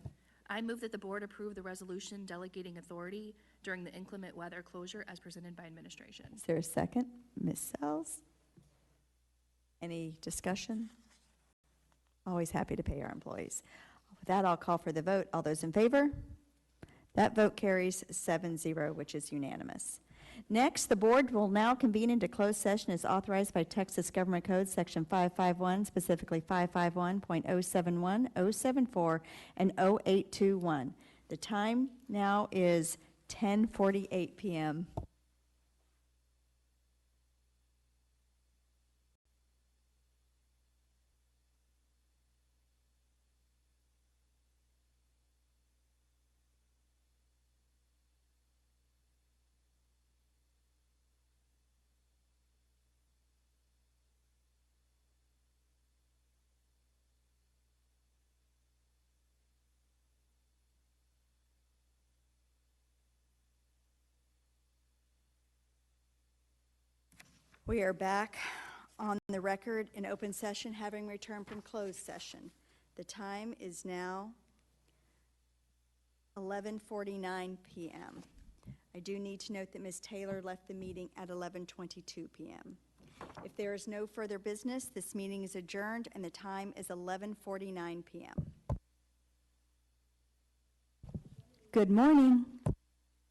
I move that the board approve the resolution delegating authority during the inclement weather closure as presented by administration.
Is there a second? Ms. Sells? Any discussion? Always happy to pay our employees. With that, I'll call for the vote. All those in favor? That vote carries 7-0, which is unanimous. Next, the board will now convene into closed session as authorized by Texas Government Code Section 551, specifically 551.071, 074, and 0821. The time now is 10:48 p.m. We are back on the record in open session, having returned from closed session. The time is now 11:49 p.m. I do need to note that Ms. Taylor left the meeting at 11:22 p.m. If there is no further business, this meeting is adjourned, and the time is 11:49 p.m. Good morning.